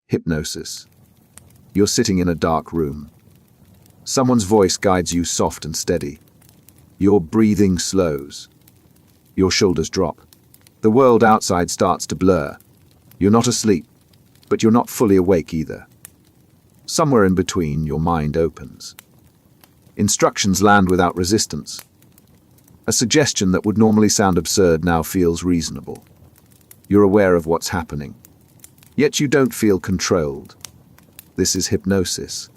Hypnosis. You're sitting in a dark room. Someone's voice guides you soft and steady. Your breathing slows. Your shoulders drop. The world outside starts to blur. You're not asleep, but you're not fully awake either. Somewhere in between, your mind opens. Instructions land without resistance. A suggestion that would normally sound absurd now feels reasonable. You're aware of what's happening. Yet you don't feel controlled. This is hypnosis.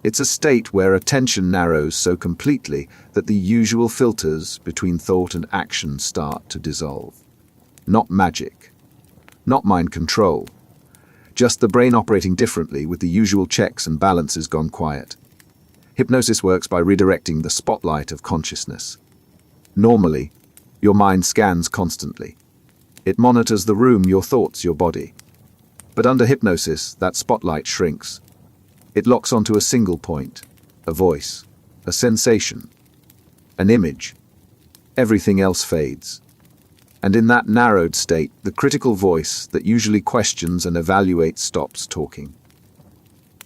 It's a state where attention narrows so completely that the usual filters between thought and action start to dissolve. Not magic. Not mind control. Just the brain operating differently with the usual checks and balances gone quiet. Hypnosis works by redirecting the spotlight of consciousness. Normally, your mind scans constantly. It monitors the room, your thoughts, your body. But under hypnosis, that spotlight shrinks. It locks onto a single point, a voice, a sensation, an image. Everything else fades. And in that narrowed state, the critical voice that usually questions and evaluates stops talking.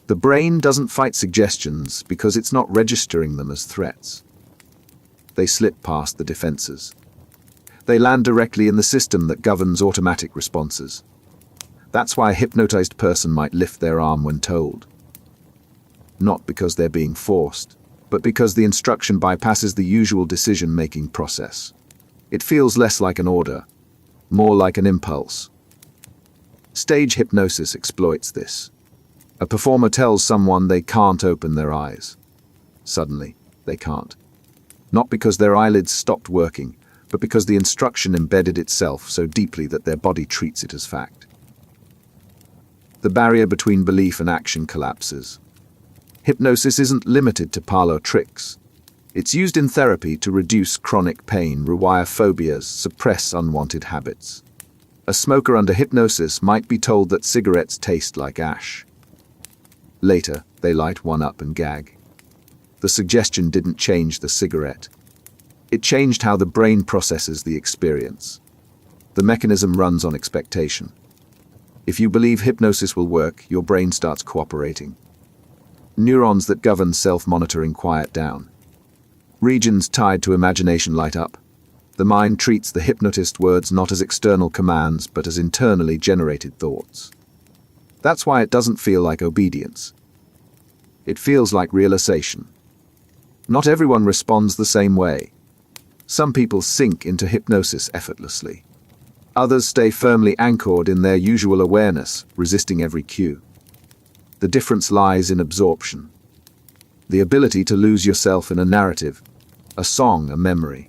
The brain doesn't fight suggestions because it's not registering them as threats. They slip past the defenses. They land directly in the system that governs automatic responses. That's why a hypnotized person might lift their arm when told. Not because they're being forced, but because the instruction bypasses the usual decision-making process. It feels less like an order, more like an impulse. Stage hypnosis exploits this. A performer tells someone they can't open their eyes. Suddenly, they can't. Not because their eyelids stopped working, but because the instruction embedded itself so deeply that their body treats it as fact. The barrier between belief and action collapses. Hypnosis isn't limited to parlor tricks. It's used in therapy to reduce chronic pain, rewire phobias, suppress unwanted habits. A smoker under hypnosis might be told that cigarettes taste like ash. Later, they light one up and gag. The suggestion didn't change the cigarette. It changed how the brain processes the experience. The mechanism runs on expectation. If you believe hypnosis will work, your brain starts cooperating. Neurons that govern self-monitoring quiet down. Regions tied to imagination light up. The mind treats the hypnotist words not as external commands, but as internally generated thoughts. That's why it doesn't feel like obedience. It feels like realization. Not everyone responds the same way. Some people sink into hypnosis effortlessly. Others stay firmly anchored in their usual awareness, resisting every cue. The difference lies in absorption. The ability to lose yourself in a narrative, a song, a memory.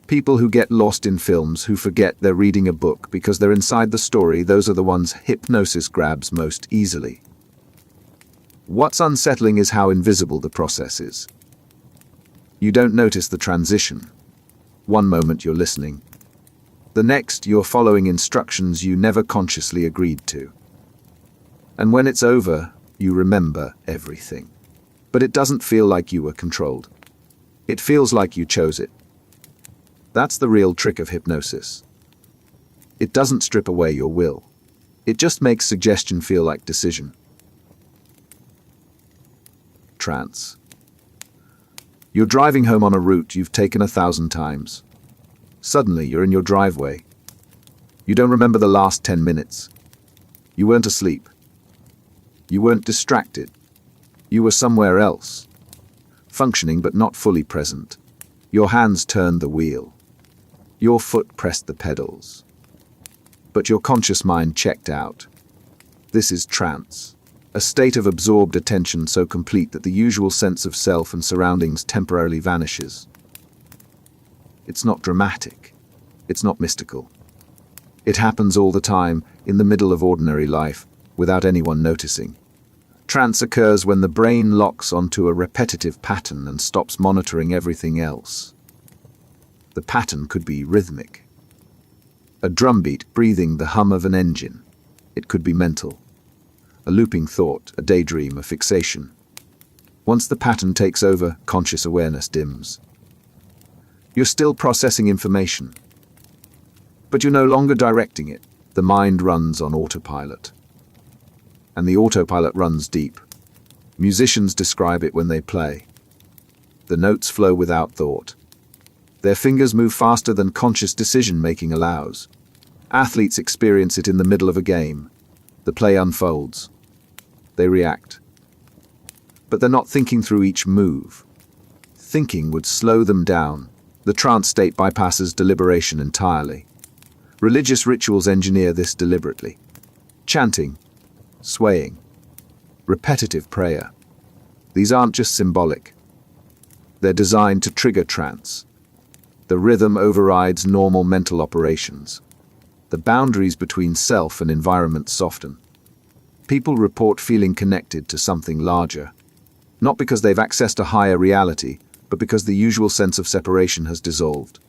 People who get lost in films, who forget they're reading a book because they're inside the story, those are the ones hypnosis grabs most easily. What's unsettling is how invisible the process is. You don't notice the transition. One moment you're listening. The next, you're following instructions you never consciously agreed to. And when it's over, you remember everything. But it doesn't feel like you were controlled. It feels like you chose it. That's the real trick of hypnosis. It doesn't strip away your will. It just makes suggestion feel like decision. Trance. You're driving home on a route you've taken 1,000 times. Suddenly, you're in your driveway. You don't remember the last 10 minutes. You weren't asleep. You weren't distracted. You were somewhere else. Functioning but not fully present. Your hands turned the wheel. Your foot pressed the pedals. But your conscious mind checked out. This is trance. A state of absorbed attention so complete that the usual sense of self and surroundings temporarily vanishes. It's not dramatic. It's not mystical. It happens all the time, in the middle of ordinary life, without anyone noticing. Trance occurs when the brain locks onto a repetitive pattern and stops monitoring everything else. The pattern could be rhythmic. A drumbeat breathing the hum of an engine. It could be mental. A looping thought, a daydream, a fixation. Once the pattern takes over, conscious awareness dims. You're still processing information, but you're no longer directing it. The mind runs on autopilot. and the autopilot runs deep. Musicians describe it when they play. The notes flow without thought. Their fingers move faster than conscious decision-making allows. Athletes experience it in the middle of a game. The play unfolds. They react. But they're not thinking through each move. Thinking would slow them down. The trance state bypasses deliberation entirely. Religious rituals engineer this deliberately. Chanting, swaying, repetitive prayer. These aren't just symbolic. They're designed to trigger trance. The rhythm overrides normal mental operations. The boundaries between self and environment soften. People report feeling connected to something larger, not because they've accessed a higher reality, but because the usual sense of separation has dissolved.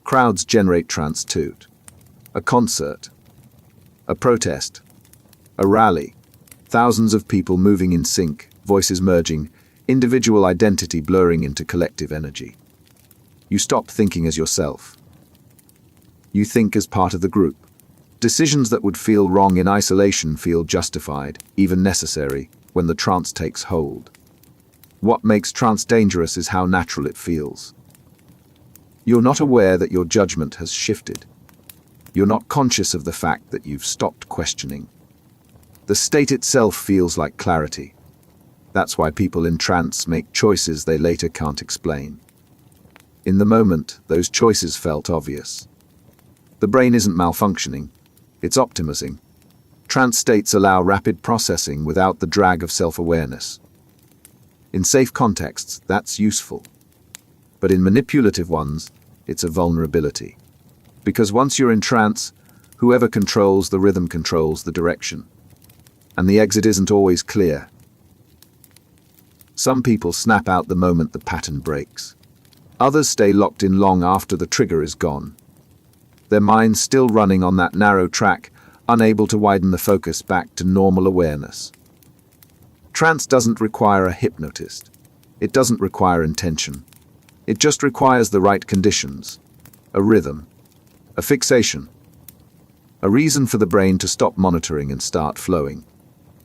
Crowds generate trance too. A concert, a protest, a rally, thousands of people moving in sync, voices merging, individual identity blurring into collective energy. You stop thinking as yourself. You think as part of the group. Decisions that would feel wrong in isolation feel justified, even necessary, when the trance takes hold. What makes trance dangerous is how natural it feels. You're not aware that your judgment has shifted. You're not conscious of the fact that you've stopped questioning. The state itself feels like clarity. That's why people in trance make choices they later can't explain. In the moment, those choices felt obvious. The brain isn't malfunctioning, it's optimizing. Trance states allow rapid processing without the drag of self-awareness. In safe contexts, that's useful. But in manipulative ones, it's a vulnerability. Because once you're in trance, whoever controls the rhythm controls the direction. And the exit isn't always clear. Some people snap out the moment the pattern breaks. Others stay locked in long after the trigger is gone. Their minds still running on that narrow track, unable to widen the focus back to normal awareness. Trance doesn't require a hypnotist. It doesn't require intention. It just requires the right conditions, a rhythm, a fixation, a reason for the brain to stop monitoring and start flowing.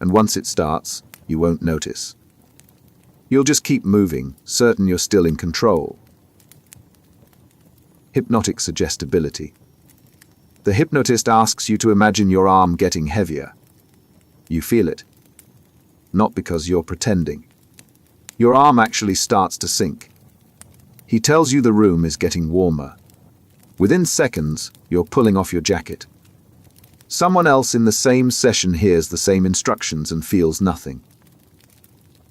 And once it starts, you won't notice. You'll just keep moving, certain you're still in control. Hypnotic Suggestibility. The hypnotist asks you to imagine your arm getting heavier. You feel it. Not because you're pretending. Your arm actually starts to sink. He tells you the room is getting warmer. Within seconds, you're pulling off your jacket. Someone else in the same session hears the same instructions and feels nothing.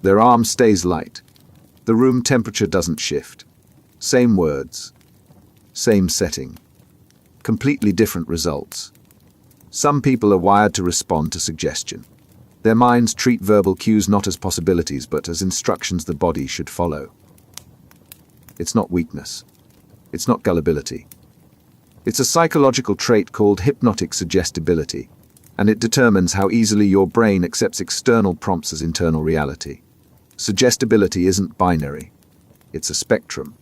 Their arm stays light. The room temperature doesn't shift. Same words. Same setting. Completely different results. Some people are wired to respond to suggestion. Their minds treat verbal cues not as possibilities but as instructions the body should follow. It's not weakness. It's not gullibility. It's a psychological trait called hypnotic suggestibility, and it determines how easily your brain accepts external prompts as internal reality. Suggestibility isn't binary. It's a spectrum.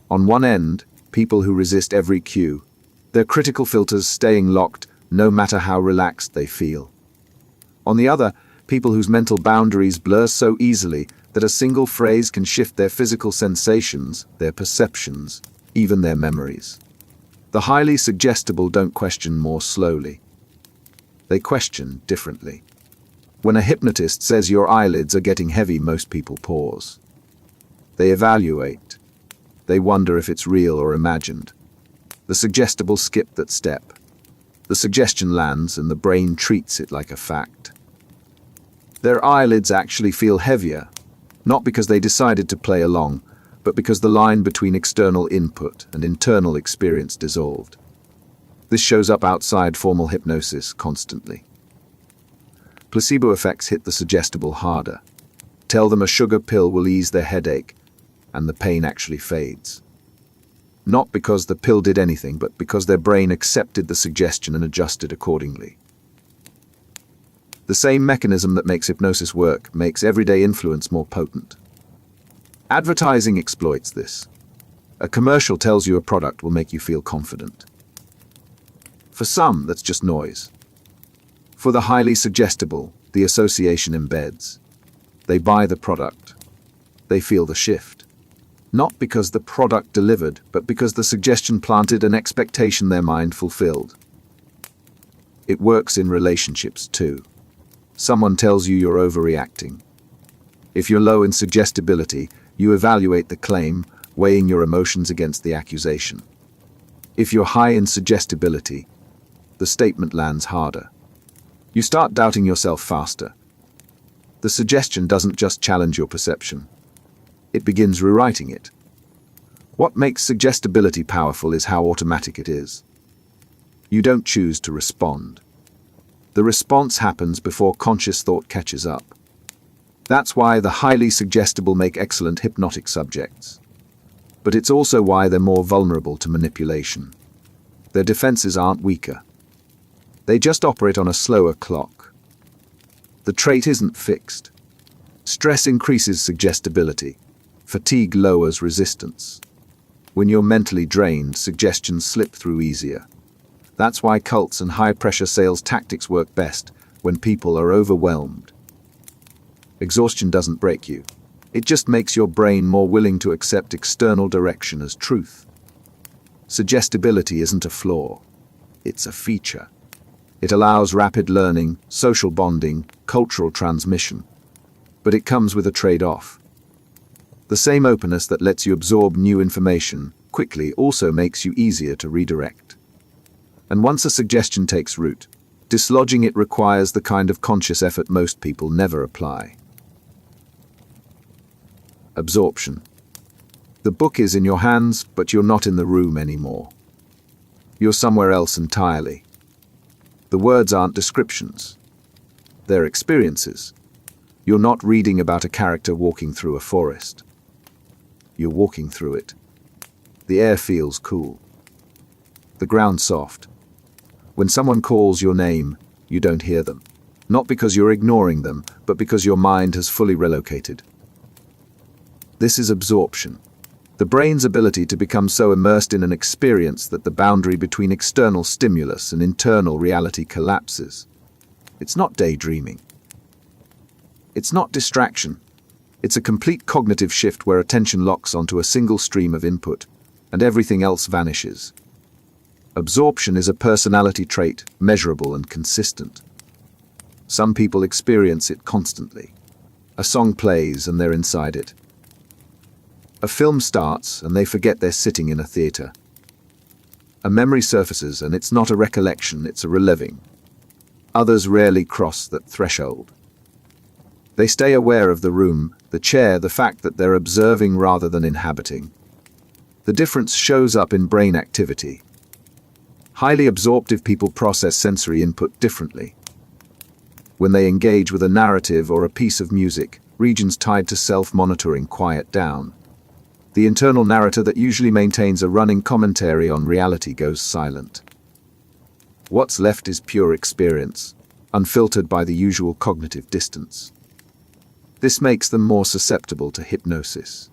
On one end, people who resist every cue, their critical filters staying locked no matter how relaxed they feel. On the other, people whose mental boundaries blur so easily that a single phrase can shift their physical sensations, their perceptions, even their memories. The highly suggestible don't question more slowly. They question differently. When a hypnotist says your eyelids are getting heavy, most people pause. They evaluate. They wonder if it's real or imagined. The suggestible skip that step. The suggestion lands and the brain treats it like a fact. Their eyelids actually feel heavier, not because they decided to play along, but because the line between external input and internal experience dissolved. This shows up outside formal hypnosis constantly. Placebo effects hit the suggestible harder. Tell them a sugar pill will ease their headache, and the pain actually fades. Not because the pill did anything, but because their brain accepted the suggestion and adjusted accordingly. The same mechanism that makes hypnosis work makes everyday influence more potent. Advertising exploits this. A commercial tells you a product will make you feel confident. For some, that's just noise. For the highly suggestible, The association embeds. They buy the product. They feel the shift. Not because the product delivered, but because the suggestion planted an expectation their mind fulfilled. It works in relationships too. Someone tells you you're overreacting. If you're low in suggestibility, you evaluate the claim, weighing your emotions against the accusation. If you're high in suggestibility, the statement lands harder. You start doubting yourself faster. The suggestion doesn't just challenge your perception. It begins rewriting it. What makes suggestibility powerful is how automatic it is. You don't choose to respond. The response happens before conscious thought catches up. That's why the highly suggestible make excellent hypnotic subjects. But it's also why they're more vulnerable to manipulation. Their defenses aren't weaker. They just operate on a slower clock. The trait isn't fixed. Stress increases suggestibility. Fatigue lowers resistance. When you're mentally drained, suggestions slip through easier. That's why cults and high-pressure sales tactics work best when people are overwhelmed. Exhaustion doesn't break you. It just makes your brain more willing to accept external direction as truth. Suggestibility isn't a flaw. It's a feature. It allows rapid learning, social bonding, cultural transmission. But it comes with a trade-off. The same openness that lets you absorb new information quickly also makes you easier to redirect. And once a suggestion takes root, dislodging it requires the kind of conscious effort most people never apply. Absorption. The book is in your hands, but you're not in the room anymore. You're somewhere else entirely. The words aren't descriptions. They're experiences. You're not reading about a character walking through a forest. You're walking through it. The air feels cool. The ground soft. When someone calls your name, you don't hear them. Not because you're ignoring them, but because your mind has fully relocated. This is absorption. The brain's ability to become so immersed in an experience that the boundary between external stimulus and internal reality collapses. It's not daydreaming. It's not distraction. It's a complete cognitive shift where attention locks onto a single stream of input, and everything else vanishes. Absorption is a personality trait, measurable and consistent. Some people experience it constantly. A song plays and they're inside it. A film starts and they forget they're sitting in a theater. A memory surfaces and it's not a recollection, it's a reliving. Others rarely cross that threshold. They stay aware of the room, the chair, the fact that they're observing rather than inhabiting. The difference shows up in brain activity. Highly absorptive people process sensory input differently. When they engage with a narrative or a piece of music, regions tied to self-monitoring quiet down. The internal narrator that usually maintains a running commentary on reality goes silent. What's left is pure experience, unfiltered by the usual cognitive distance. This makes them more susceptible to hypnosis.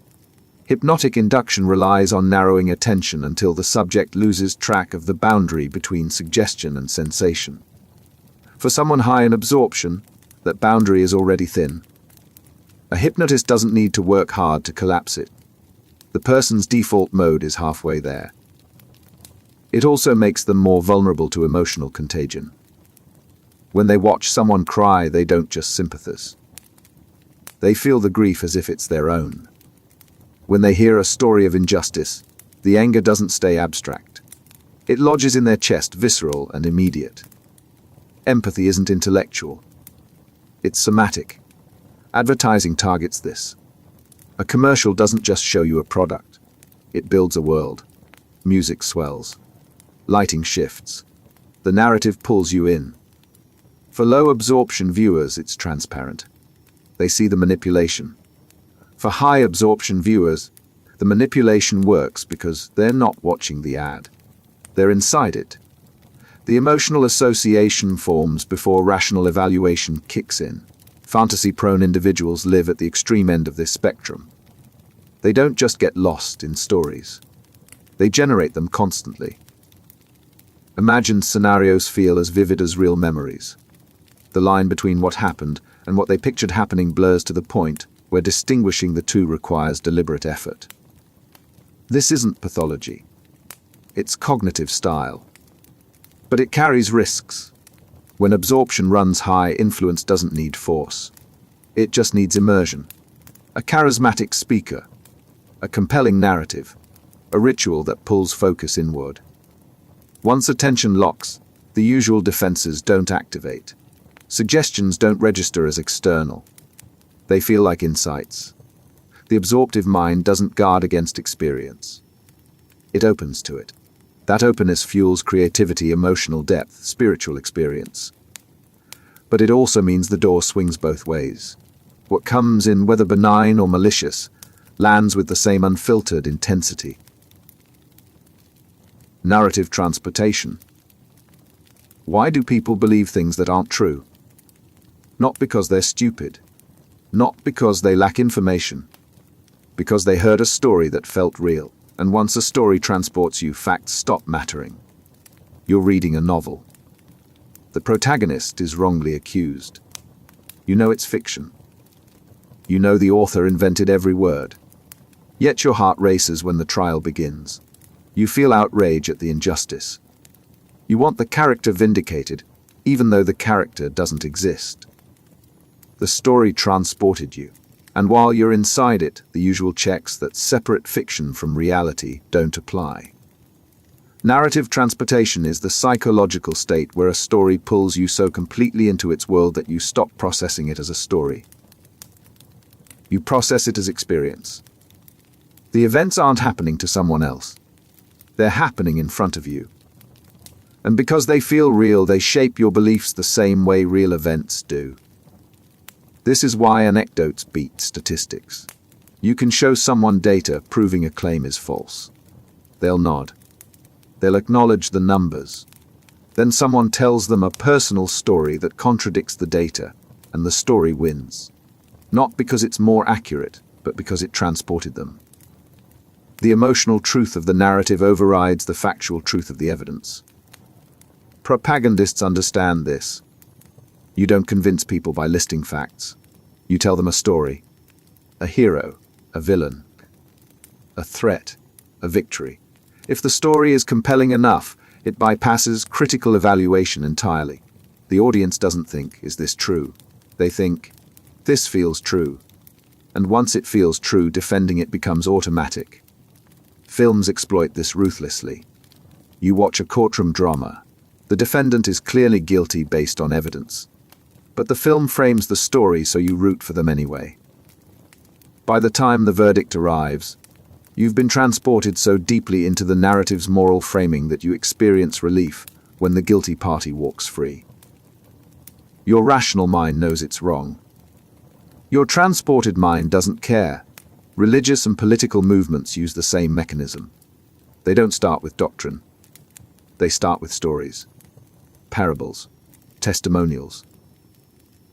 Hypnotic induction relies on narrowing attention until the subject loses track of the boundary between suggestion and sensation. For someone high in absorption, that boundary is already thin. A hypnotist doesn't need to work hard to collapse it. The person's default mode is halfway there. It also makes them more vulnerable to emotional contagion. When they watch someone cry, they don't just sympathize. They feel the grief as if it's their own. When they hear a story of injustice, the anger doesn't stay abstract. It lodges in their chest, visceral and immediate. Empathy isn't intellectual. It's somatic. Advertising targets this. A commercial doesn't just show you a product. It builds a world. Music swells. Lighting shifts. The narrative pulls you in. For low absorption viewers, it's transparent. They see the manipulation. For high absorption viewers, the manipulation works because they're not watching the ad. They're inside it. The emotional association forms before rational evaluation kicks in. Fantasy-prone individuals live at the extreme end of this spectrum. They don't just get lost in stories. They generate them constantly. Imagined scenarios feel as vivid as real memories. The line between what happened and what they pictured happening blurs to the point where distinguishing the two requires deliberate effort. This isn't pathology. It's cognitive style. But it carries risks. When absorption runs high, influence doesn't need force. It just needs immersion. A charismatic speaker. A compelling narrative. A ritual that pulls focus inward. Once attention locks, the usual defenses don't activate. Suggestions don't register as external. They feel like insights. The absorptive mind doesn't guard against experience. It opens to it. That openness fuels creativity, emotional depth, spiritual experience. But it also means the door swings both ways. What comes in, whether benign or malicious, lands with the same unfiltered intensity. Narrative transportation. Why do people believe things that aren't true? Not because they're stupid. Not because they lack information. Because they heard a story that felt real. And once a story transports you, facts stop mattering. You're reading a novel. The protagonist is wrongly accused. You know it's fiction. You know the author invented every word. Yet your heart races when the trial begins. You feel outrage at the injustice. You want the character vindicated, even though the character doesn't exist. The story transported you. And while you're inside it, the usual checks that separate fiction from reality don't apply. Narrative transportation is the psychological state where a story pulls you so completely into its world that you stop processing it as a story. You process it as experience. The events aren't happening to someone else. They're happening in front of you. And because they feel real, they shape your beliefs the same way real events do. This is why anecdotes beat statistics. You can show someone data proving a claim is false. They'll nod. They'll acknowledge the numbers. Then someone tells them a personal story that contradicts the data, and the story wins. Not because it's more accurate, but because it transported them. The emotional truth of the narrative overrides the factual truth of the evidence. Propagandists understand this. You don't convince people by listing facts. You tell them a story. A hero, a villain, a threat, a victory. If the story is compelling enough, it bypasses critical evaluation entirely. The audience doesn't think, is this true? They think, this feels true. And once it feels true, defending it becomes automatic. Films exploit this ruthlessly. You watch a courtroom drama. The defendant is clearly guilty based on evidence. But the film frames the story so you root for them anyway. By the time the verdict arrives, you've been transported so deeply into the narrative's moral framing that you experience relief when the guilty party walks free. Your rational mind knows it's wrong. Your transported mind doesn't care. Religious and political movements use the same mechanism. They don't start with doctrine. They start with stories, parables, testimonials.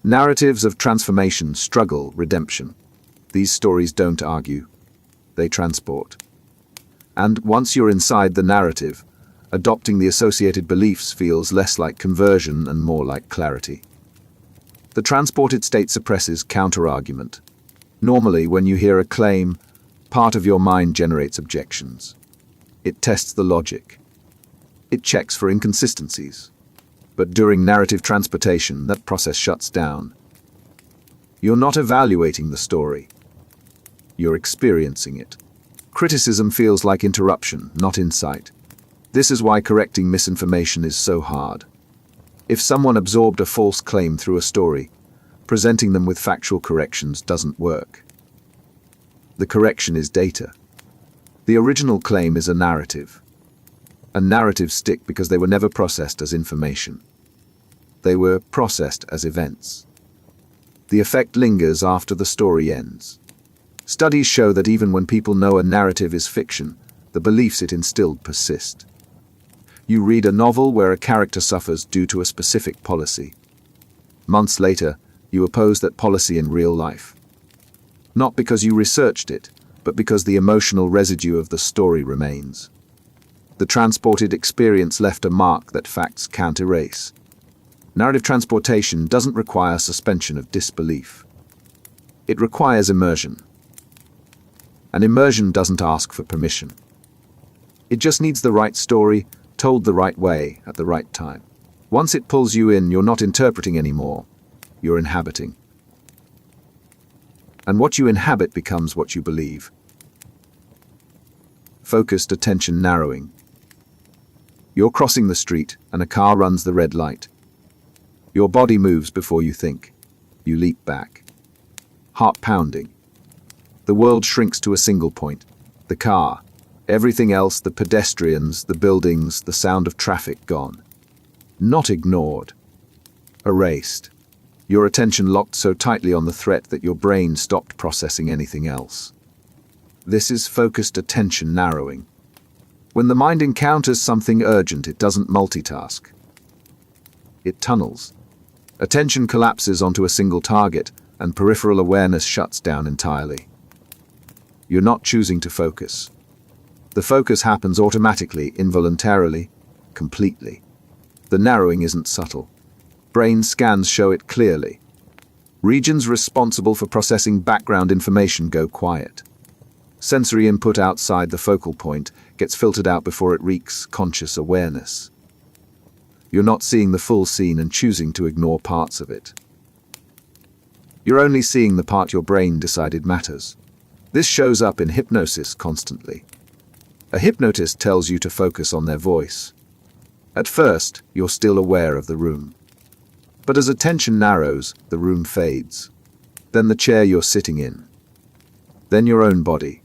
Narratives of transformation, struggle, redemption. These stories don't argue. They transport. And once you're inside the narrative, adopting the associated beliefs feels less like conversion and more like clarity. The transported state suppresses counter-argument. Normally, when you hear a claim, part of your mind generates objections. It tests the logic. It checks for inconsistencies. But during narrative transportation, that process shuts down. You're not evaluating the story. You're experiencing it. Criticism feels like interruption, not insight. This is why correcting misinformation is so hard. If someone absorbed a false claim through a story, presenting them with factual corrections doesn't work. The correction is data. The original claim is a narrative. And narratives stick because they were never processed as information. They were processed as events. The effect lingers after the story ends. Studies show that even when people know a narrative is fiction, the beliefs it instilled persist. You read a novel where a character suffers due to a specific policy. Months later, you oppose that policy in real life. Not because you researched it, but because the emotional residue of the story remains. The transported experience left a mark that facts can't erase. Narrative transportation doesn't require suspension of disbelief. It requires immersion. And immersion doesn't ask for permission. It just needs the right story, told the right way, at the right time. Once it pulls you in, you're not interpreting anymore. You're inhabiting. And what you inhabit becomes what you believe. Focused attention narrowing. You're crossing the street and a car runs the red light. Your body moves before you think. You leap back. Heart pounding. The world shrinks to a single point. The car. Everything else, the pedestrians, the buildings, the sound of traffic gone. Not ignored. Erased. Your attention locked so tightly on the threat that your brain stopped processing anything else. This is focused attention narrowing. When the mind encounters something urgent, it doesn't multitask. It tunnels. Attention collapses onto a single target, and peripheral awareness shuts down entirely. You're not choosing to focus. The focus happens automatically, involuntarily, completely. The narrowing isn't subtle. Brain scans show it clearly. Regions responsible for processing background information go quiet. Sensory input outside the focal point gets filtered out before it reaches conscious awareness. You're not seeing the full scene and choosing to ignore parts of it. You're only seeing the part your brain decided matters. This shows up in hypnosis constantly. A hypnotist tells you to focus on their voice. At first, you're still aware of the room. But as attention narrows, the room fades. Then the chair you're sitting in. Then your own body.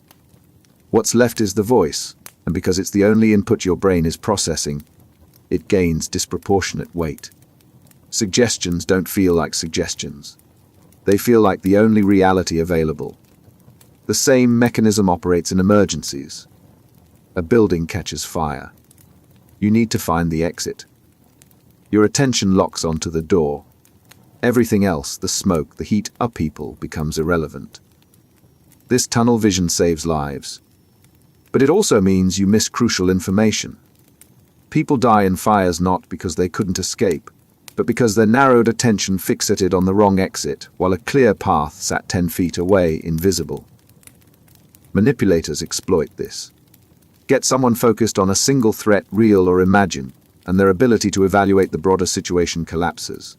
What's left is the voice, and because it's the only input your brain is processing, it gains disproportionate weight. Suggestions don't feel like suggestions. They feel like the only reality available. The same mechanism operates in emergencies. A building catches fire. You need to find the exit. Your attention locks onto the door. Everything else, the smoke, the heat, upheaval, becomes irrelevant. This tunnel vision saves lives. But it also means you miss crucial information. People die in fires not because they couldn't escape, but because their narrowed attention fixated on the wrong exit, while a clear path sat 10 feet away, invisible. Manipulators exploit this. Get someone focused on a single threat, real or imagined, and their ability to evaluate the broader situation collapses.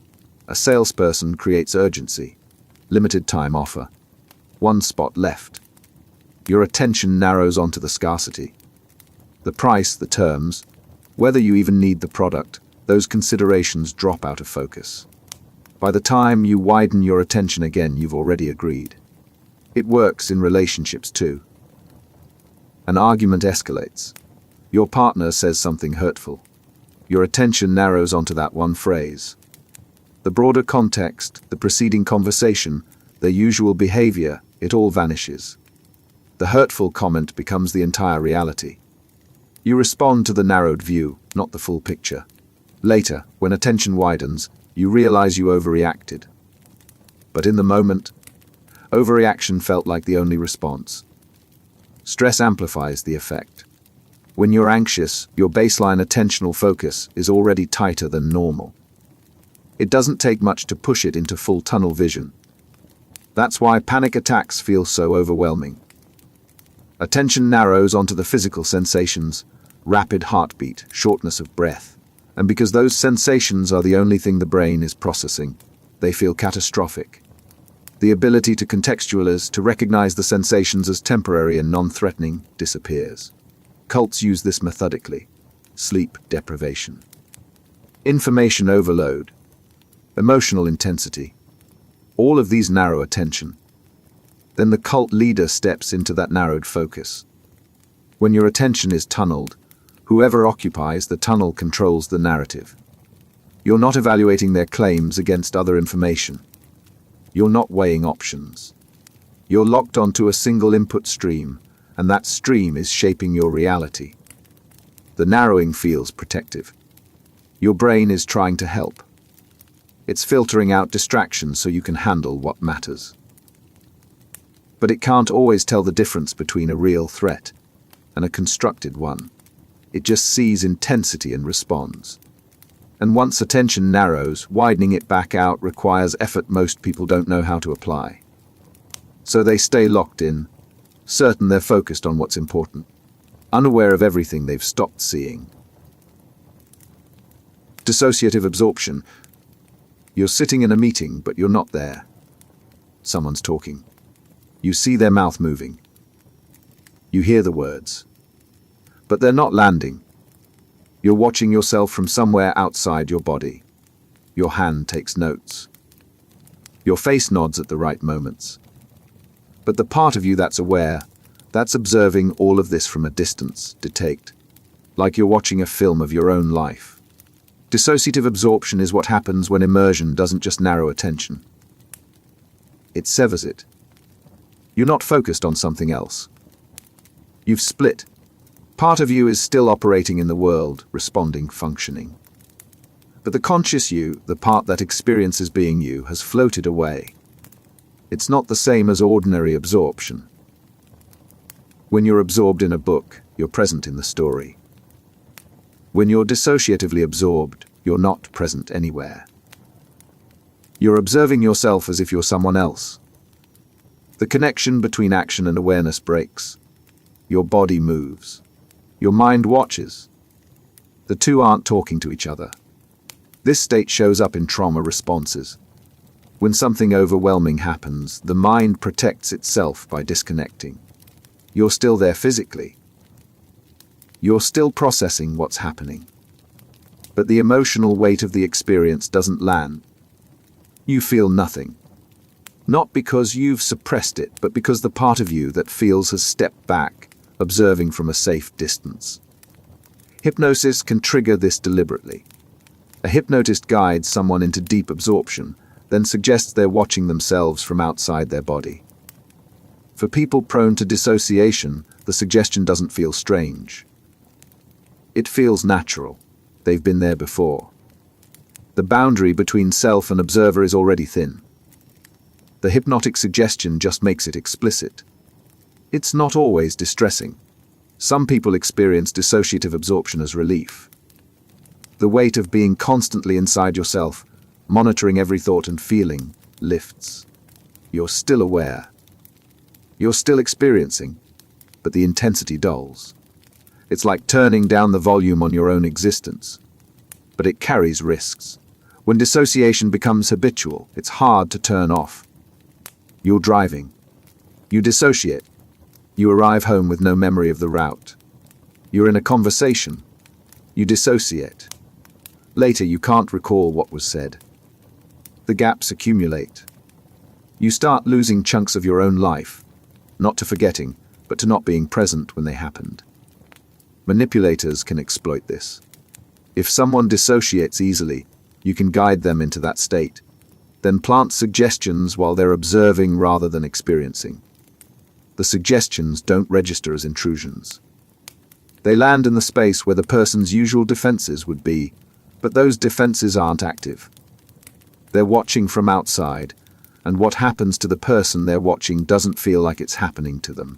A salesperson creates urgency. Limited time offer. One spot left. Your attention narrows onto the scarcity. The price, the terms, whether you even need the product, those considerations drop out of focus. By the time you widen your attention again, you've already agreed. It works in relationships too. An argument escalates. Your partner says something hurtful. Your attention narrows onto that one phrase. The broader context, the preceding conversation, their usual behavior, it all vanishes. The hurtful comment becomes the entire reality. You respond to the narrowed view, not the full picture. Later, when attention widens, you realize you overreacted. But in the moment, overreaction felt like the only response. Stress amplifies the effect. When you're anxious, your baseline attentional focus is already tighter than normal. It doesn't take much to push it into full tunnel vision. That's why panic attacks feel so overwhelming. Attention narrows onto the physical sensations, rapid heartbeat, shortness of breath. And because those sensations are the only thing the brain is processing, they feel catastrophic. The ability to contextualize, to recognize the sensations as temporary and non-threatening, disappears. Cults use this methodically. Sleep deprivation. Information overload. Emotional intensity. All of these narrow attention. Then the cult leader steps into that narrowed focus. When your attention is tunneled, whoever occupies the tunnel controls the narrative. You're not evaluating their claims against other information. You're not weighing options. You're locked onto a single input stream, and that stream is shaping your reality. The narrowing feels protective. Your brain is trying to help. It's filtering out distractions so you can handle what matters. But it can't always tell the difference between a real threat and a constructed one. It just sees intensity and responds. And once attention narrows, widening it back out requires effort most people don't know how to apply. So they stay locked in, certain they're focused on what's important, unaware of everything they've stopped seeing. Dissociative absorption. You're sitting in a meeting, but you're not there. Someone's talking. You see their mouth moving. You hear the words. But they're not landing. You're watching yourself from somewhere outside your body. Your hand takes notes. Your face nods at the right moments. But the part of you that's aware, that's observing all of this from a distance, detect, like you're watching a film of your own life. Dissociative absorption is what happens when immersion doesn't just narrow attention. It severs it. You're not focused on something else. You've split. Part of you is still operating in the world, responding, functioning. But the conscious you, the part that experiences being you, has floated away. It's not the same as ordinary absorption. When you're absorbed in a book, you're present in the story. When you're dissociatively absorbed, you're not present anywhere. You're observing yourself as if you're someone else. The connection between action and awareness breaks. Your body moves. Your mind watches. The two aren't talking to each other. This state shows up in trauma responses. When something overwhelming happens, the mind protects itself by disconnecting. You're still there physically. You're still processing what's happening. But the emotional weight of the experience doesn't land. You feel nothing. Not because you've suppressed it, but because the part of you that feels has stepped back, observing from a safe distance. Hypnosis can trigger this deliberately. A hypnotist guides someone into deep absorption, then suggests they're watching themselves from outside their body. For people prone to dissociation, the suggestion doesn't feel strange. It feels natural. They've been there before. The boundary between self and observer is already thin. The hypnotic suggestion just makes it explicit. It's not always distressing. Some people experience dissociative absorption as relief. The weight of being constantly inside yourself, monitoring every thought and feeling, lifts. You're still aware. You're still experiencing, but the intensity dulls. It's like turning down the volume on your own existence. But it carries risks. When dissociation becomes habitual, it's hard to turn off. You're driving. You dissociate. You arrive home with no memory of the route. You're in a conversation. You dissociate. Later, you can't recall what was said. The gaps accumulate. You start losing chunks of your own life, not to forgetting, but to not being present when they happened. Manipulators can exploit this. If someone dissociates easily, you can guide them into that state, then plant suggestions while they're observing rather than experiencing. The suggestions don't register as intrusions. They land in the space where the person's usual defenses would be, but those defenses aren't active. They're watching from outside, and what happens to the person they're watching doesn't feel like it's happening to them.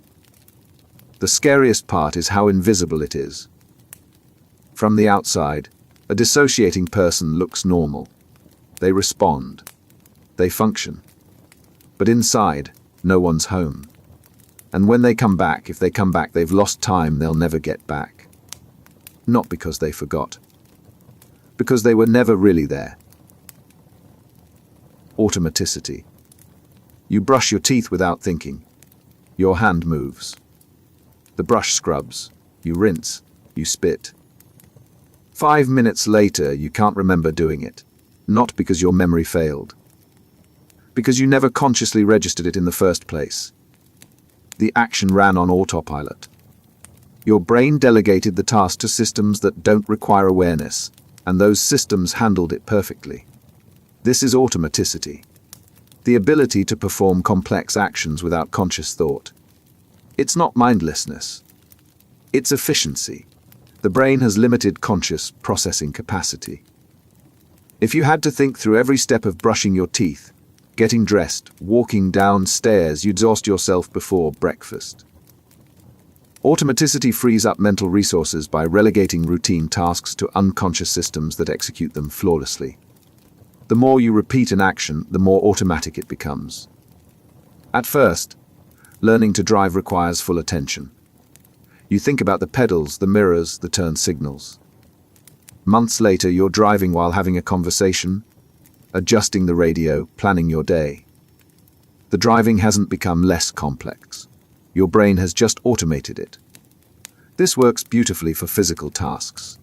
The scariest part is how invisible it is. From the outside, a dissociating person looks normal. They respond. They function. But inside, no one's home. And when they come back, if they come back, they've lost time they'll never get back. Not because they forgot. Because they were never really there. Automaticity. You brush your teeth without thinking. Your hand moves. The brush scrubs. You rinse. You spit. 5 minutes later, you can't remember doing it. Not because your memory failed. Because you never consciously registered it in the first place. The action ran on autopilot. Your brain delegated the task to systems that don't require awareness, and those systems handled it perfectly. This is automaticity. The ability to perform complex actions without conscious thought. It's not mindlessness. It's efficiency. The brain has limited conscious processing capacity. If you had to think through every step of brushing your teeth, getting dressed, walking downstairs, you'd exhaust yourself before breakfast. Automaticity frees up mental resources by relegating routine tasks to unconscious systems that execute them flawlessly. The more you repeat an action, the more automatic it becomes. At first, learning to drive requires full attention. You think about the pedals, the mirrors, the turn signals. Months later, you're driving while having a conversation, adjusting the radio, planning your day. The driving hasn't become less complex. Your brain has just automated it. This works beautifully for physical tasks,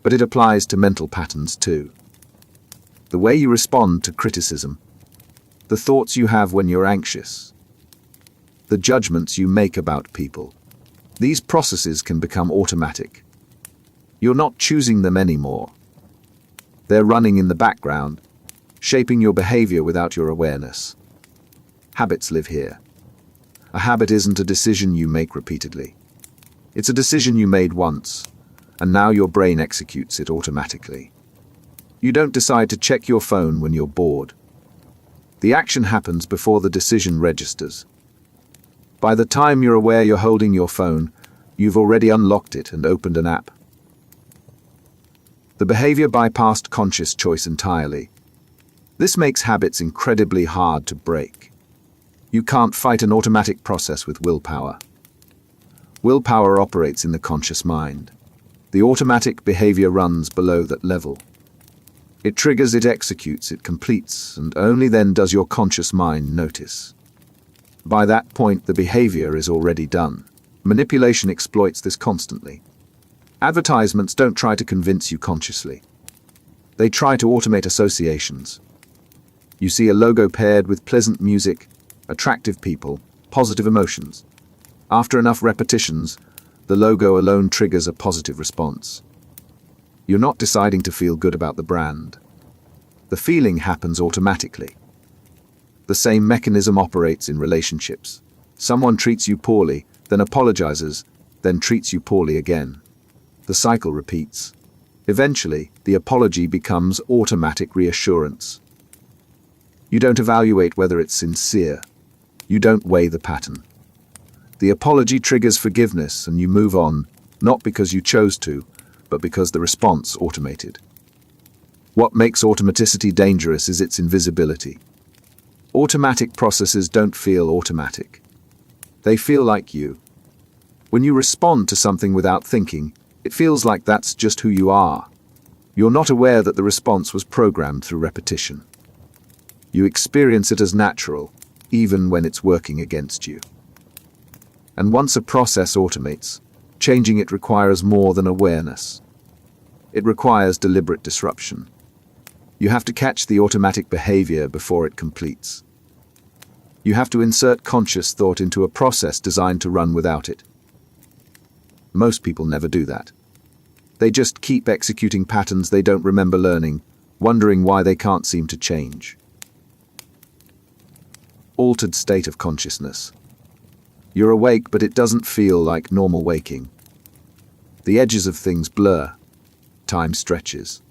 but it applies to mental patterns too. The way you respond to criticism, the thoughts you have when you're anxious, the judgments you make about people. These processes can become automatic. You're not choosing them anymore. They're running in the background, shaping your behavior without your awareness. Habits live here. A habit isn't a decision you make repeatedly. It's a decision you made once, and now your brain executes it automatically. You don't decide to check your phone when you're bored. The action happens before the decision registers. By the time you're aware you're holding your phone, you've already unlocked it and opened an app. The behavior bypassed conscious choice entirely. This makes habits incredibly hard to break. You can't fight an automatic process with willpower. Willpower operates in the conscious mind. The automatic behavior runs below that level. It triggers, it executes, it completes, and only then does your conscious mind notice. By that point, the behavior is already done. Manipulation exploits this constantly. Advertisements don't try to convince you consciously. They try to automate associations. You see a logo paired with pleasant music, attractive people, positive emotions. After enough repetitions, the logo alone triggers a positive response. You're not deciding to feel good about the brand. The feeling happens automatically. The same mechanism operates in relationships. Someone treats you poorly, then apologizes, then treats you poorly again. The cycle repeats. Eventually, the apology becomes automatic reassurance. You don't evaluate whether it's sincere. You don't weigh the pattern. The apology triggers forgiveness and you move on, not because you chose to, but because the response automated. What makes automaticity dangerous is its invisibility. Automatic processes don't feel automatic. They feel like you. When you respond to something without thinking, it feels like that's just who you are. You're not aware that the response was programmed through repetition. You experience it as natural, even when it's working against you. And once a process automates, changing it requires more than awareness. It requires deliberate disruption. You have to catch the automatic behavior before it completes. You have to insert conscious thought into a process designed to run without it. Most people never do that. They just keep executing patterns they don't remember learning, wondering why they can't seem to change. Altered state of consciousness. You're awake, but it doesn't feel like normal waking. The edges of things blur. Time stretches.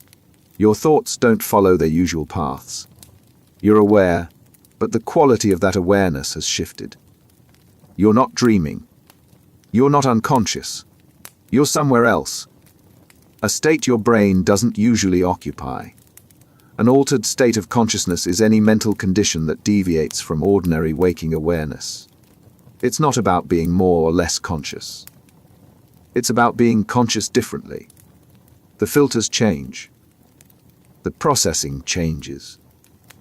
Your thoughts don't follow their usual paths. You're aware, but the quality of that awareness has shifted. You're not dreaming. You're not unconscious. You're somewhere else. A state your brain doesn't usually occupy. An altered state of consciousness is any mental condition that deviates from ordinary waking awareness. It's not about being more or less conscious. It's about being conscious differently. The filters change. The processing changes.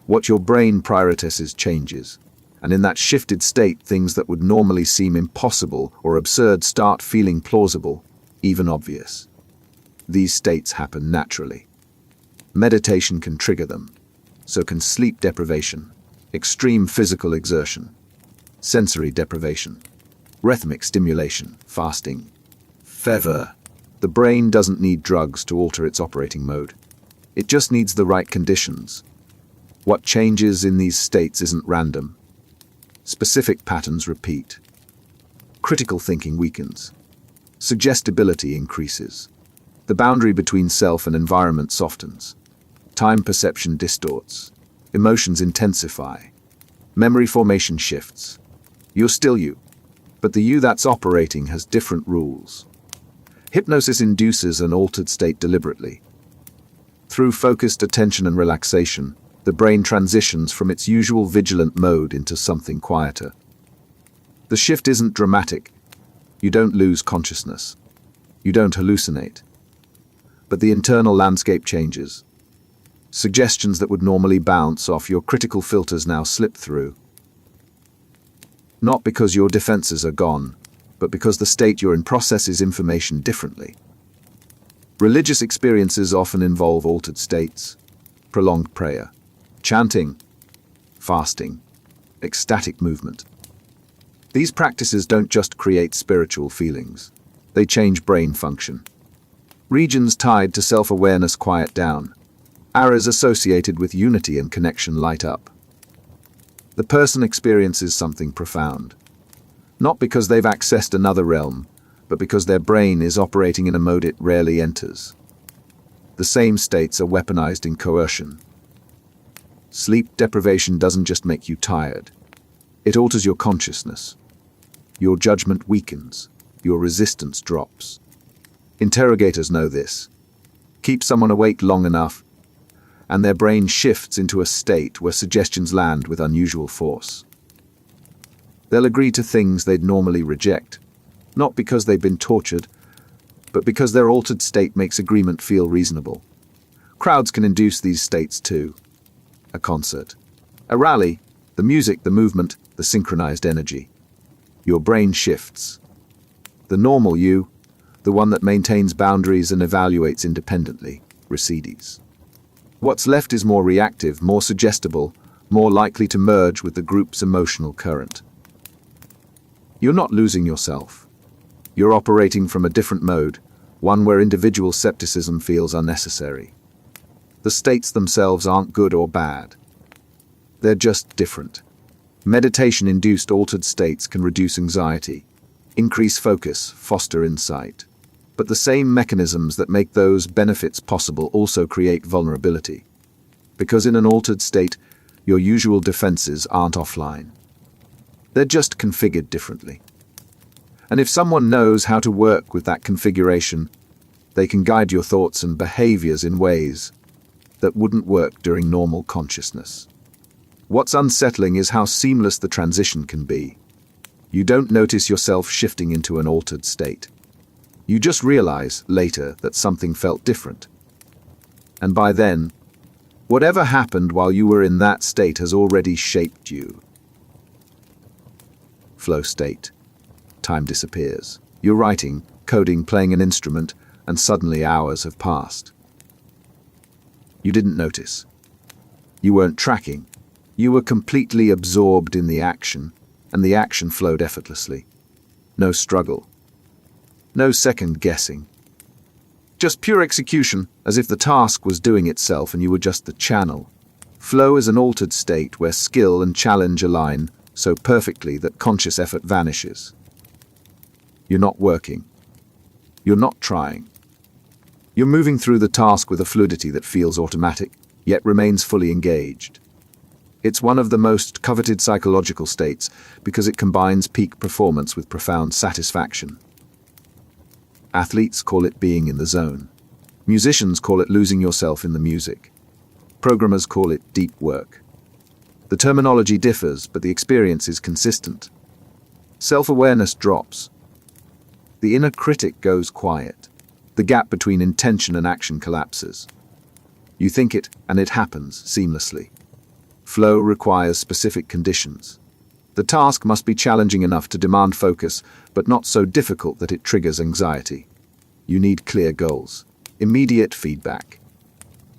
What your brain prioritizes changes. And in that shifted state, things that would normally seem impossible or absurd start feeling plausible, even obvious. These states happen naturally. Meditation can trigger them. So can sleep deprivation, extreme physical exertion, sensory deprivation, rhythmic stimulation, fasting, fever. The brain doesn't need drugs to alter its operating mode. It just needs the right conditions. What changes in these states isn't random. Specific patterns repeat. Critical thinking weakens. Suggestibility increases. The boundary between self and environment softens. Time perception distorts. Emotions intensify. Memory formation shifts. You're still you. But the you that's operating has different rules. Hypnosis induces an altered state deliberately. Through focused attention and relaxation, the brain transitions from its usual vigilant mode into something quieter. The shift isn't dramatic. You don't lose consciousness. You don't hallucinate. But the internal landscape changes. Suggestions that would normally bounce off your critical filters now slip through. Not because your defenses are gone, but because the state you're in processes information differently. Religious experiences often involve altered states, prolonged prayer, chanting, fasting, ecstatic movement. These practices don't just create spiritual feelings, they change brain function. Regions tied to self-awareness quiet down. Areas associated with unity and connection light up. The person experiences something profound. Not because they've accessed another realm, but because their brain is operating in a mode it rarely enters. The same states are weaponized in coercion. Sleep deprivation doesn't just make you tired. It alters your consciousness. Your judgment weakens. Your resistance drops. Interrogators know this. Keep someone awake long enough, and their brain shifts into a state where suggestions land with unusual force. They'll agree to things they'd normally reject, not because they've been tortured, but because their altered state makes agreement feel reasonable. Crowds can induce these states too. A concert, a rally, the music, the movement, the synchronized energy. Your brain shifts. The normal you, the one that maintains boundaries and evaluates independently, recedes. What's left is more reactive, more suggestible, more likely to merge with the group's emotional current. You're not losing yourself. You're operating from a different mode, one where individual skepticism feels unnecessary. The states themselves aren't good or bad. They're just different. Meditation-induced altered states can reduce anxiety, increase focus, foster insight. But the same mechanisms that make those benefits possible also create vulnerability. Because in an altered state, your usual defenses aren't offline. They're just configured differently. And if someone knows how to work with that configuration, they can guide your thoughts and behaviors in ways that wouldn't work during normal consciousness. What's unsettling is how seamless the transition can be. You don't notice yourself shifting into an altered state. You just realize later that something felt different. And by then, whatever happened while you were in that state has already shaped you. Flow state. Time disappears. You're writing, coding, playing an instrument, and suddenly hours have passed. You didn't notice. You weren't tracking. You were completely absorbed in the action, and the action flowed effortlessly. No struggle. No second guessing. Just pure execution, as if the task was doing itself and you were just the channel. Flow is an altered state where skill and challenge align so perfectly that conscious effort vanishes. You're not working. You're not trying. You're moving through the task with a fluidity that feels automatic, yet remains fully engaged. It's one of the most coveted psychological states because it combines peak performance with profound satisfaction. Athletes call it being in the zone. Musicians call it losing yourself in the music. Programmers call it deep work. The terminology differs, but the experience is consistent. Self-awareness drops. The inner critic goes quiet. The gap between intention and action collapses. You think it, and it happens seamlessly. Flow requires specific conditions. The task must be challenging enough to demand focus, but not so difficult that it triggers anxiety. You need clear goals, immediate feedback,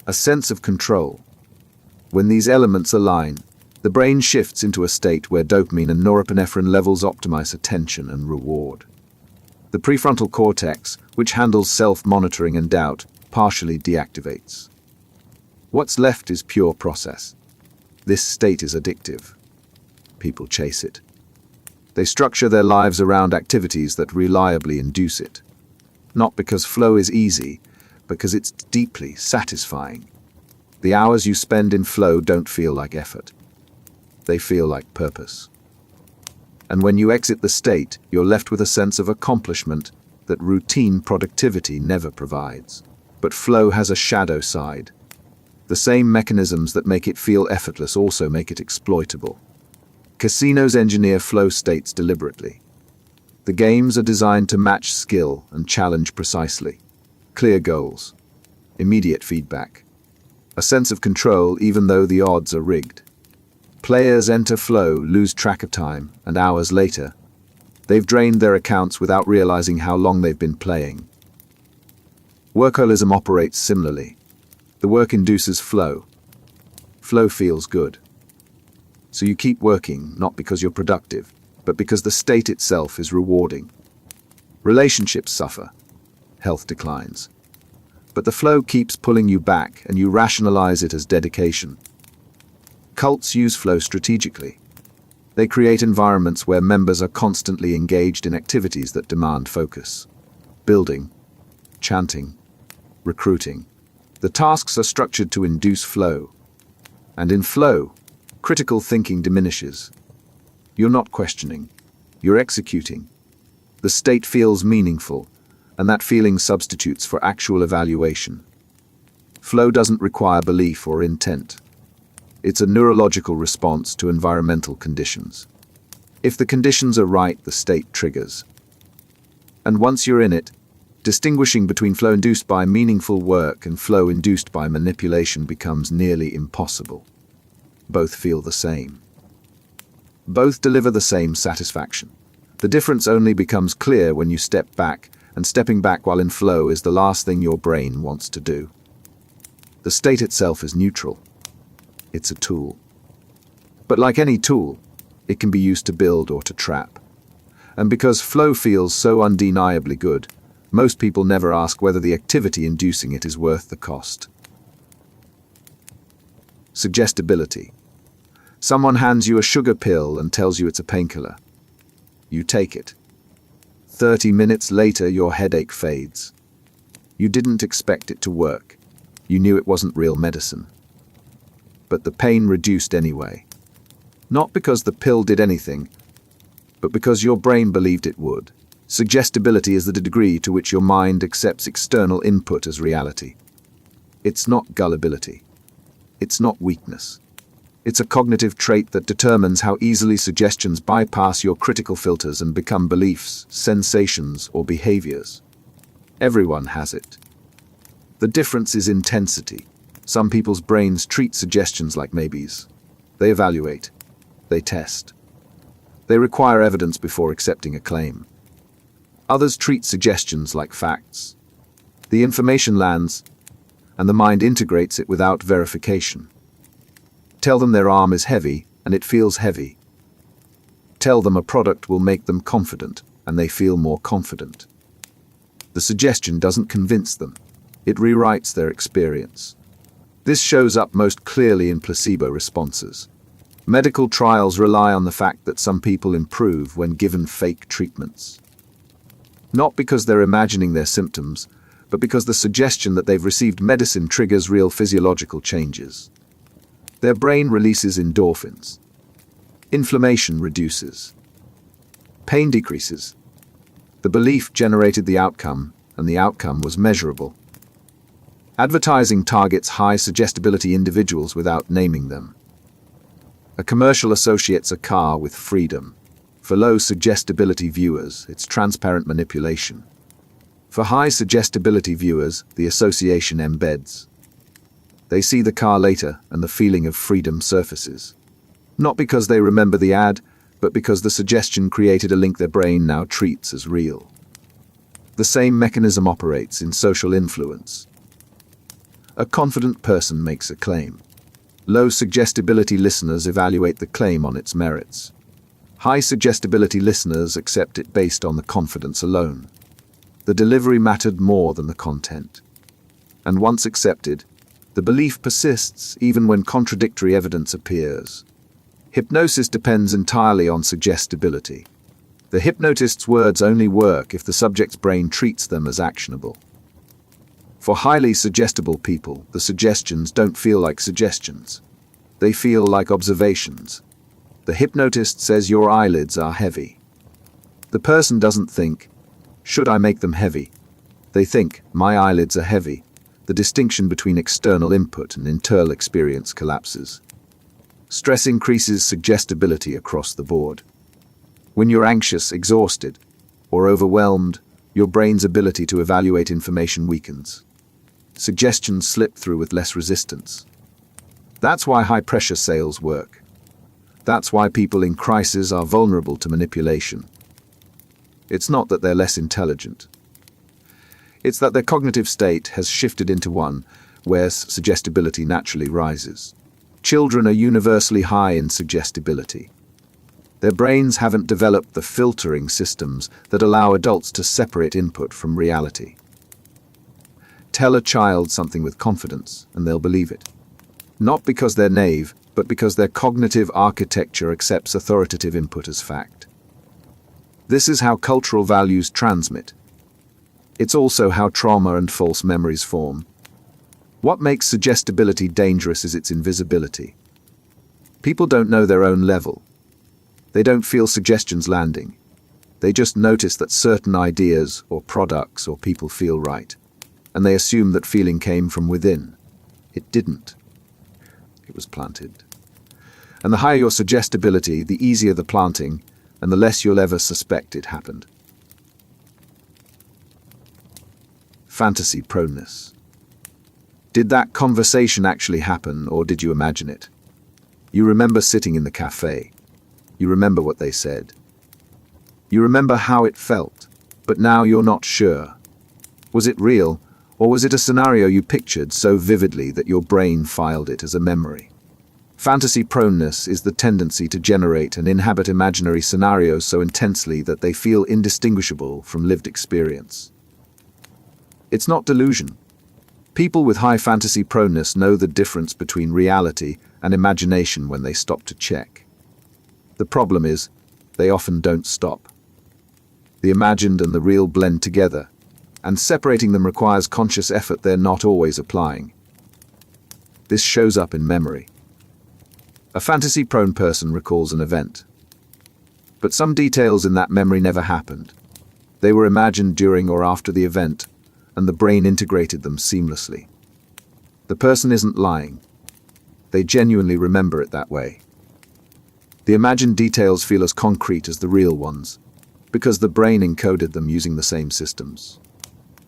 a sense of control. When these elements align, the brain shifts into a state where dopamine and norepinephrine levels optimize attention and reward. The prefrontal cortex, which handles self-monitoring and doubt, partially deactivates. What's left is pure process. This state is addictive. People chase it. They structure their lives around activities that reliably induce it. Not because flow is easy, because it's deeply satisfying. The hours you spend in flow don't feel like effort. They feel like purpose. And when you exit the state, you're left with a sense of accomplishment that routine productivity never provides. But flow has a shadow side. The same mechanisms that make it feel effortless also make it exploitable. Casinos engineer flow states deliberately. The games are designed to match skill and challenge precisely. Clear goals, immediate feedback, a sense of control even though the odds are rigged. Players enter flow, lose track of time, and hours later, they've drained their accounts without realizing how long they've been playing. Workaholism operates similarly. The work induces flow. Flow feels good. So you keep working, not because you're productive, but because the state itself is rewarding. Relationships suffer. Health declines. But the flow keeps pulling you back, and you rationalize it as dedication. Cults use flow strategically. They create environments where members are constantly engaged in activities that demand focus. Building, chanting, recruiting. The tasks are structured to induce flow. And in flow, critical thinking diminishes. You're not questioning. You're executing. The state feels meaningful, and that feeling substitutes for actual evaluation. Flow doesn't require belief or intent. It's a neurological response to environmental conditions. If the conditions are right, the state triggers. And once you're in it, distinguishing between flow induced by meaningful work and flow induced by manipulation becomes nearly impossible. Both feel the same. Both deliver the same satisfaction. The difference only becomes clear when you step back, and stepping back while in flow is the last thing your brain wants to do. The state itself is neutral. It's a tool. But like any tool, it can be used to build or to trap. And because flow feels so undeniably good, most people never ask whether the activity inducing it is worth the cost. Suggestibility. Someone hands you a sugar pill and tells you it's a painkiller. You take it. 30 minutes later, your headache fades. You didn't expect it to work. You knew it wasn't real medicine. But the pain reduced anyway. Not because the pill did anything, but because your brain believed it would. Suggestibility is the degree to which your mind accepts external input as reality. It's not gullibility. It's not weakness. It's a cognitive trait that determines how easily suggestions bypass your critical filters and become beliefs, sensations, or behaviors. Everyone has it. The difference is intensity. Some people's brains treat suggestions like maybes. They evaluate. They test. They require evidence before accepting a claim. Others treat suggestions like facts. The information lands, and the mind integrates it without verification. Tell them their arm is heavy, and it feels heavy. Tell them a product will make them confident, and they feel more confident. The suggestion doesn't convince them. It rewrites their experience. This shows up most clearly in placebo responses. Medical trials rely on the fact that some people improve when given fake treatments. Not because they're imagining their symptoms, but because the suggestion that they've received medicine triggers real physiological changes. Their brain releases endorphins. Inflammation reduces. Pain decreases. The belief generated the outcome, and the outcome was measurable. Advertising targets high suggestibility individuals without naming them. A commercial associates a car with freedom. For low suggestibility viewers, it's transparent manipulation. For high suggestibility viewers, the association embeds. They see the car later, and the feeling of freedom surfaces. Not because they remember the ad, but because the suggestion created a link their brain now treats as real. The same mechanism operates in social influence. A confident person makes a claim. Low suggestibility listeners evaluate the claim on its merits. High suggestibility listeners accept it based on the confidence alone. The delivery mattered more than the content. And once accepted, the belief persists even when contradictory evidence appears. Hypnosis depends entirely on suggestibility. The hypnotist's words only work if the subject's brain treats them as actionable. For highly suggestible people, the suggestions don't feel like suggestions. They feel like observations. The hypnotist says your eyelids are heavy. The person doesn't think, should I make them heavy? They think, my eyelids are heavy. The distinction between external input and internal experience collapses. Stress increases suggestibility across the board. When you're anxious, exhausted, or overwhelmed, your brain's ability to evaluate information weakens. Suggestions slip through with less resistance. That's why high-pressure sales work. That's why people in crisis are vulnerable to manipulation. It's not that they're less intelligent. It's that their cognitive state has shifted into one where suggestibility naturally rises. Children are universally high in suggestibility. Their brains haven't developed the filtering systems that allow adults to separate input from reality. Tell a child something with confidence, and they'll believe it. Not because they're naive, but because their cognitive architecture accepts authoritative input as fact. This is how cultural values transmit. It's also how trauma and false memories form. What makes suggestibility dangerous is its invisibility. People don't know their own level. They don't feel suggestions landing. They just notice that certain ideas or products or people feel right, and they assume that feeling came from within. It didn't. It was planted. And the higher your suggestibility, the easier the planting, and the less you'll ever suspect it happened. Fantasy proneness. Did that conversation actually happen, or did you imagine it? You remember sitting in the cafe. You remember what they said. You remember how it felt, but now you're not sure. Was it real, or was it a scenario you pictured so vividly that your brain filed it as a memory? Fantasy proneness is the tendency to generate and inhabit imaginary scenarios so intensely that they feel indistinguishable from lived experience. It's not delusion. People with high fantasy proneness know the difference between reality and imagination when they stop to check. The problem is, they often don't stop. The imagined and the real blend together, and separating them requires conscious effort they're not always applying. This shows up in memory. A fantasy-prone person recalls an event. But some details in that memory never happened. They were imagined during or after the event, and the brain integrated them seamlessly. The person isn't lying. They genuinely remember it that way. The imagined details feel as concrete as the real ones, because the brain encoded them using the same systems.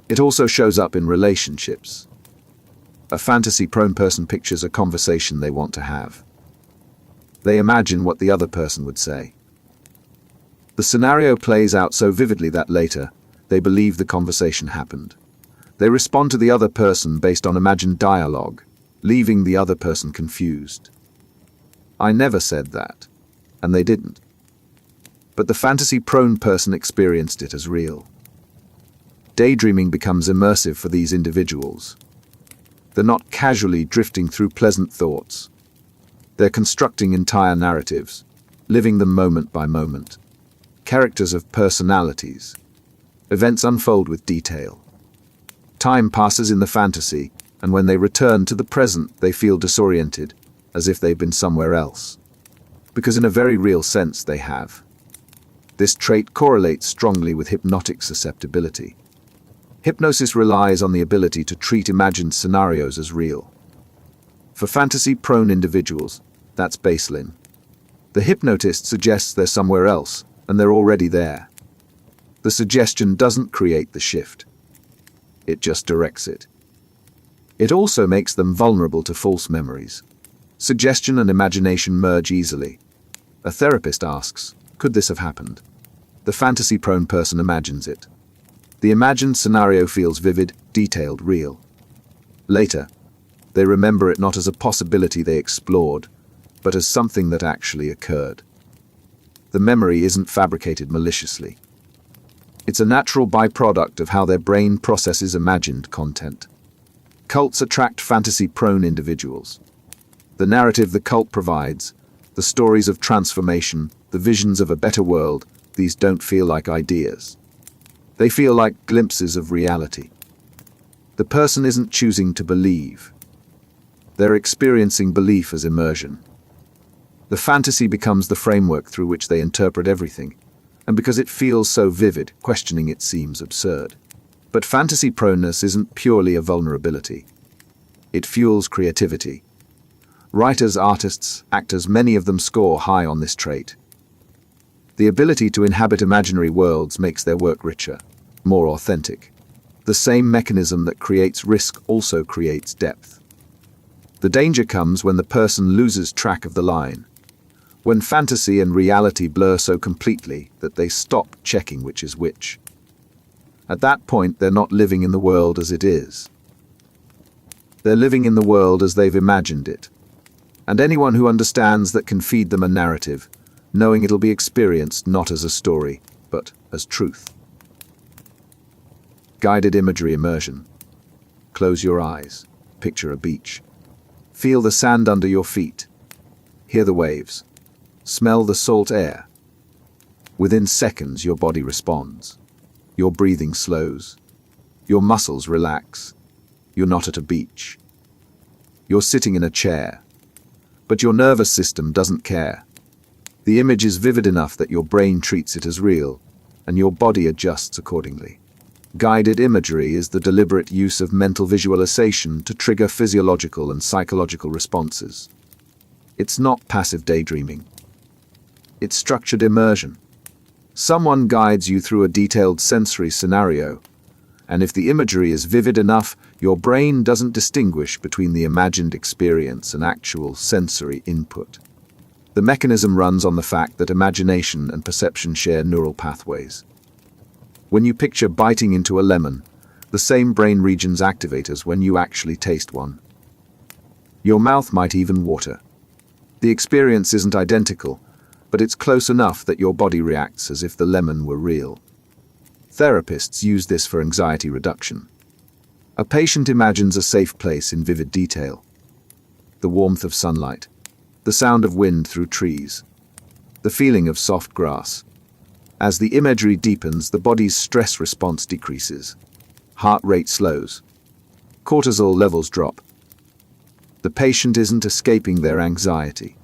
It also shows up in relationships. A fantasy-prone person pictures a conversation they want to have. They imagine what the other person would say. The scenario plays out so vividly that later, they believe the conversation happened. They respond to the other person based on imagined dialogue, leaving the other person confused. I never said that. And they didn't. But the fantasy-prone person experienced it as real. Daydreaming becomes immersive for these individuals. They're not casually drifting through pleasant thoughts. They're constructing entire narratives, living them moment by moment. Characters of personalities. Events unfold with detail. Time passes in the fantasy, and when they return to the present, they feel disoriented, as if they've been somewhere else. Because in a very real sense they have. This trait correlates strongly with hypnotic susceptibility. Hypnosis relies on the ability to treat imagined scenarios as real. For fantasy-prone individuals, that's baseline. The hypnotist suggests they're somewhere else, and they're already there. The suggestion doesn't create the shift. It just directs it. It also makes them vulnerable to false memories. Suggestion and imagination merge easily. A therapist asks, could this have happened? The fantasy-prone person imagines it. The imagined scenario feels vivid, detailed, real. Later, they remember it not as a possibility they explored, but as something that actually occurred. The memory isn't fabricated maliciously. It's a natural byproduct of how their brain processes imagined content. Cults attract fantasy-prone individuals. The narrative the cult provides, the stories of transformation, the visions of a better world, these don't feel like ideas. They feel like glimpses of reality. The person isn't choosing to believe. They're experiencing belief as immersion. The fantasy becomes the framework through which they interpret everything, and because it feels so vivid, questioning it seems absurd. But fantasy proneness isn't purely a vulnerability. It fuels creativity. Writers, artists, actors, many of them score high on this trait. The ability to inhabit imaginary worlds makes their work richer, more authentic. The same mechanism that creates risk also creates depth. The danger comes when the person loses track of the line, when fantasy and reality blur so completely that they stop checking which is which. At that point, they're not living in the world as it is. They're living in the world as they've imagined it. And anyone who understands that can feed them a narrative, knowing it'll be experienced not as a story, but as truth. Guided imagery immersion. Close your eyes. Picture a beach. Feel the sand under your feet. Hear the waves. Smell the salt air. Within seconds, your body responds. Your breathing slows. Your muscles relax. You're not at a beach. You're sitting in a chair. But your nervous system doesn't care. The image is vivid enough that your brain treats it as real, and your body adjusts accordingly. Guided imagery is the deliberate use of mental visualization to trigger physiological and psychological responses. It's not passive daydreaming. It's structured immersion. Someone guides you through a detailed sensory scenario, and if the imagery is vivid enough, your brain doesn't distinguish between the imagined experience and actual sensory input. The mechanism runs on the fact that imagination and perception share neural pathways. When you picture biting into a lemon, the same brain regions activate as when you actually taste one. Your mouth might even water. The experience isn't identical, but it's close enough that your body reacts as if the lemon were real. Therapists use this for anxiety reduction. A patient imagines a safe place in vivid detail. The warmth of sunlight, the sound of wind through trees, the feeling of soft grass. As the imagery deepens, the body's stress response decreases. Heart rate slows. Cortisol levels drop. The patient isn't escaping their anxiety.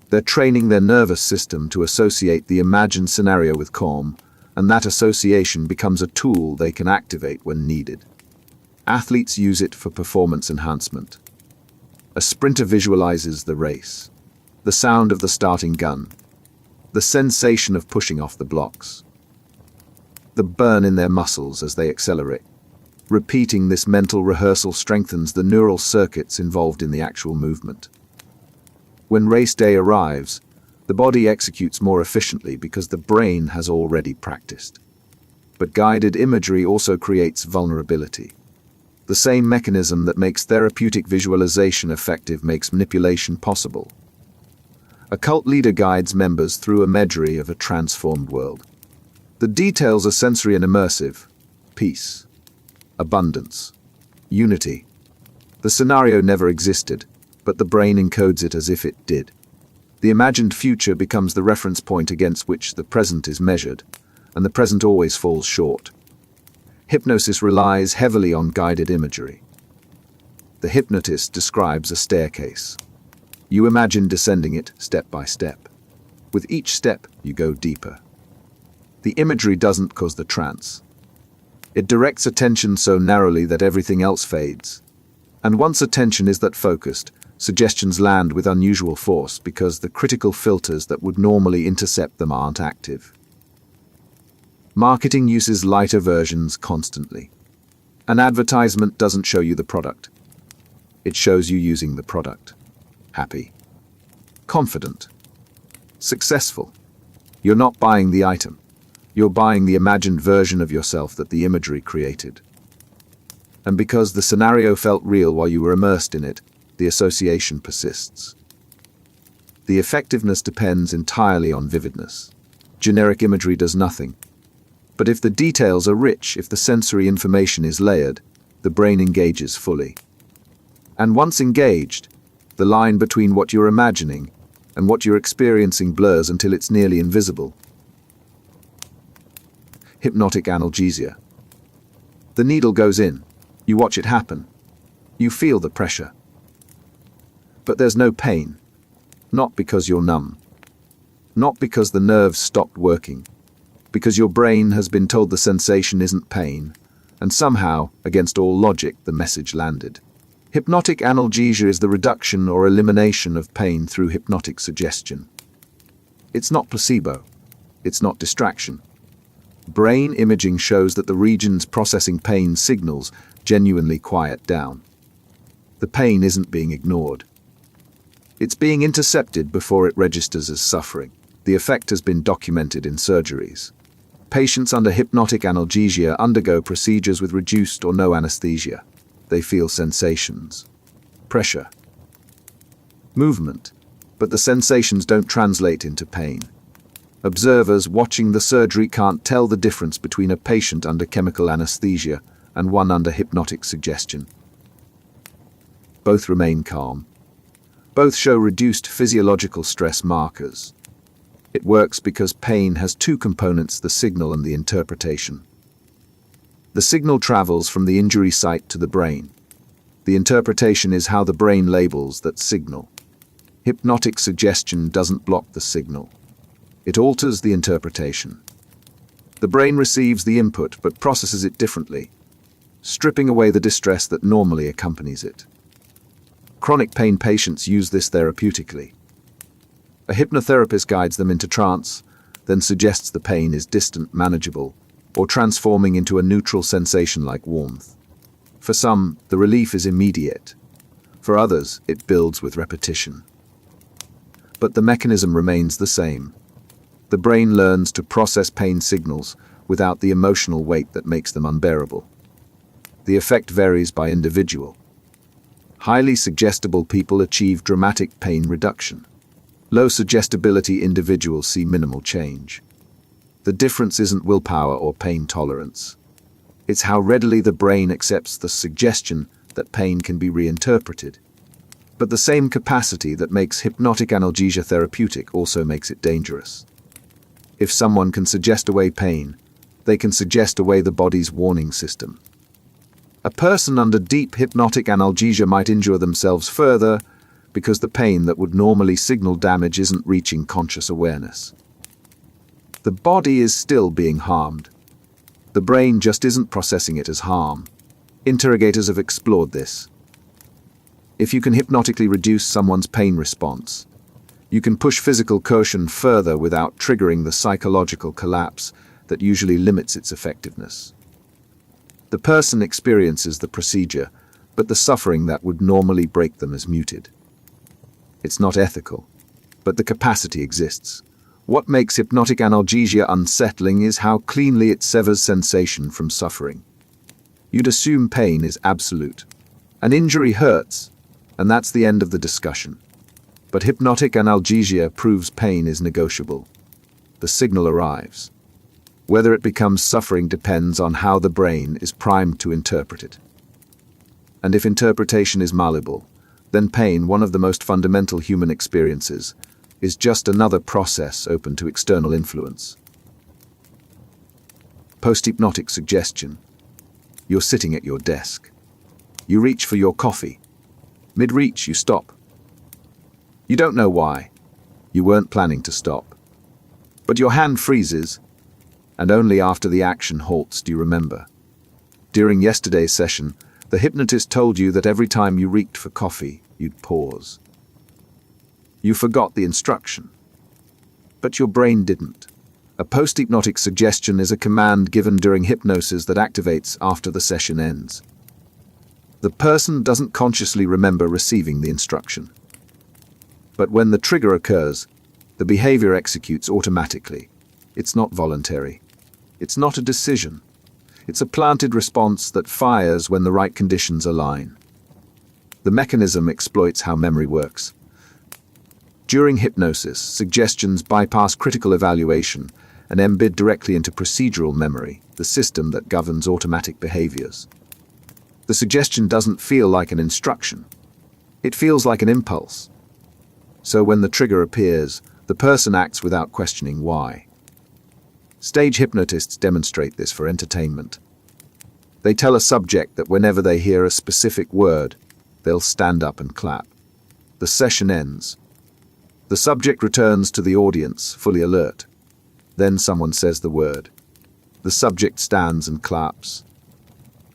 They're training their nervous system to associate the imagined scenario with calm, and that association becomes a tool they can activate when needed. Athletes use it for performance enhancement. A sprinter visualizes the race, the sound of the starting gun, the sensation of pushing off the blocks, the burn in their muscles as they accelerate. Repeating this mental rehearsal strengthens the neural circuits involved in the actual movement. When race day arrives, the body executes more efficiently because the brain has already practiced. But guided imagery also creates vulnerability. The same mechanism that makes therapeutic visualization effective makes manipulation possible. A cult leader guides members through imagery of a transformed world. The details are sensory and immersive. Peace, abundance, unity. The scenario never existed, but the brain encodes it as if it did. The imagined future becomes the reference point against which the present is measured, and the present always falls short. Hypnosis relies heavily on guided imagery. The hypnotist describes a staircase. You imagine descending it step by step. With each step, you go deeper. The imagery doesn't cause the trance. It directs attention so narrowly that everything else fades. And once attention is that focused, suggestions land with unusual force because the critical filters that would normally intercept them aren't active. Marketing uses lighter versions constantly. An advertisement doesn't show you the product. It shows you using the product. Happy, confident, successful. You're not buying the item. You're buying the imagined version of yourself that the imagery created. And because the scenario felt real while you were immersed in it, the association persists. The effectiveness depends entirely on vividness. Generic imagery does nothing. But if the details are rich, if the sensory information is layered, the brain engages fully. And once engaged, the line between what you're imagining and what you're experiencing blurs until it's nearly invisible. Hypnotic Analgesia. The needle goes in. You watch it happen. You feel the pressure. But there's no pain. Not because you're numb. Not because the nerves stopped working. Because your brain has been told the sensation isn't pain, and somehow, against all logic, the message landed. Hypnotic analgesia is the reduction or elimination of pain through hypnotic suggestion. It's not placebo. It's not distraction. Brain imaging shows that the regions processing pain signals genuinely quiet down. The pain isn't being ignored. It's being intercepted before it registers as suffering. The effect has been documented in surgeries. Patients under hypnotic analgesia undergo procedures with reduced or no anesthesia. They feel sensations, pressure, movement, but the sensations don't translate into pain. Observers watching the surgery can't tell the difference between a patient under chemical anesthesia and one under hypnotic suggestion. Both remain calm. Both show reduced physiological stress markers. It works because pain has two components: the signal and the interpretation. The signal travels from the injury site to the brain. The interpretation is how the brain labels that signal. Hypnotic suggestion doesn't block the signal. It alters the interpretation. The brain receives the input but processes it differently, stripping away the distress that normally accompanies it. Chronic pain patients use this therapeutically. A hypnotherapist guides them into trance, then suggests the pain is distant, manageable, or transforming into a neutral sensation like warmth. For some, the relief is immediate. For others, it builds with repetition. But the mechanism remains the same. The brain learns to process pain signals without the emotional weight that makes them unbearable. The effect varies by individual. Highly suggestible people achieve dramatic pain reduction. Low suggestibility individuals see minimal change. The difference isn't willpower or pain tolerance. It's how readily the brain accepts the suggestion that pain can be reinterpreted. But the same capacity that makes hypnotic analgesia therapeutic also makes it dangerous. If someone can suggest away pain, they can suggest away the body's warning system. A person under deep hypnotic analgesia might injure themselves further because the pain that would normally signal damage isn't reaching conscious awareness. The body is still being harmed. The brain just isn't processing it as harm. Interrogators have explored this. If you can hypnotically reduce someone's pain response, you can push physical coercion further without triggering the psychological collapse that usually limits its effectiveness. The person experiences the procedure, but the suffering that would normally break them is muted. It's not ethical, but the capacity exists. What makes hypnotic analgesia unsettling is how cleanly it severs sensation from suffering. You'd assume pain is absolute. An injury hurts, and that's the end of the discussion. But hypnotic analgesia proves pain is negotiable. The signal arrives. Whether it becomes suffering depends on how the brain is primed to interpret it. And if interpretation is malleable, then pain, one of the most fundamental human experiences, is just another process open to external influence. Posthypnotic suggestion. You're sitting at your desk. You reach for your coffee. Mid-reach, you stop. You don't know why. You weren't planning to stop. But your hand freezes, and only after the action halts do you remember. During yesterday's session, the hypnotist told you that every time you reached for coffee, you'd pause. You forgot the instruction. But your brain didn't. A posthypnotic suggestion is a command given during hypnosis that activates after the session ends. The person doesn't consciously remember receiving the instruction. But when the trigger occurs, the behavior executes automatically. It's not voluntary. It's not a decision. It's a planted response that fires when the right conditions align. The mechanism exploits how memory works. During hypnosis, suggestions bypass critical evaluation and embed directly into procedural memory, the system that governs automatic behaviors. The suggestion doesn't feel like an instruction. It feels like an impulse. So when the trigger appears, the person acts without questioning why. Stage hypnotists demonstrate this for entertainment. They tell a subject that whenever they hear a specific word, they'll stand up and clap. The session ends. The subject returns to the audience, fully alert. Then someone says the word. The subject stands and claps.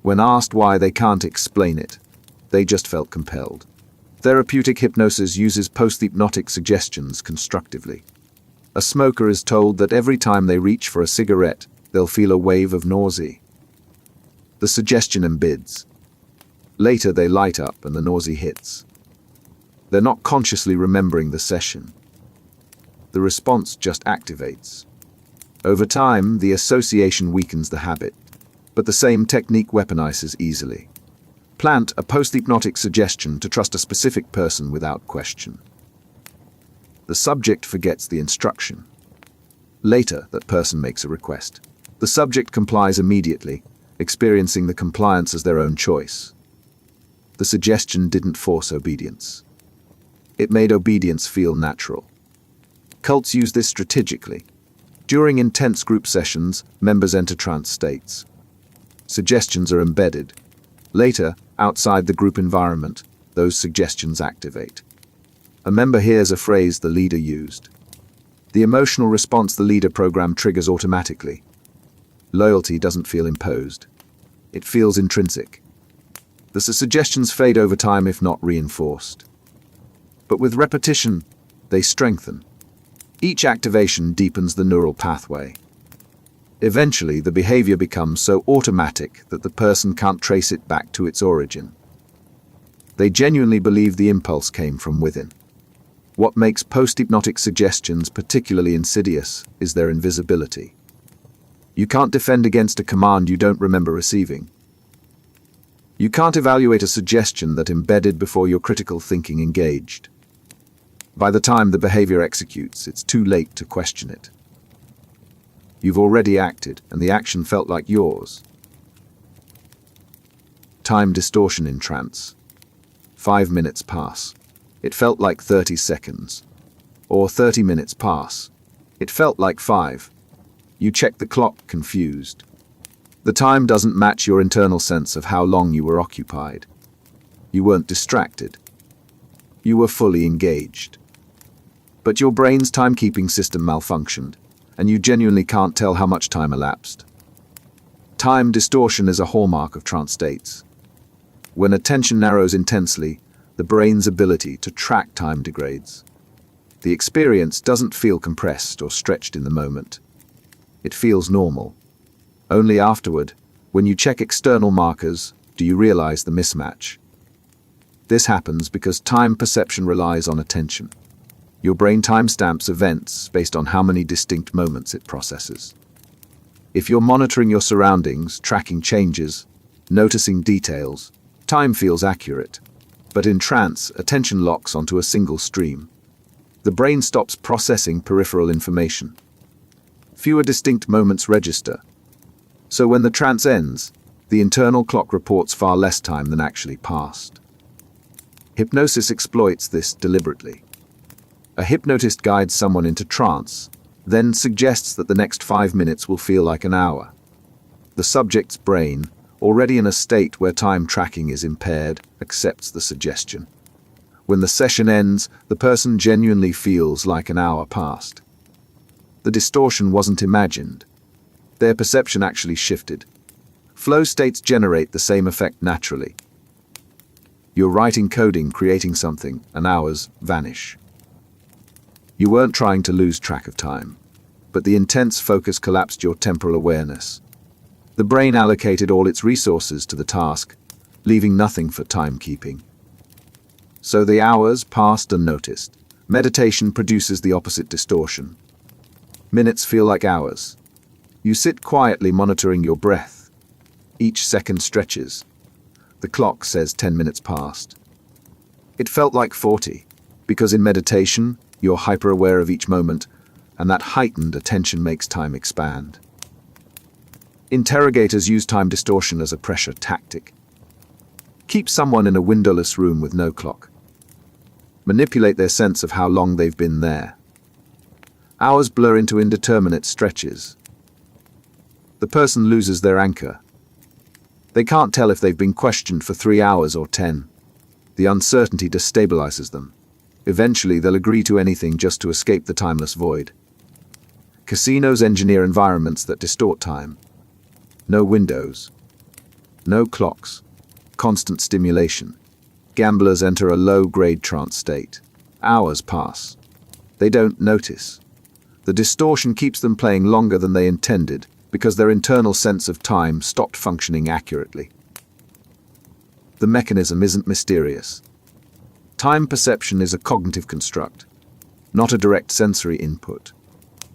When asked why, they can't explain it. They just felt compelled. Therapeutic hypnosis uses posthypnotic suggestions constructively. A smoker is told that every time they reach for a cigarette, they'll feel a wave of nausea. The suggestion embeds. Later they light up and the nausea hits. They're not consciously remembering the session. The response just activates. Over time, the association weakens the habit, but the same technique weaponizes easily. Plant a posthypnotic suggestion to trust a specific person without question. The subject forgets the instruction. Later, that person makes a request. The subject complies immediately, experiencing the compliance as their own choice. The suggestion didn't force obedience. It made obedience feel natural. Cults use this strategically. During intense group sessions, members enter trance states. Suggestions are embedded. Later, outside the group environment, those suggestions activate. A member hears a phrase the leader used. The emotional response the leader program triggers automatically. Loyalty doesn't feel imposed. It feels intrinsic. The suggestions fade over time if not reinforced. But with repetition, they strengthen. Each activation deepens the neural pathway. Eventually, the behavior becomes so automatic that the person can't trace it back to its origin. They genuinely believe the impulse came from within. What makes posthypnotic suggestions particularly insidious is their invisibility. You can't defend against a command you don't remember receiving. You can't evaluate a suggestion that embedded before your critical thinking engaged. By the time the behavior executes, it's too late to question it. You've already acted, and the action felt like yours. Time distortion in trance. 5 minutes pass. It felt like 30 seconds. Or 30 minutes pass. It felt like 5. You check the clock, confused. The time doesn't match your internal sense of how long you were occupied. You weren't distracted. You were fully engaged. But your brain's timekeeping system malfunctioned, and you genuinely can't tell how much time elapsed. Time distortion is a hallmark of trance states. When attention narrows intensely, the brain's ability to track time degrades. The experience doesn't feel compressed or stretched in the moment. It feels normal. Only afterward, when you check external markers, do you realize the mismatch. This happens because time perception relies on attention. Your brain timestamps events based on how many distinct moments it processes. If you're monitoring your surroundings, tracking changes, noticing details, time feels accurate. But in trance, attention locks onto a single stream. The brain stops processing peripheral information. Fewer distinct moments register. So when the trance ends, the internal clock reports far less time than actually passed. Hypnosis exploits this deliberately. A hypnotist guides someone into trance, then suggests that the next 5 minutes will feel like an hour. The subject's brain, already in a state where time tracking is impaired, accepts the suggestion. When the session ends, the person genuinely feels like an hour passed. The distortion wasn't imagined. Their perception actually shifted. Flow states generate the same effect naturally. You're writing coding, creating something, and hours vanish. You weren't trying to lose track of time, but the intense focus collapsed your temporal awareness. The brain allocated all its resources to the task, leaving nothing for timekeeping. So the hours passed unnoticed. Meditation produces the opposite distortion. Minutes feel like hours. You sit quietly monitoring your breath. Each second stretches. The clock says 10 minutes passed. It felt like 40, because in meditation, you're hyper-aware of each moment, and that heightened attention makes time expand. Interrogators use time distortion as a pressure tactic. Keep someone in a windowless room with no clock. Manipulate their sense of how long they've been there. Hours blur into indeterminate stretches. The person loses their anchor. They can't tell if they've been questioned for 3 hours or 10. The uncertainty destabilizes them. Eventually, they'll agree to anything just to escape the timeless void. Casinos engineer environments that distort time. No windows. No clocks. Constant stimulation. Gamblers enter a low-grade trance state. Hours pass. They don't notice. The distortion keeps them playing longer than they intended because their internal sense of time stopped functioning accurately. The mechanism isn't mysterious. Time perception is a cognitive construct, not a direct sensory input.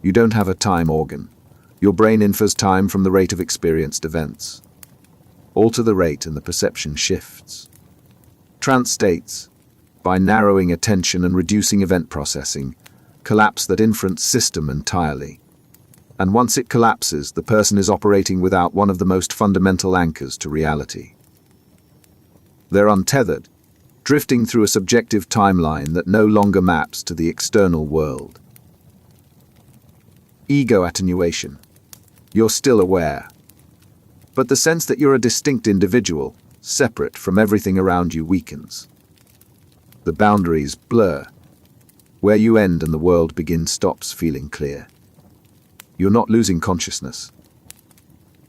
You don't have a time organ. Your brain infers time from the rate of experienced events. Alter the rate and the perception shifts. Trance states, by narrowing attention and reducing event processing, collapse that inference system entirely. And once it collapses, the person is operating without one of the most fundamental anchors to reality. They're untethered, drifting through a subjective timeline that no longer maps to the external world. Ego attenuation. You're still aware. But the sense that you're a distinct individual, separate from everything around you, weakens. The boundaries blur. Where you end and the world begins stops feeling clear. You're not losing consciousness.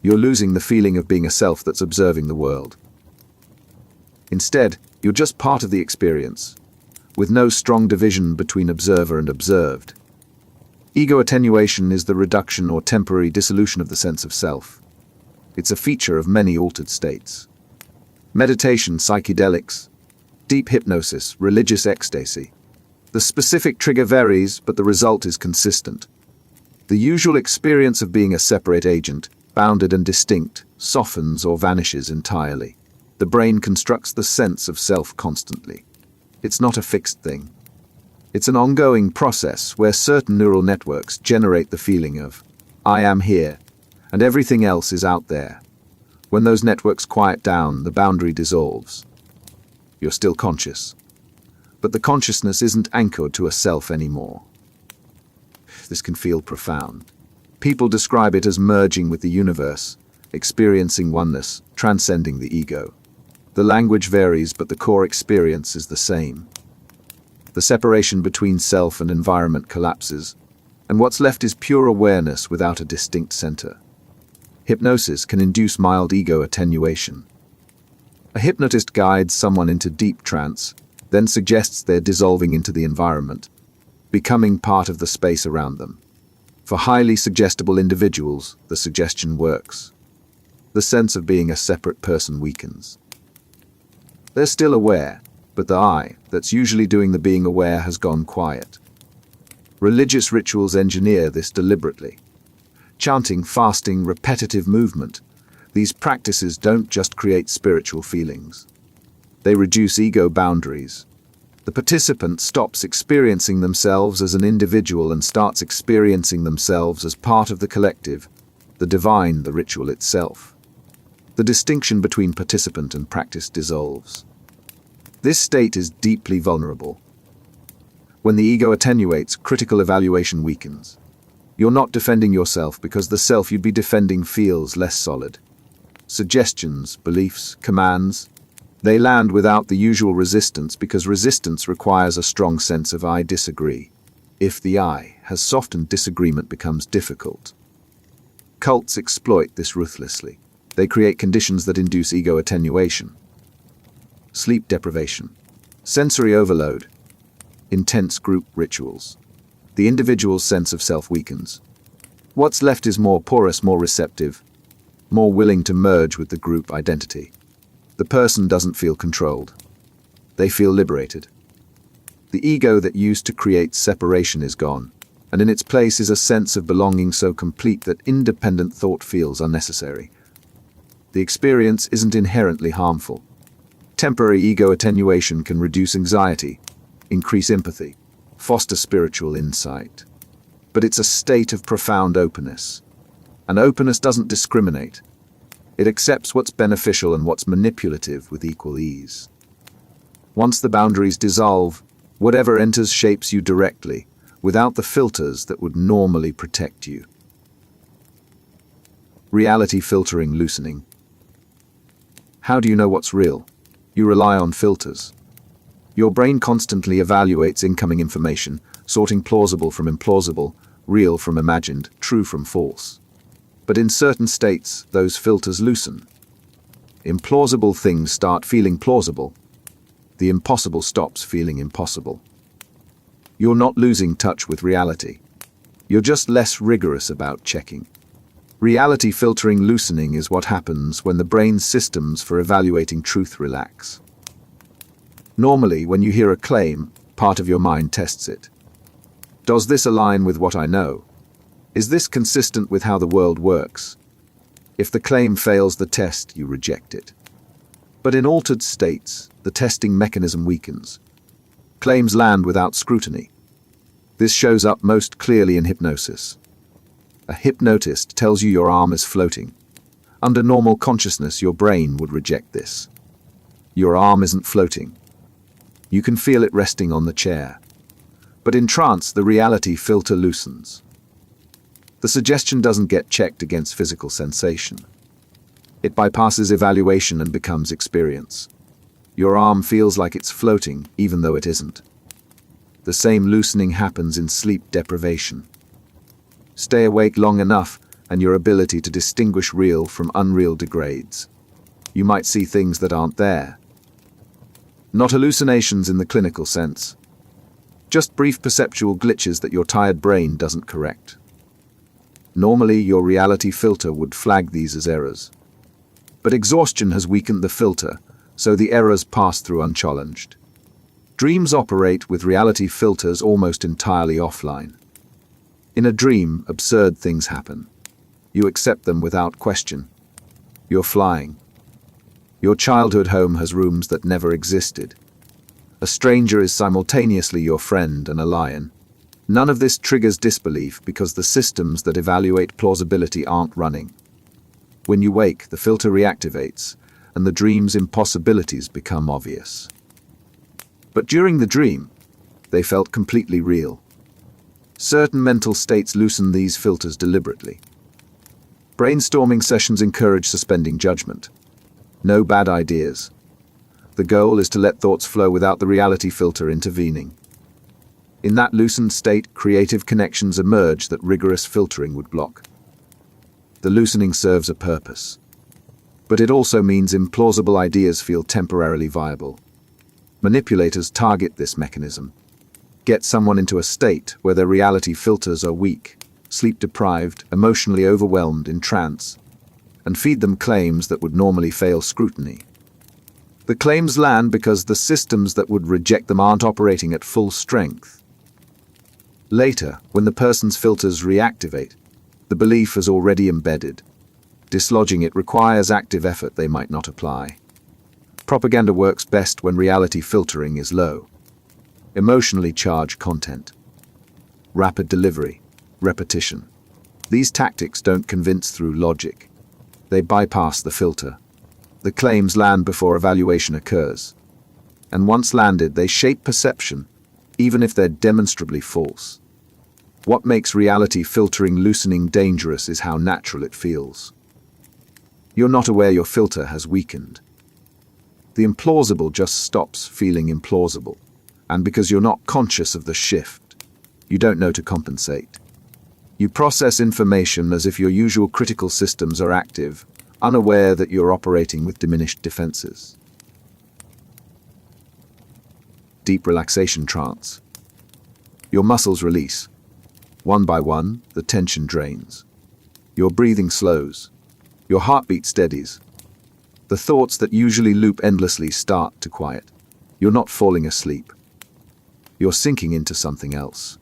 You're losing the feeling of being a self that's observing the world. Instead, you're just part of the experience, with no strong division between observer and observed. Ego attenuation is the reduction or temporary dissolution of the sense of self. It's a feature of many altered states. Meditation, psychedelics, deep hypnosis, religious ecstasy. The specific trigger varies, but the result is consistent. The usual experience of being a separate agent, bounded and distinct, softens or vanishes entirely. The brain constructs the sense of self constantly. It's not a fixed thing. It's an ongoing process where certain neural networks generate the feeling of, I am here, and everything else is out there. When those networks quiet down, the boundary dissolves. You're still conscious. But the consciousness isn't anchored to a self anymore. This can feel profound. People describe it as merging with the universe, experiencing oneness, transcending the ego. The language varies, but the core experience is the same. The separation between self and environment collapses, and what's left is pure awareness without a distinct center. Hypnosis can induce mild ego attenuation. A hypnotist guides someone into deep trance, then suggests they're dissolving into the environment, becoming part of the space around them. For highly suggestible individuals, the suggestion works. The sense of being a separate person weakens. They're still aware, but the I, that's usually doing the being aware, has gone quiet. Religious rituals engineer this deliberately. Chanting, fasting, repetitive movement. These practices don't just create spiritual feelings. They reduce ego boundaries. The participant stops experiencing themselves as an individual and starts experiencing themselves as part of the collective, the divine, the ritual itself. The distinction between participant and practice dissolves. This state is deeply vulnerable. When the ego attenuates, critical evaluation weakens. You're not defending yourself because the self you'd be defending feels less solid. Suggestions, beliefs, commands, they land without the usual resistance because resistance requires a strong sense of I disagree. If the I has softened, disagreement becomes difficult. Cults exploit this ruthlessly. They create conditions that induce ego attenuation. Sleep deprivation, sensory overload, intense group rituals. The individual's sense of self weakens. What's left is more porous, more receptive, more willing to merge with the group identity. The person doesn't feel controlled. They feel liberated. The ego that used to create separation is gone, and in its place is a sense of belonging so complete that independent thought feels unnecessary. The experience isn't inherently harmful. Temporary ego attenuation can reduce anxiety, increase empathy, foster spiritual insight. But it's a state of profound openness. And openness doesn't discriminate. It accepts what's beneficial and what's manipulative with equal ease. Once the boundaries dissolve, whatever enters shapes you directly, without the filters that would normally protect you. Reality filtering loosening. How do you know what's real? You rely on filters. Your brain constantly evaluates incoming information, sorting plausible from implausible, real from imagined, true from false. But in certain states, those filters loosen. Implausible things start feeling plausible. The impossible stops feeling impossible. You're not losing touch with reality. You're just less rigorous about checking. Reality filtering loosening is what happens when the brain's systems for evaluating truth relax. Normally, when you hear a claim, part of your mind tests it. Does this align with what I know? Is this consistent with how the world works? If the claim fails the test, you reject it. But in altered states, the testing mechanism weakens. Claims land without scrutiny. This shows up most clearly in hypnosis. A hypnotist tells you your arm is floating. Under normal consciousness, your brain would reject this. Your arm isn't floating. You can feel it resting on the chair. But in trance, the reality filter loosens. The suggestion doesn't get checked against physical sensation. It bypasses evaluation and becomes experience. Your arm feels like it's floating, even though it isn't. The same loosening happens in sleep deprivation. Stay awake long enough, and your ability to distinguish real from unreal degrades. You might see things that aren't there. Not hallucinations in the clinical sense. Just brief perceptual glitches that your tired brain doesn't correct. Normally, your reality filter would flag these as errors. But exhaustion has weakened the filter, so the errors pass through unchallenged. Dreams operate with reality filters almost entirely offline. In a dream, absurd things happen. You accept them without question. You're flying. Your childhood home has rooms that never existed. A stranger is simultaneously your friend and a lion. None of this triggers disbelief because the systems that evaluate plausibility aren't running. When you wake, the filter reactivates, and the dream's impossibilities become obvious. But during the dream, they felt completely real. Certain mental states loosen these filters deliberately. Brainstorming sessions encourage suspending judgment. No bad ideas. The goal is to let thoughts flow without the reality filter intervening. In that loosened state, creative connections emerge that rigorous filtering would block. The loosening serves a purpose. But it also means implausible ideas feel temporarily viable. Manipulators target this mechanism. Get someone into a state where their reality filters are weak, sleep-deprived, emotionally overwhelmed in trance, and feed them claims that would normally fail scrutiny. The claims land because the systems that would reject them aren't operating at full strength. Later, when the person's filters reactivate, the belief is already embedded. Dislodging it requires active effort they might not apply. Propaganda works best when reality filtering is low. Emotionally charged content. Rapid delivery. Repetition. These tactics don't convince through logic. They bypass the filter. The claims land before evaluation occurs. And once landed, they shape perception, even if they're demonstrably false. What makes reality filtering loosening dangerous is how natural it feels. You're not aware your filter has weakened. The implausible just stops feeling implausible. And because you're not conscious of the shift, you don't know to compensate. You process information as if your usual critical systems are active, unaware that you're operating with diminished defenses. Deep relaxation trance. Your muscles release. One by one, the tension drains. Your breathing slows. Your heartbeat steadies. The thoughts that usually loop endlessly start to quiet. You're not falling asleep. You're sinking into something else.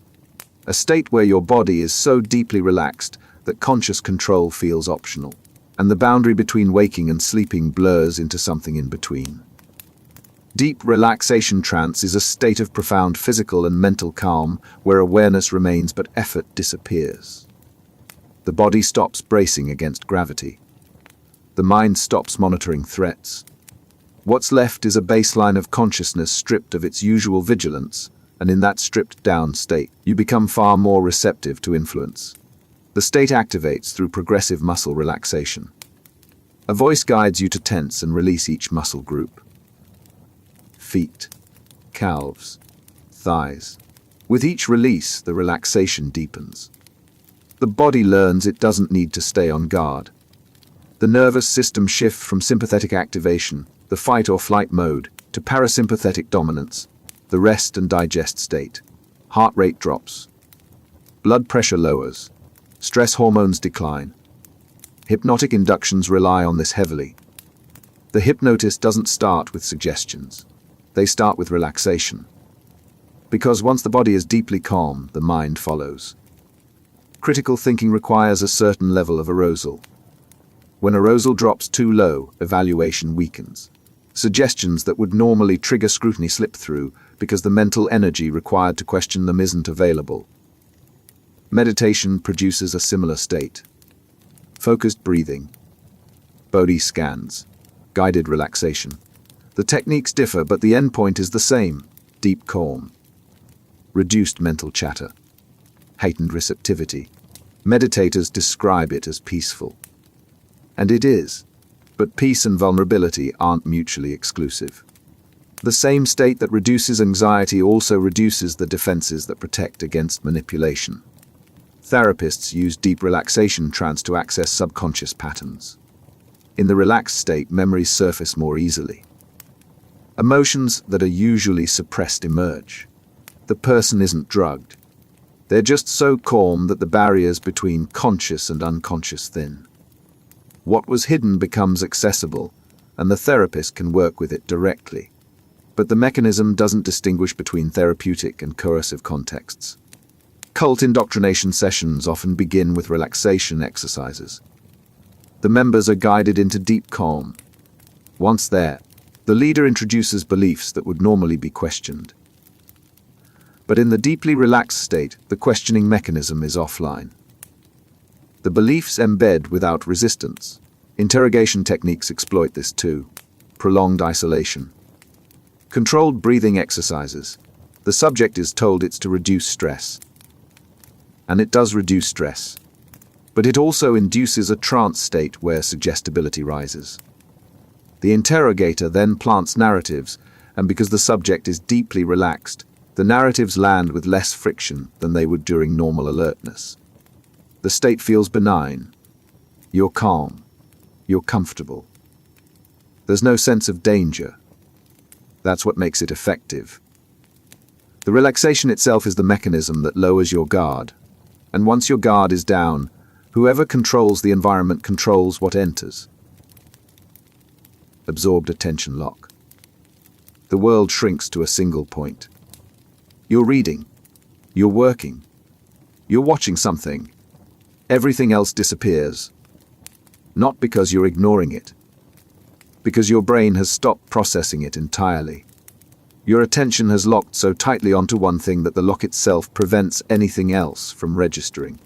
A state where your body is so deeply relaxed that conscious control feels optional, and the boundary between waking and sleeping blurs into something in between. Deep relaxation trance is a state of profound physical and mental calm where awareness remains but effort disappears. The body stops bracing against gravity. The mind stops monitoring threats. What's left is a baseline of consciousness stripped of its usual vigilance, and in that stripped-down state, you become far more receptive to influence. The state activates through progressive muscle relaxation. A voice guides you to tense and release each muscle group. Feet, calves, thighs. With each release, the relaxation deepens. The body learns it doesn't need to stay on guard. The nervous system shifts from sympathetic activation, the fight or flight mode, to parasympathetic dominance, the rest and digest state. Heart rate drops. Blood pressure lowers. Stress hormones decline. Hypnotic inductions rely on this heavily. The hypnotist doesn't start with suggestions. They start with relaxation. Because once the body is deeply calm, the mind follows. Critical thinking requires a certain level of arousal. When arousal drops too low, evaluation weakens. Suggestions that would normally trigger scrutiny slip through because the mental energy required to question them isn't available. Meditation produces a similar state. Focused breathing, body scans, guided relaxation. The techniques differ, but the endpoint is the same: deep calm. Reduced mental chatter. Heightened receptivity. Meditators describe it as peaceful. And it is. But peace and vulnerability aren't mutually exclusive. The same state that reduces anxiety also reduces the defenses that protect against manipulation. Therapists use deep relaxation trance to access subconscious patterns. In the relaxed state, memories surface more easily. Emotions that are usually suppressed emerge. The person isn't drugged. They're just so calm that the barriers between conscious and unconscious thin. What was hidden becomes accessible, and the therapist can work with it directly. But the mechanism doesn't distinguish between therapeutic and coercive contexts. Cult indoctrination sessions often begin with relaxation exercises. The members are guided into deep calm. Once there, the leader introduces beliefs that would normally be questioned. But in the deeply relaxed state, the questioning mechanism is offline. The beliefs embed without resistance. Interrogation techniques exploit this too. Prolonged isolation. Controlled breathing exercises. The subject is told it's to reduce stress. And it does reduce stress. But it also induces a trance state where suggestibility rises. The interrogator then plants narratives, and because the subject is deeply relaxed, the narratives land with less friction than they would during normal alertness. The state feels benign. You're calm. You're comfortable. There's no sense of danger. That's what makes it effective. The relaxation itself is the mechanism that lowers your guard. And once your guard is down, whoever controls the environment controls what enters. Absorbed attention lock. The world shrinks to a single point. You're reading. You're working. You're watching something. Everything else disappears. Not because you're ignoring it. Because your brain has stopped processing it entirely. Your attention has locked so tightly onto one thing that the lock itself prevents anything else from registering.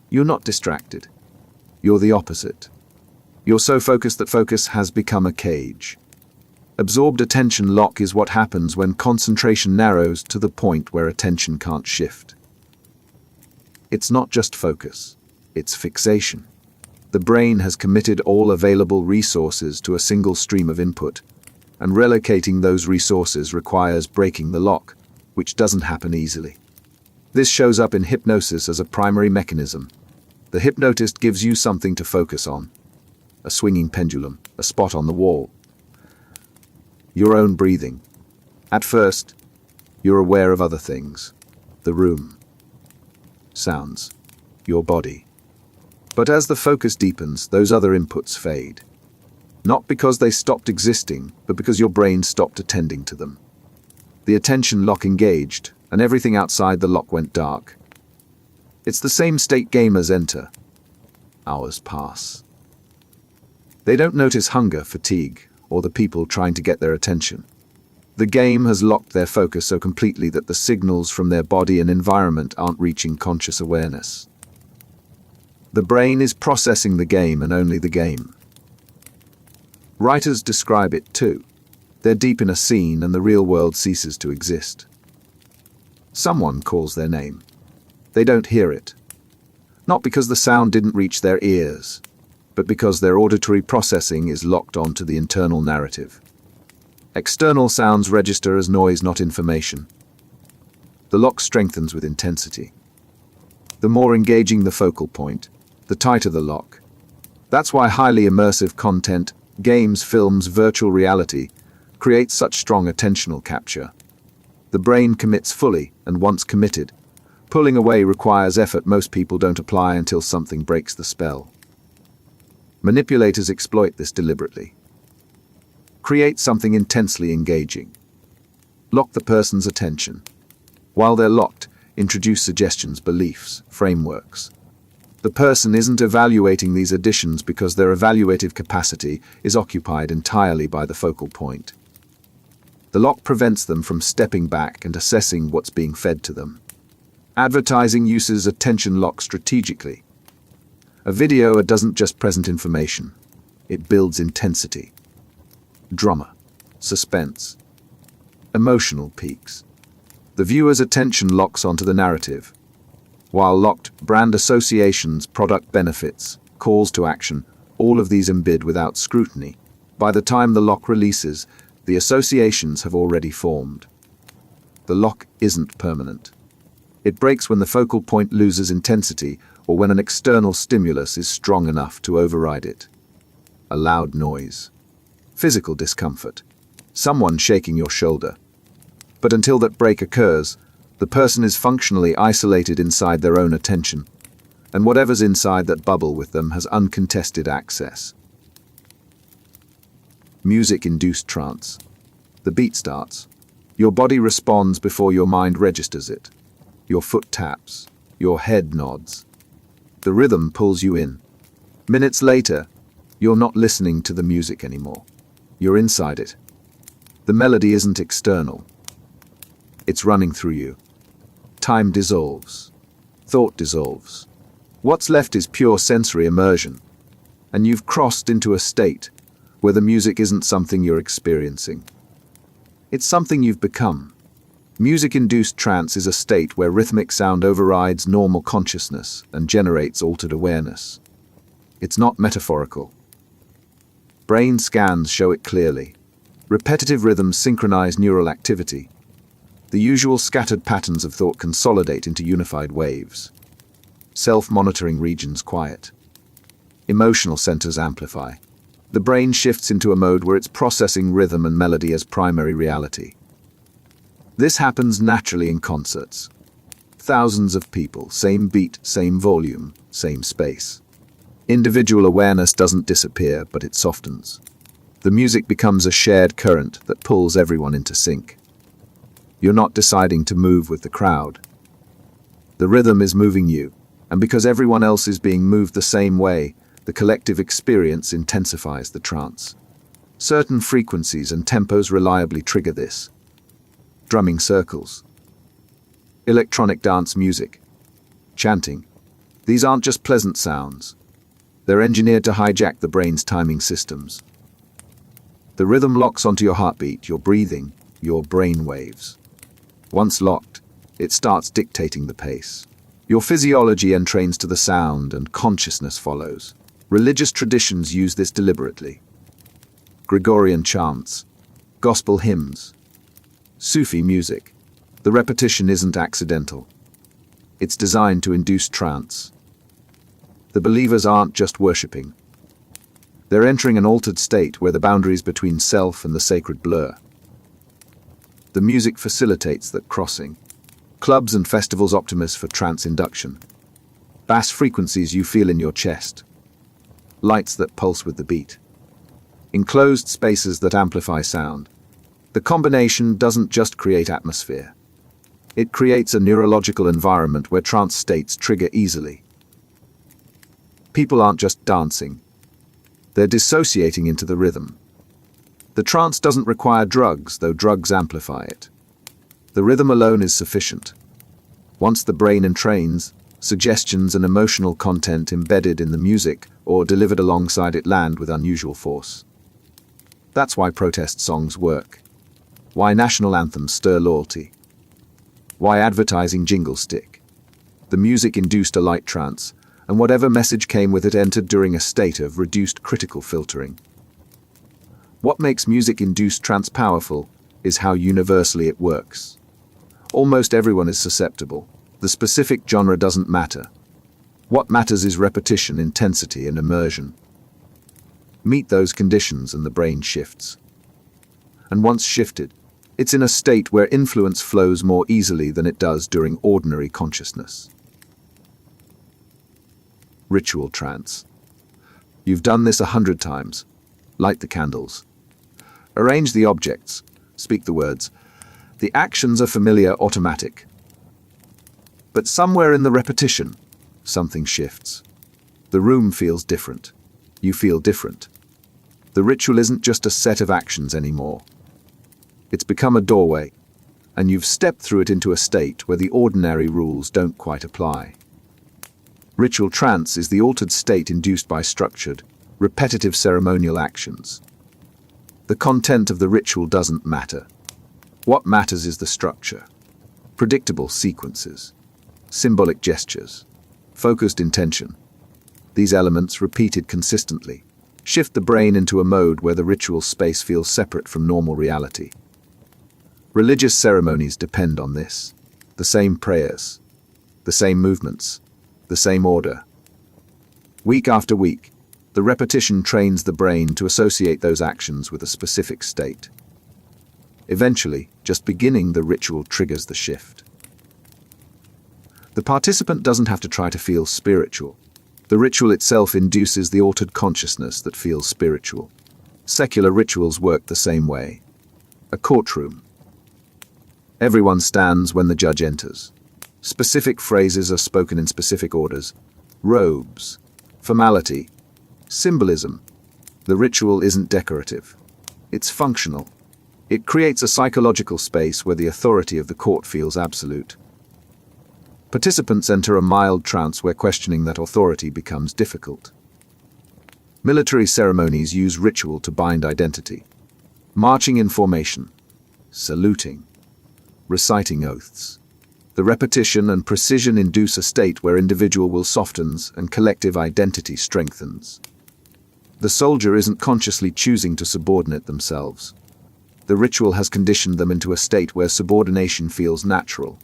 You're not distracted. You're the opposite. You're so focused that focus has become a cage. Absorbed attention lock is what happens when concentration narrows to the point where attention can't shift. It's not just focus, it's fixation. The brain has committed all available resources to a single stream of input, and relocating those resources requires breaking the lock, which doesn't happen easily. This shows up in hypnosis as a primary mechanism. The hypnotist gives you something to focus on. A swinging pendulum, a spot on the wall. Your own breathing. At first, you're aware of other things. The room. Sounds. Your body. But as the focus deepens, those other inputs fade. Not because they stopped existing, but because your brain stopped attending to them. The attention lock engaged, and everything outside the lock went dark. It's the same state gamers enter. Hours pass. They don't notice hunger, fatigue, or the people trying to get their attention. The game has locked their focus so completely that the signals from their body and environment aren't reaching conscious awareness. The brain is processing the game and only the game. Writers describe it too. They're deep in a scene and the real world ceases to exist. Someone calls their name. They don't hear it. Not because the sound didn't reach their ears, but because their auditory processing is locked onto the internal narrative. External sounds register as noise, not information. The lock strengthens with intensity. The more engaging the focal point, the tighter the lock. That's why highly immersive content, games, films, virtual reality, creates such strong attentional capture. The brain commits fully, and once committed, pulling away requires effort most people don't apply until something breaks the spell. Manipulators exploit this deliberately. Create something intensely engaging. Lock the person's attention. While they're locked, introduce suggestions, beliefs, frameworks. The person isn't evaluating these additions because their evaluative capacity is occupied entirely by the focal point. The lock prevents them from stepping back and assessing what's being fed to them. Advertising uses attention lock strategically. A video doesn't just present information, it builds intensity. Drama, suspense, emotional peaks. The viewer's attention locks onto the narrative. While locked, brand associations, product benefits, calls to action, all of these embed without scrutiny. By the time the lock releases, the associations have already formed. The lock isn't permanent. It breaks when the focal point loses intensity or when an external stimulus is strong enough to override it. A loud noise. Physical discomfort. Someone shaking your shoulder. But until that break occurs, the person is functionally isolated inside their own attention, and whatever's inside that bubble with them has uncontested access. Music-induced trance. The beat starts. Your body responds before your mind registers it. Your foot taps. Your head nods. The rhythm pulls you in. Minutes later, you're not listening to the music anymore. You're inside it. The melody isn't external. It's running through you. Time dissolves. Thought dissolves. What's left is pure sensory immersion. And you've crossed into a state where the music isn't something you're experiencing. It's something you've become. Music-induced trance is a state where rhythmic sound overrides normal consciousness and generates altered awareness. It's not metaphorical. Brain scans show it clearly. Repetitive rhythms synchronize neural activity. The usual scattered patterns of thought consolidate into unified waves. Self-monitoring regions quiet. Emotional centers amplify. The brain shifts into a mode where it's processing rhythm and melody as primary reality. This happens naturally in concerts. Thousands of people, same beat, same volume, same space. Individual awareness doesn't disappear, but it softens. The music becomes a shared current that pulls everyone into sync. You're not deciding to move with the crowd. The rhythm is moving you, and because everyone else is being moved the same way, the collective experience intensifies the trance. Certain frequencies and tempos reliably trigger this. Drumming circles. Electronic dance music. Chanting. These aren't just pleasant sounds. They're engineered to hijack the brain's timing systems. The rhythm locks onto your heartbeat, your breathing, your brain waves. Once locked, it starts dictating the pace. Your physiology entrains to the sound and consciousness follows. Religious traditions use this deliberately. Gregorian chants, gospel hymns, Sufi music. The repetition isn't accidental. It's designed to induce trance. The believers aren't just worshipping. They're entering an altered state where the boundaries between self and the sacred blur. The music facilitates that crossing. Clubs and festivals optimize for trance induction. Bass frequencies you feel in your chest. Lights that pulse with the beat. Enclosed spaces that amplify sound. The combination doesn't just create atmosphere. It creates a neurological environment where trance states trigger easily. People aren't just dancing. They're dissociating into the rhythm. The trance doesn't require drugs, though drugs amplify it. The rhythm alone is sufficient. Once the brain entrains, suggestions and emotional content embedded in the music or delivered alongside it land with unusual force. That's why protest songs work. Why national anthems stir loyalty. Why advertising jingles stick. The music induced a light trance, and whatever message came with it entered during a state of reduced critical filtering. What makes music-induced trance powerful is how universally it works. Almost everyone is susceptible. The specific genre doesn't matter. What matters is repetition, intensity, and immersion. Meet those conditions and the brain shifts. And once shifted, it's in a state where influence flows more easily than it does during ordinary consciousness. Ritual trance. You've done this 100 times. Light the candles. Arrange the objects. Speak the words. The actions are familiar, automatic. But somewhere in the repetition, something shifts. The room feels different. You feel different. The ritual isn't just a set of actions anymore. It's become a doorway, and you've stepped through it into a state where the ordinary rules don't quite apply. Ritual trance is the altered state induced by structured, repetitive ceremonial actions. The content of the ritual doesn't matter. What matters is the structure. Predictable sequences, symbolic gestures, focused intention. These elements, repeated consistently, shift the brain into a mode where the ritual space feels separate from normal reality. Religious ceremonies depend on this. The same prayers, the same movements, the same order. Week after week, the repetition trains the brain to associate those actions with a specific state. Eventually, just beginning the ritual triggers the shift. The participant doesn't have to try to feel spiritual. The ritual itself induces the altered consciousness that feels spiritual. Secular rituals work the same way. A courtroom. Everyone stands when the judge enters. Specific phrases are spoken in specific orders. Robes. Formality. Symbolism. The ritual isn't decorative. It's functional. It creates a psychological space where the authority of the court feels absolute. Participants enter a mild trance where questioning that authority becomes difficult. Military ceremonies use ritual to bind identity. Marching in formation. Saluting. Reciting oaths. The repetition and precision induce a state where individual will softens and collective identity strengthens. The soldier isn't consciously choosing to subordinate themselves. The ritual has conditioned them into a state where subordination feels natural.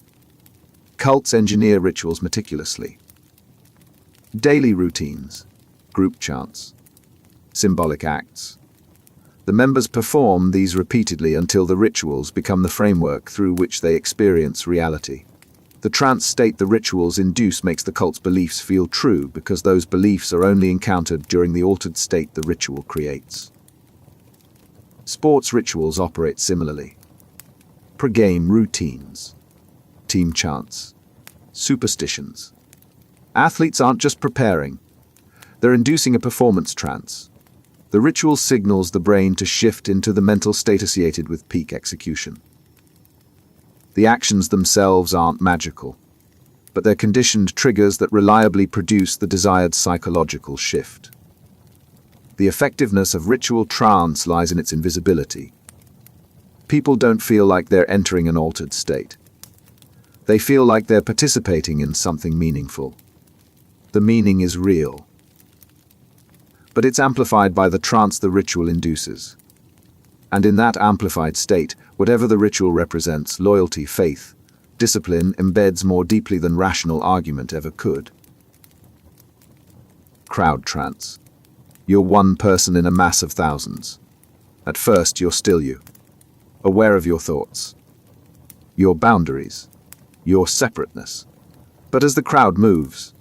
Cults engineer rituals meticulously. Daily routines, group chants, symbolic acts. The members perform these repeatedly until the rituals become the framework through which they experience reality. The trance state the rituals induce makes the cult's beliefs feel true because those beliefs are only encountered during the altered state the ritual creates. Sports rituals operate similarly. Pre-game routines, team chants, superstitions. Athletes aren't just preparing, they're inducing a performance trance. The ritual signals the brain to shift into the mental state associated with peak execution. The actions themselves aren't magical, but they're conditioned triggers that reliably produce the desired psychological shift. The effectiveness of ritual trance lies in its invisibility. People don't feel like they're entering an altered state. They feel like they're participating in something meaningful. The meaning is real, but it's amplified by the trance the ritual induces. And in that amplified state, whatever the ritual represents, loyalty, faith, discipline, embeds more deeply than rational argument ever could. Crowd trance. You're one person in a mass of thousands. At first, you're still you, aware of your thoughts, your boundaries, your separateness. But as the crowd moves,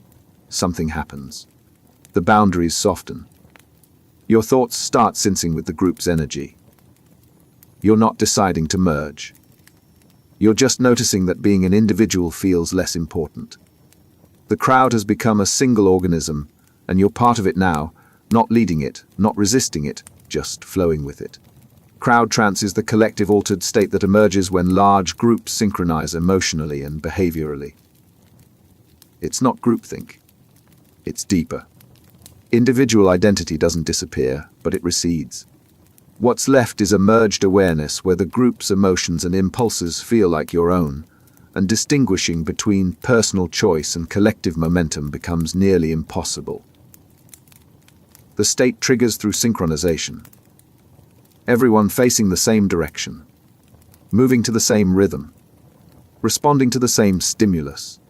something happens. The boundaries soften. Your thoughts start sensing with the group's energy. You're not deciding to merge. You're just noticing that being an individual feels less important. The crowd has become a single organism, and you're part of it now, not leading it, not resisting it, just flowing with it. Crowd trance is the collective altered state that emerges when large groups synchronize emotionally and behaviorally. It's not groupthink. It's deeper. Individual identity doesn't disappear, but it recedes. What's left is a merged awareness where the group's emotions and impulses feel like your own, and distinguishing between personal choice and collective momentum becomes nearly impossible. The state triggers through synchronization. Everyone facing the same direction, moving to the same rhythm, responding to the same stimulus.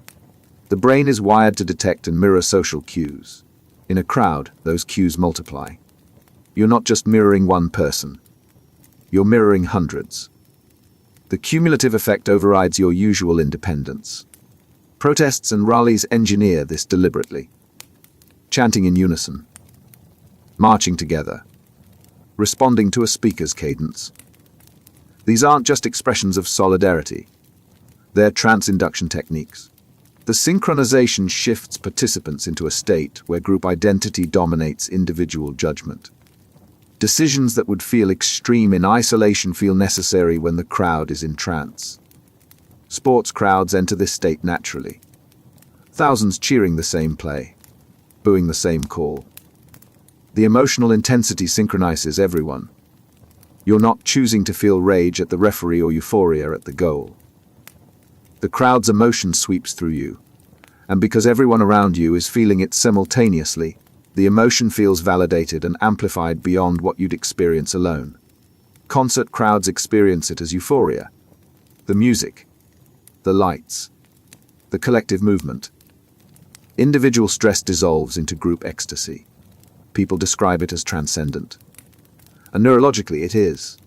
The brain is wired to detect and mirror social cues. In a crowd, those cues multiply. You're not just mirroring one person. You're mirroring hundreds. The cumulative effect overrides your usual independence. Protests and rallies engineer this deliberately. Chanting in unison. Marching together. Responding to a speaker's cadence. These aren't just expressions of solidarity. They're trance induction techniques. The synchronization shifts participants into a state where group identity dominates individual judgment. Decisions that would feel extreme in isolation feel necessary when the crowd is in trance. Sports crowds enter this state naturally. Thousands cheering the same play, booing the same call. The emotional intensity synchronizes everyone. You're not choosing to feel rage at the referee or euphoria at the goal. The crowd's emotion sweeps through you, and because everyone around you is feeling it simultaneously, the emotion feels validated and amplified beyond what you'd experience alone. Concert crowds experience it as euphoria. The music, the lights, the collective movement. Individual stress dissolves into group ecstasy. People describe it as transcendent. And neurologically it is.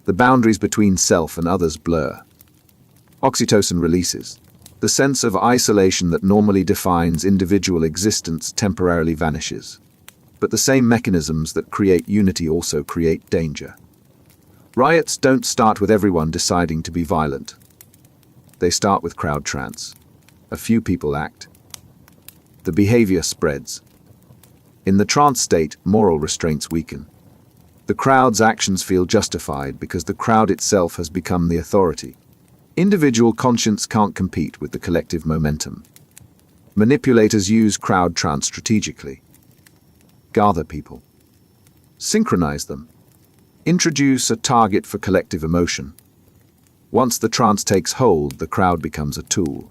The boundaries between self and others blur. Oxytocin releases. The sense of isolation that normally defines individual existence temporarily vanishes. But the same mechanisms that create unity also create danger. Riots don't start with everyone deciding to be violent. They start with crowd trance. A few people act. The behavior spreads. In the trance state, moral restraints weaken. The crowd's actions feel justified because the crowd itself has become the authority. Individual conscience can't compete with the collective momentum. Manipulators use crowd trance strategically. Gather people. Synchronize them. Introduce a target for collective emotion. Once the trance takes hold, the crowd becomes a tool.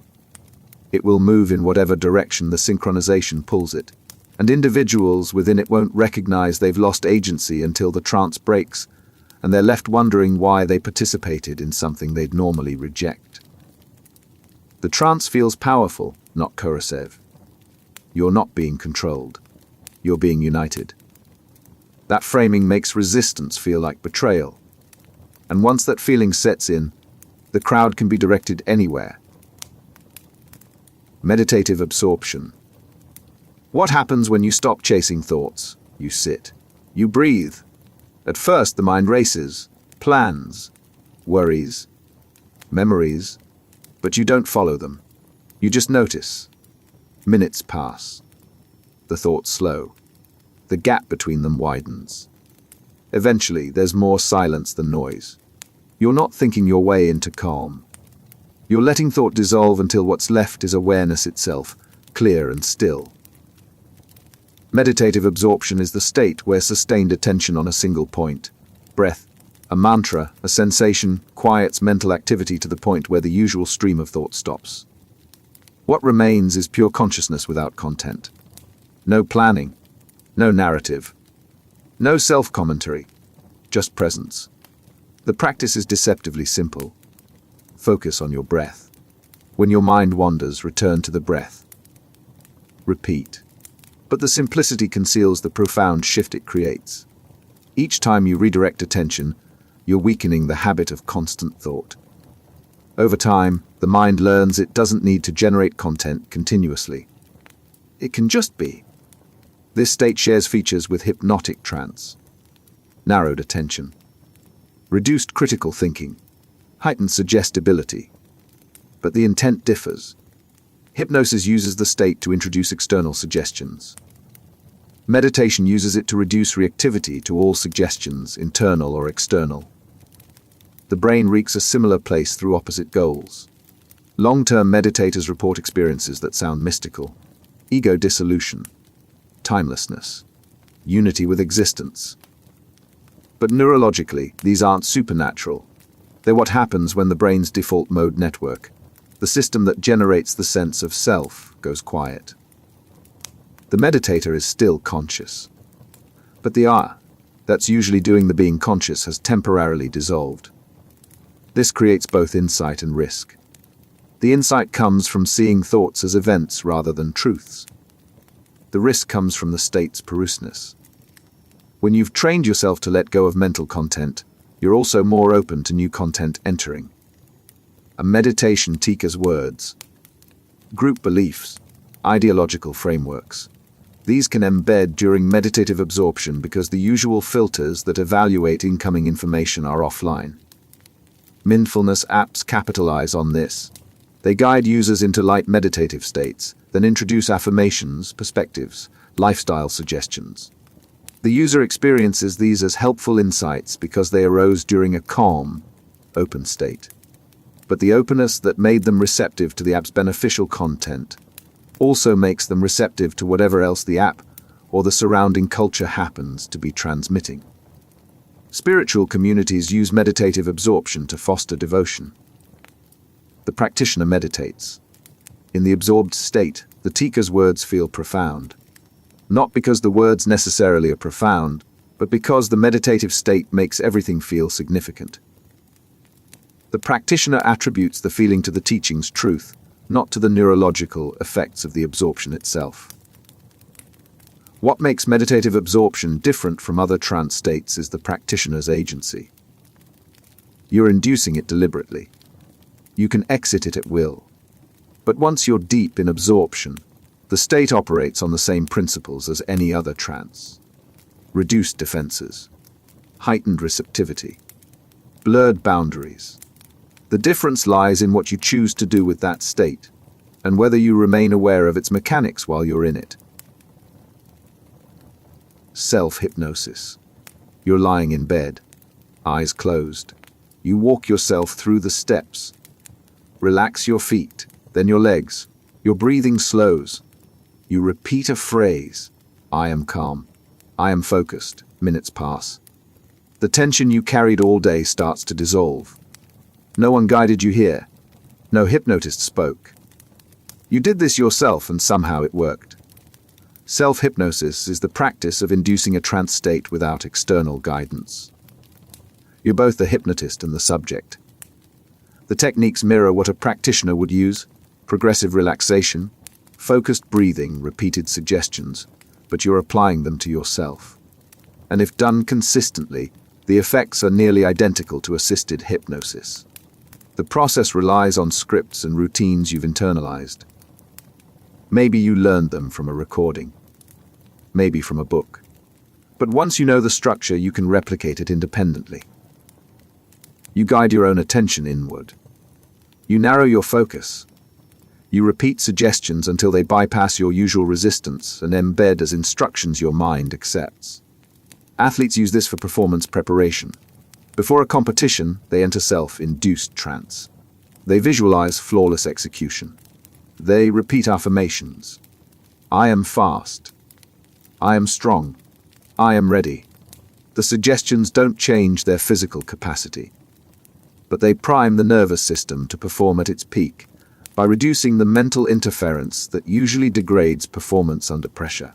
It will move in whatever direction the synchronization pulls it, and individuals within it won't recognize they've lost agency until the trance breaks, and they're left wondering why they participated in something they'd normally reject. The trance feels powerful, not coercive. You're not being controlled. You're being united. That framing makes resistance feel like betrayal. And once that feeling sets in, the crowd can be directed anywhere. Meditative absorption. What happens when you stop chasing thoughts? You sit. You breathe. At first, the mind races, plans, worries, memories, but you don't follow them. You just notice. Minutes pass. The thoughts slow. The gap between them widens. Eventually, there's more silence than noise. You're not thinking your way into calm. You're letting thought dissolve until what's left is awareness itself, clear and still. Meditative absorption is the state where sustained attention on a single point, breath, a mantra, a sensation, quiets mental activity to the point where the usual stream of thought stops. What remains is pure consciousness without content. No planning, no narrative, no self-commentary, just presence. The practice is deceptively simple. Focus on your breath. When your mind wanders, return to the breath. Repeat. But the simplicity conceals the profound shift it creates. Each time you redirect attention, you're weakening the habit of constant thought. Over time, the mind learns it doesn't need to generate content continuously. It can just be. This state shares features with hypnotic trance. Narrowed attention. Reduced critical thinking. Heightened suggestibility. But the intent differs. Hypnosis uses the state to introduce external suggestions. Meditation uses it to reduce reactivity to all suggestions, internal or external. The brain reaches a similar place through opposite goals. Long-term meditators report experiences that sound mystical. Ego dissolution, timelessness, unity with existence. But neurologically, these aren't supernatural. They're what happens when the brain's default mode network, the system that generates the sense of self, goes quiet. The meditator is still conscious, but they are that's usually doing the being conscious has temporarily dissolved. This creates both insight and risk. The insight comes from seeing thoughts as events rather than truths. The risk comes from the state's porousness. When you've trained yourself to let go of mental content, you're also more open to new content entering. A meditation teacher's words, group beliefs, ideological frameworks. These can embed during meditative absorption because the usual filters that evaluate incoming information are offline. Mindfulness apps capitalize on this. They guide users into light meditative states, then introduce affirmations, perspectives, lifestyle suggestions. The user experiences these as helpful insights because they arose during a calm, open state. But the openness that made them receptive to the app's beneficial content also makes them receptive to whatever else the app or the surrounding culture happens to be transmitting. Spiritual communities use meditative absorption to foster devotion. The practitioner meditates. In the absorbed state, the teacher's words feel profound. Not because the words necessarily are profound, but because the meditative state makes everything feel significant. The practitioner attributes the feeling to the teaching's truth, not to the neurological effects of the absorption itself. What makes meditative absorption different from other trance states is the practitioner's agency. You're inducing it deliberately. You can exit it at will. But once you're deep in absorption, the state operates on the same principles as any other trance. Reduced defenses, heightened receptivity, blurred boundaries. The difference lies in what you choose to do with that state, and whether you remain aware of its mechanics while you're in it. Self-hypnosis. You're lying in bed, eyes closed. You walk yourself through the steps. Relax your feet, then your legs. Your breathing slows. You repeat a phrase. I am calm. I am focused. Minutes pass. The tension you carried all day starts to dissolve. No one guided you here. No hypnotist spoke. You did this yourself and somehow it worked. Self-hypnosis is the practice of inducing a trance state without external guidance. You're both the hypnotist and the subject. The techniques mirror what a practitioner would use: progressive relaxation, focused breathing, repeated suggestions, but you're applying them to yourself. And if done consistently, the effects are nearly identical to assisted hypnosis. The process relies on scripts and routines you've internalized. Maybe you learned them from a recording, maybe from a book. But once you know the structure, you can replicate it independently. You guide your own attention inward. You narrow your focus. You repeat suggestions until they bypass your usual resistance and embed as instructions your mind accepts. Athletes use this for performance preparation. Before a competition, they enter self-induced trance. They visualize flawless execution. They repeat affirmations. I am fast. I am strong. I am ready. The suggestions don't change their physical capacity, but they prime the nervous system to perform at its peak by reducing the mental interference that usually degrades performance under pressure.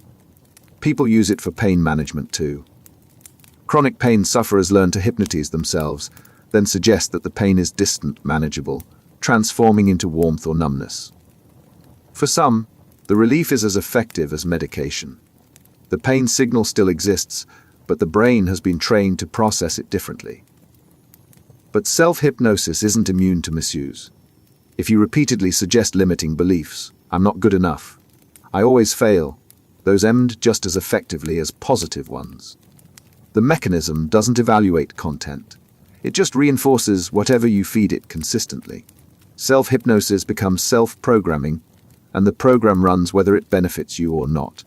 People use it for pain management too. Chronic pain sufferers learn to hypnotize themselves, then suggest that the pain is distant, manageable, transforming into warmth or numbness. For some, the relief is as effective as medication. The pain signal still exists, but the brain has been trained to process it differently. But self-hypnosis isn't immune to misuse. If you repeatedly suggest limiting beliefs, I'm not good enough, I always fail, those end just as effectively as positive ones. The mechanism doesn't evaluate content. It just reinforces whatever you feed it consistently. Self-hypnosis becomes self-programming, and the program runs whether it benefits you or not.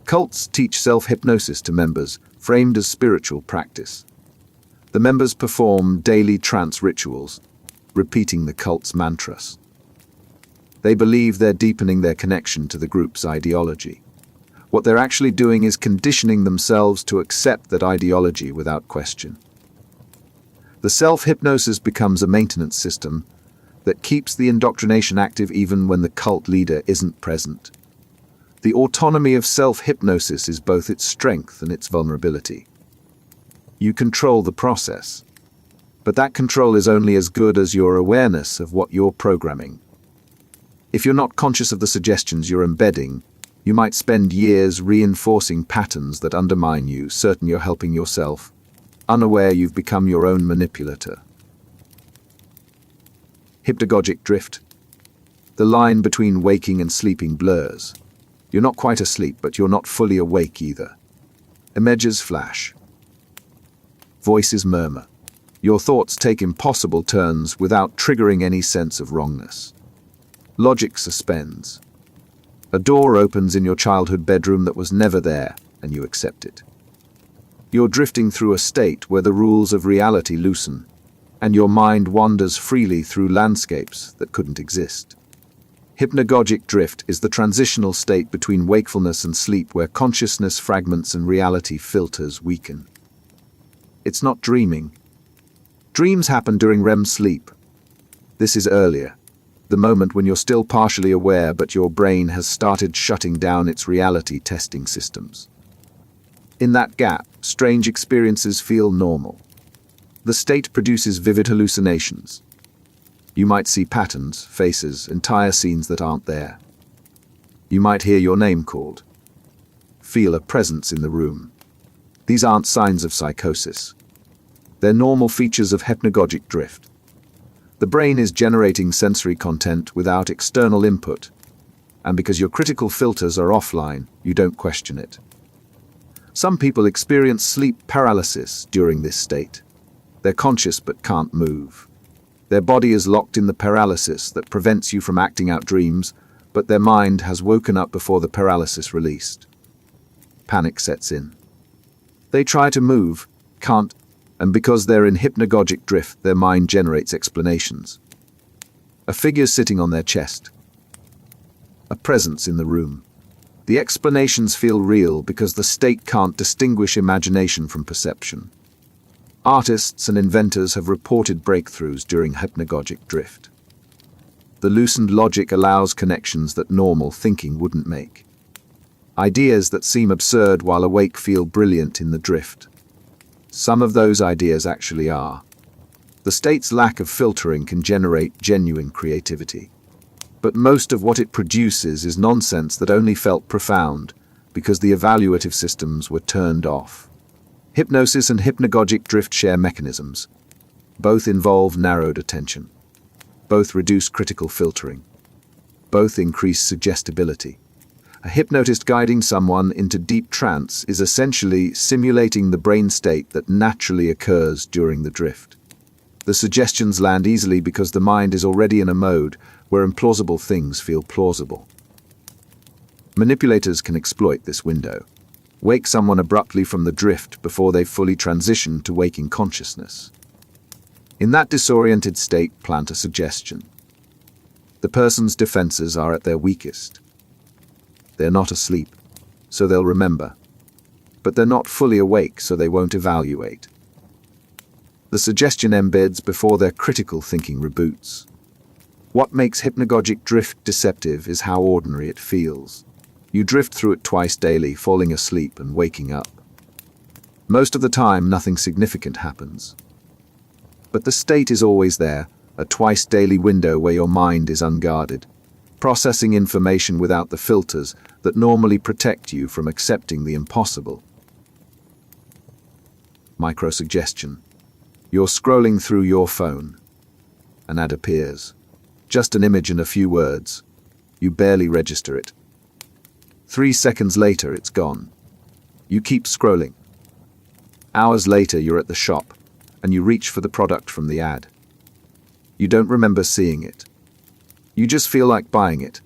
Cults teach self-hypnosis to members, framed as spiritual practice. The members perform daily trance rituals, repeating the cult's mantras. They believe they're deepening their connection to the group's ideology. What they're actually doing is conditioning themselves to accept that ideology without question. The self-hypnosis becomes a maintenance system that keeps the indoctrination active even when the cult leader isn't present. The autonomy of self-hypnosis is both its strength and its vulnerability. You control the process. But that control is only as good as your awareness of what you're programming. If you're not conscious of the suggestions you're embedding, you might spend years reinforcing patterns that undermine you, certain you're helping yourself, unaware you've become your own manipulator. Hypnagogic drift. The line between waking and sleeping blurs. You're not quite asleep, but you're not fully awake either. Images flash. Voices murmur. Your thoughts take impossible turns without triggering any sense of wrongness. Logic suspends. A door opens in your childhood bedroom that was never there, and you accept it. You're drifting through a state where the rules of reality loosen, and your mind wanders freely through landscapes that couldn't exist. Hypnagogic drift is the transitional state between wakefulness and sleep where consciousness fragments and reality filters weaken. It's not dreaming. Dreams happen during REM sleep. This is earlier, the moment when you're still partially aware but your brain has started shutting down its reality testing systems. In that gap, strange experiences feel normal. The state produces vivid hallucinations. You might see patterns, faces, entire scenes that aren't there. You might hear your name called. Feel a presence in the room. These aren't signs of psychosis. They're normal features of hypnagogic drift. The brain is generating sensory content without external input, and because your critical filters are offline, you don't question it. Some people experience sleep paralysis during this state. They're conscious but can't move. Their body is locked in the paralysis that prevents you from acting out dreams, but their mind has woken up before the paralysis released. Panic sets in. They try to move, can't, and because they're in hypnagogic drift, their mind generates explanations. A figure sitting on their chest. A presence in the room. The explanations feel real because the state can't distinguish imagination from perception. Artists and inventors have reported breakthroughs during hypnagogic drift. The loosened logic allows connections that normal thinking wouldn't make. Ideas that seem absurd while awake feel brilliant in the drift. Some of those ideas actually are. The state's lack of filtering can generate genuine creativity. But most of what it produces is nonsense that only felt profound because the evaluative systems were turned off. Hypnosis and hypnagogic drift share mechanisms. Both involve narrowed attention. Both reduce critical filtering. Both increase suggestibility. A hypnotist guiding someone into deep trance is essentially simulating the brain state that naturally occurs during the drift. The suggestions land easily because the mind is already in a mode where implausible things feel plausible. Manipulators can exploit this window. Wake someone abruptly from the drift before they've fully transitioned to waking consciousness. In that disoriented state, plant a suggestion. The person's defenses are at their weakest. They're not asleep, so they'll remember. But they're not fully awake, so they won't evaluate. The suggestion embeds before their critical thinking reboots. What makes hypnagogic drift deceptive is how ordinary it feels. You drift through it twice daily, falling asleep and waking up. Most of the time, nothing significant happens. But the state is always there, a twice daily window where your mind is unguarded, processing information without the filters that normally protect you from accepting the impossible. Microsuggestion. You're scrolling through your phone. An ad appears. Just an image and a few words. You barely register it. 3 seconds later, it's gone. You keep scrolling. Hours later, you're at the shop, and you reach for the product from the ad. You don't remember seeing it. You just feel like buying it.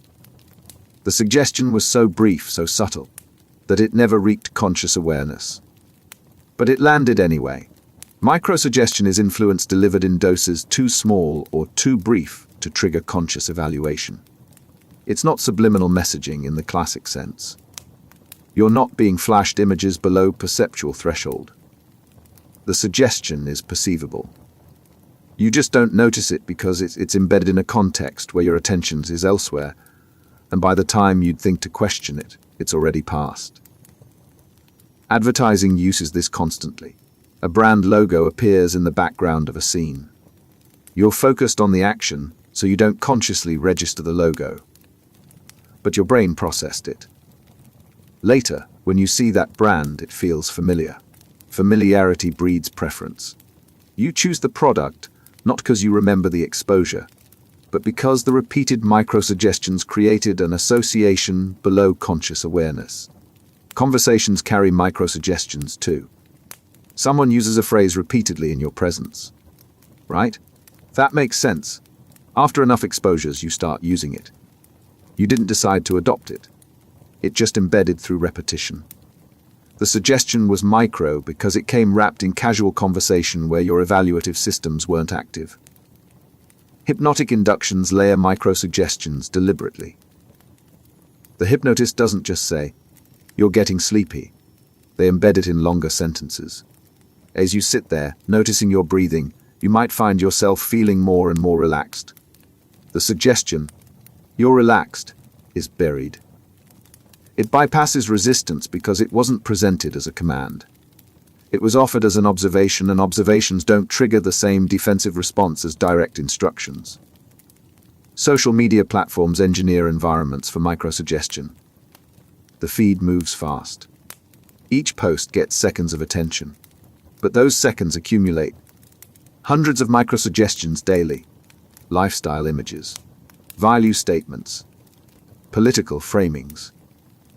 The suggestion was so brief, so subtle, that it never reached conscious awareness. But it landed anyway. Microsuggestion is influence delivered in doses too small or too brief to trigger conscious evaluation. It's not subliminal messaging in the classic sense. You're not being flashed images below perceptual threshold. The suggestion is perceivable. You just don't notice it because it's embedded in a context where your attention is elsewhere, and by the time you'd think to question it, it's already passed. Advertising uses this constantly. A brand logo appears in the background of a scene. You're focused on the action, so you don't consciously register the logo. But your brain processed it. Later, when you see that brand, it feels familiar. Familiarity breeds preference. You choose the product, not because you remember the exposure, but because the repeated microsuggestions created an association below conscious awareness. Conversations carry microsuggestions too. Someone uses a phrase repeatedly in your presence. Right? That makes sense. After enough exposures, you start using it. You didn't decide to adopt it. It just embedded through repetition. The suggestion was micro because it came wrapped in casual conversation where your evaluative systems weren't active. Hypnotic inductions layer microsuggestions deliberately. The hypnotist doesn't just say, "You're getting sleepy." They embed it in longer sentences. As you sit there, noticing your breathing, you might find yourself feeling more and more relaxed. The suggestion, "You're relaxed," is buried. It bypasses resistance because it wasn't presented as a command. It was offered as an observation, and observations don't trigger the same defensive response as direct instructions. Social media platforms engineer environments for microsuggestion. The feed moves fast. Each post gets seconds of attention, but those seconds accumulate. Hundreds of microsuggestions daily. Lifestyle images, value statements, political framings.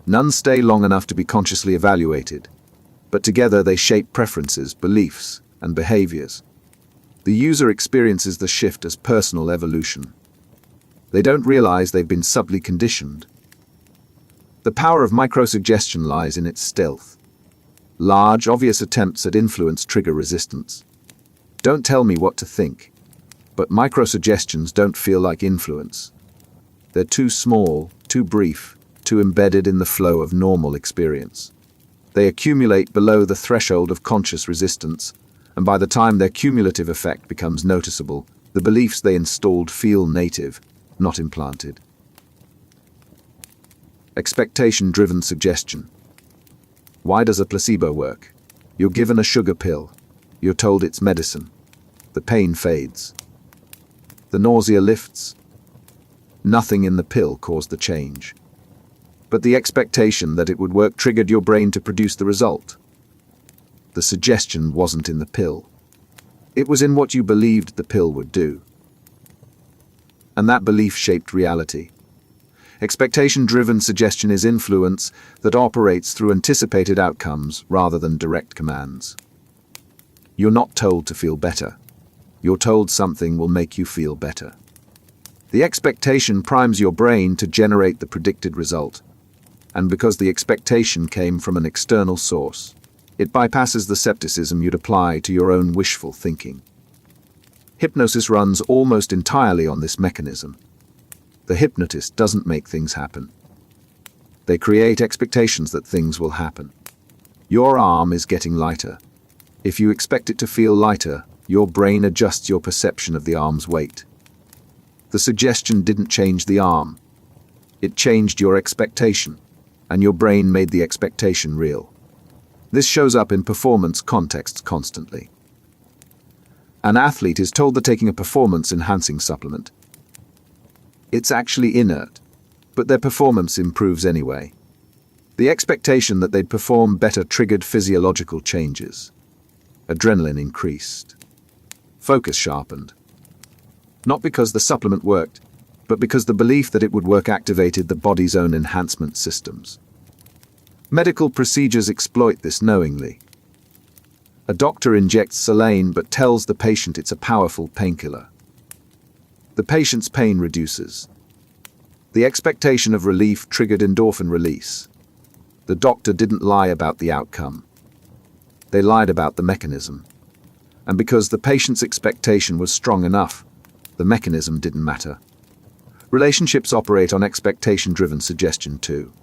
None stay long enough to be consciously evaluated, but together they shape preferences, beliefs, and behaviors. The user experiences the shift as personal evolution. They don't realize they've been subtly conditioned. The power of microsuggestion lies in its stealth. Large, obvious attempts at influence trigger resistance. Don't tell me what to think. But microsuggestions don't feel like influence. They're too small, too brief, too embedded in the flow of normal experience. They accumulate below the threshold of conscious resistance, and by the time their cumulative effect becomes noticeable, the beliefs they installed feel native, not implanted. Expectation-driven suggestion. Why does a placebo work? You're given a sugar pill. You're told it's medicine. The pain fades. The nausea lifts. Nothing in the pill caused the change. But the expectation that it would work triggered your brain to produce the result. The suggestion wasn't in the pill. It was in what you believed the pill would do. And that belief shaped reality. Expectation-driven suggestion is influence that operates through anticipated outcomes rather than direct commands. You're not told to feel better. You're told something will make you feel better. The expectation primes your brain to generate the predicted result. And because the expectation came from an external source, it bypasses the skepticism you'd apply to your own wishful thinking. Hypnosis runs almost entirely on this mechanism. The hypnotist doesn't make things happen. They create expectations that things will happen. Your arm is getting lighter. If you expect it to feel lighter, your brain adjusts your perception of the arm's weight. The suggestion didn't change the arm. It changed your expectation, and your brain made the expectation real. This shows up in performance contexts constantly. An athlete is told they're taking a performance-enhancing supplement. It's actually inert, but their performance improves anyway. The expectation that they'd perform better triggered physiological changes. Adrenaline increased. Focus sharpened. Not because the supplement worked, but because the belief that it would work activated the body's own enhancement systems. Medical procedures exploit this knowingly. A doctor injects saline but tells the patient it's a powerful painkiller. The patient's pain reduces. The expectation of relief triggered endorphin release. The doctor didn't lie about the outcome. They lied about the mechanism. And because the patient's expectation was strong enough, the mechanism didn't matter. Relationships operate on expectation-driven suggestion too.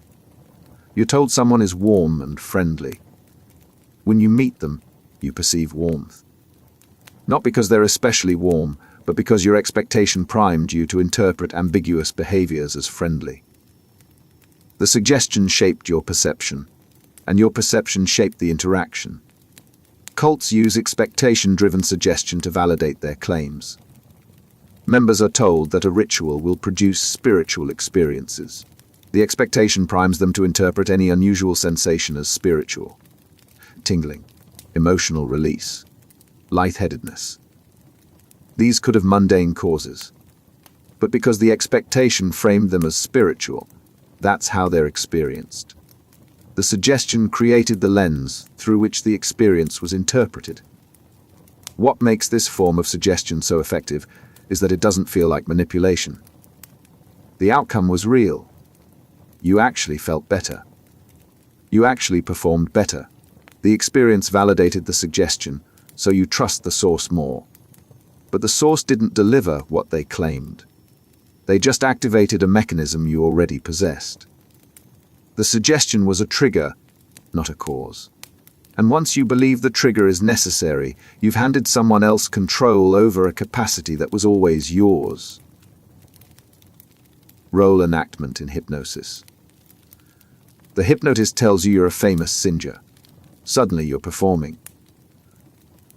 You're told someone is warm and friendly. When you meet them, you perceive warmth. Not because they're especially warm, but because your expectation primed you to interpret ambiguous behaviors as friendly. The suggestion shaped your perception, and your perception shaped the interaction. Cults use expectation-driven suggestion to validate their claims. Members are told that a ritual will produce spiritual experiences. The expectation primes them to interpret any unusual sensation as spiritual. Tingling, emotional release, lightheadedness. These could have mundane causes. But because the expectation framed them as spiritual, that's how they're experienced. The suggestion created the lens through which the experience was interpreted. What makes this form of suggestion so effective is that it doesn't feel like manipulation. The outcome was real. You actually felt better. You actually performed better. The experience validated the suggestion, so you trust the source more. But the source didn't deliver what they claimed. They just activated a mechanism you already possessed. The suggestion was a trigger, not a cause. And once you believe the trigger is necessary, you've handed someone else control over a capacity that was always yours. Role enactment in hypnosis. The hypnotist tells you you're a famous singer. Suddenly you're performing.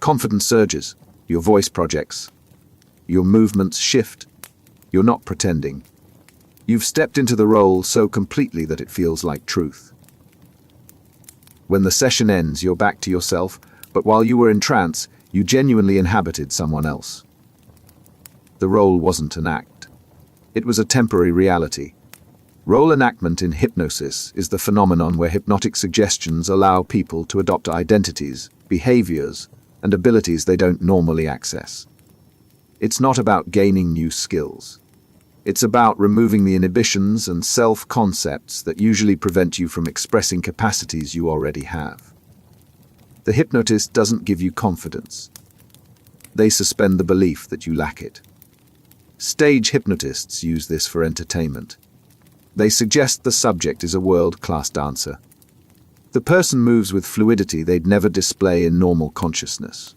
Confidence surges, your voice projects, your movements shift. You're not pretending. You've stepped into the role so completely that it feels like truth. When the session ends, you're back to yourself, but while you were in trance, you genuinely inhabited someone else. The role wasn't an act. It was a temporary reality. Role enactment in hypnosis is the phenomenon where hypnotic suggestions allow people to adopt identities, behaviors, and abilities they don't normally access. It's not about gaining new skills. It's about removing the inhibitions and self-concepts that usually prevent you from expressing capacities you already have. The hypnotist doesn't give you confidence. They suspend the belief that you lack it. Stage hypnotists use this for entertainment. They suggest the subject is a world-class dancer. The person moves with fluidity they'd never display in normal consciousness.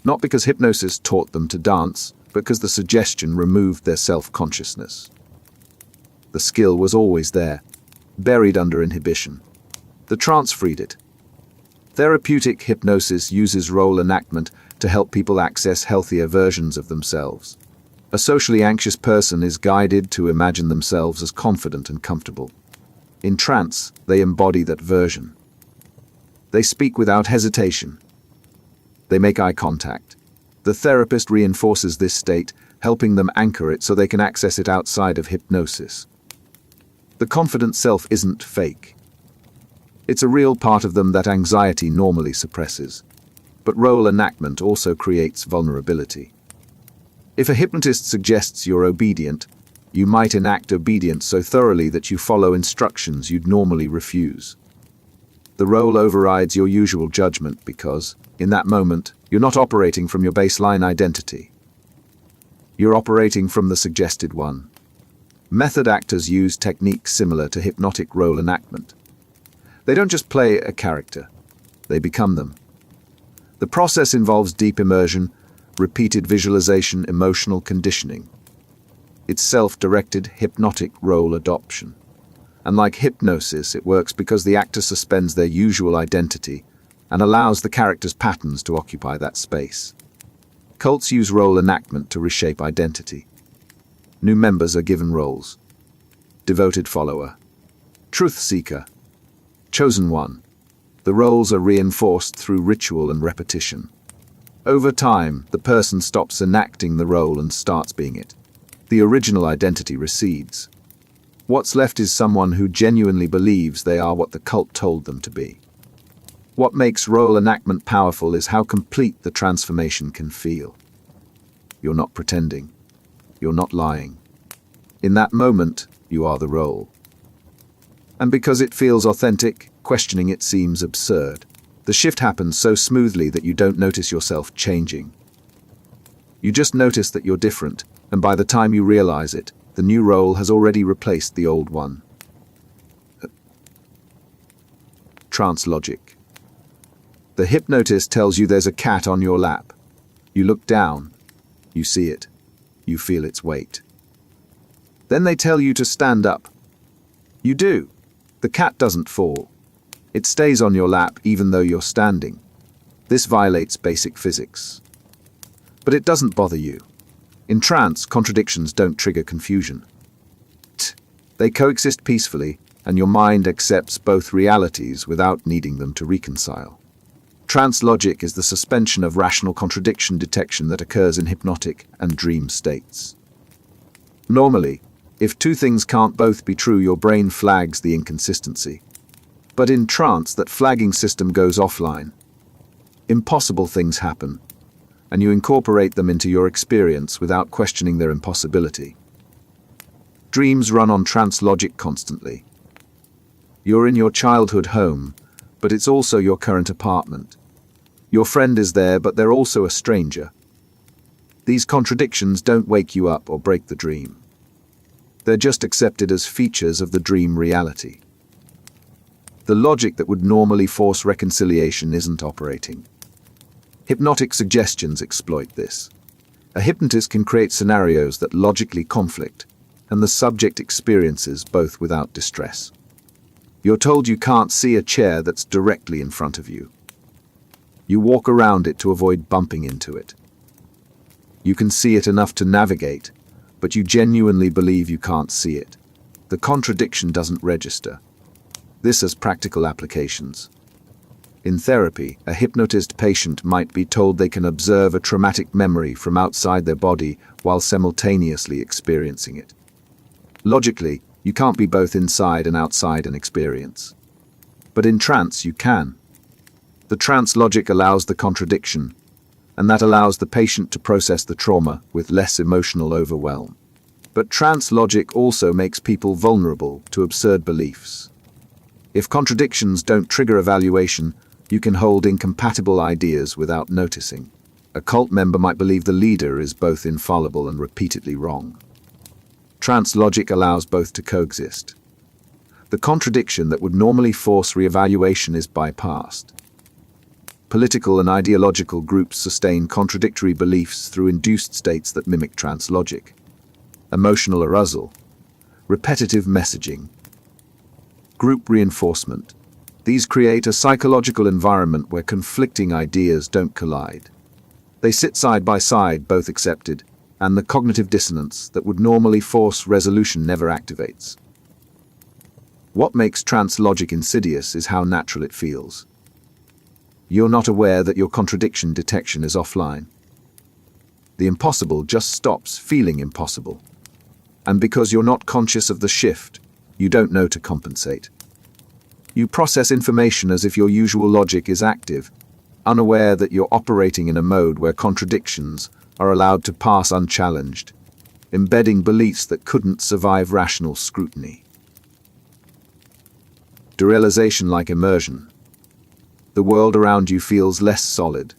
Not because hypnosis taught them to dance, but because the suggestion removed their self-consciousness. The skill was always there, buried under inhibition. The trance freed it. Therapeutic hypnosis uses role enactment to help people access healthier versions of themselves. A socially anxious person is guided to imagine themselves as confident and comfortable. In trance, they embody that version. They speak without hesitation. They make eye contact. The therapist reinforces this state, helping them anchor it so they can access it outside of hypnosis. The confident self isn't fake. It's a real part of them that anxiety normally suppresses. But role enactment also creates vulnerability. If a hypnotist suggests you're obedient, you might enact obedience so thoroughly that you follow instructions you'd normally refuse. The role overrides your usual judgment because, in that moment, you're not operating from your baseline identity. You're operating from the suggested one. Method actors use techniques similar to hypnotic role enactment. They don't just play a character, they become them. The process involves deep immersion, repeated visualization, emotional conditioning. It's self-directed hypnotic role adoption. And like hypnosis, it works because the actor suspends their usual identity and allows the character's patterns to occupy that space. Cults use role enactment to reshape identity. New members are given roles. Devoted follower. Truth seeker. Chosen one. The roles are reinforced through ritual and repetition. Over time, the person stops enacting the role and starts being it. The original identity recedes. What's left is someone who genuinely believes they are what the cult told them to be. What makes role enactment powerful is how complete the transformation can feel. You're not pretending. You're not lying. In that moment, you are the role. And because it feels authentic, questioning it seems absurd. The shift happens so smoothly that you don't notice yourself changing. You just notice that you're different, and by the time you realize it, the new role has already replaced the old one. Trance Logic. The hypnotist tells you there's a cat on your lap. You look down. You see it. You feel its weight. Then they tell you to stand up. You do. The cat doesn't fall. It stays on your lap even though you're standing. This violates basic physics. But it doesn't bother you. In trance, contradictions don't trigger confusion. They coexist peacefully, and your mind accepts both realities without needing them to reconcile. Trance logic is the suspension of rational contradiction detection that occurs in hypnotic and dream states. Normally, if two things can't both be true, your brain flags the inconsistency. But in trance, that flagging system goes offline. Impossible things happen, and you incorporate them into your experience without questioning their impossibility. Dreams run on trance logic constantly. You're in your childhood home, but it's also your current apartment. Your friend is there, but they're also a stranger. These contradictions don't wake you up or break the dream. They're just accepted as features of the dream reality. The logic that would normally force reconciliation isn't operating. Hypnotic suggestions exploit this. A hypnotist can create scenarios that logically conflict, and the subject experiences both without distress. You're told you can't see a chair that's directly in front of you. You walk around it to avoid bumping into it. You can see it enough to navigate, but you genuinely believe you can't see it. The contradiction doesn't register. This has practical applications. In therapy, a hypnotist patient might be told they can observe a traumatic memory from outside their body while simultaneously experiencing it. Logically, you can't be both inside and outside an experience. But in trance, you can. The trance logic allows the contradiction, and that allows the patient to process the trauma with less emotional overwhelm. But trance logic also makes people vulnerable to absurd beliefs. If contradictions don't trigger evaluation, you can hold incompatible ideas without noticing. A cult member might believe the leader is both infallible and repeatedly wrong. Trance logic allows both to coexist. The contradiction that would normally force reevaluation is bypassed. Political and ideological groups sustain contradictory beliefs through induced states that mimic trance logic. Emotional arousal, repetitive messaging, group reinforcement. These create a psychological environment where conflicting ideas don't collide. They sit side by side, both accepted, and the cognitive dissonance that would normally force resolution never activates. What makes trance logic insidious is how natural it feels. You're not aware that your contradiction detection is offline. The impossible just stops feeling impossible. And because you're not conscious of the shift, you don't know to compensate. You process information as if your usual logic is active, unaware that you're operating in a mode where contradictions are allowed to pass unchallenged, embedding beliefs that couldn't survive rational scrutiny. Derealisation-Like Immersion. The world around you feels less solid.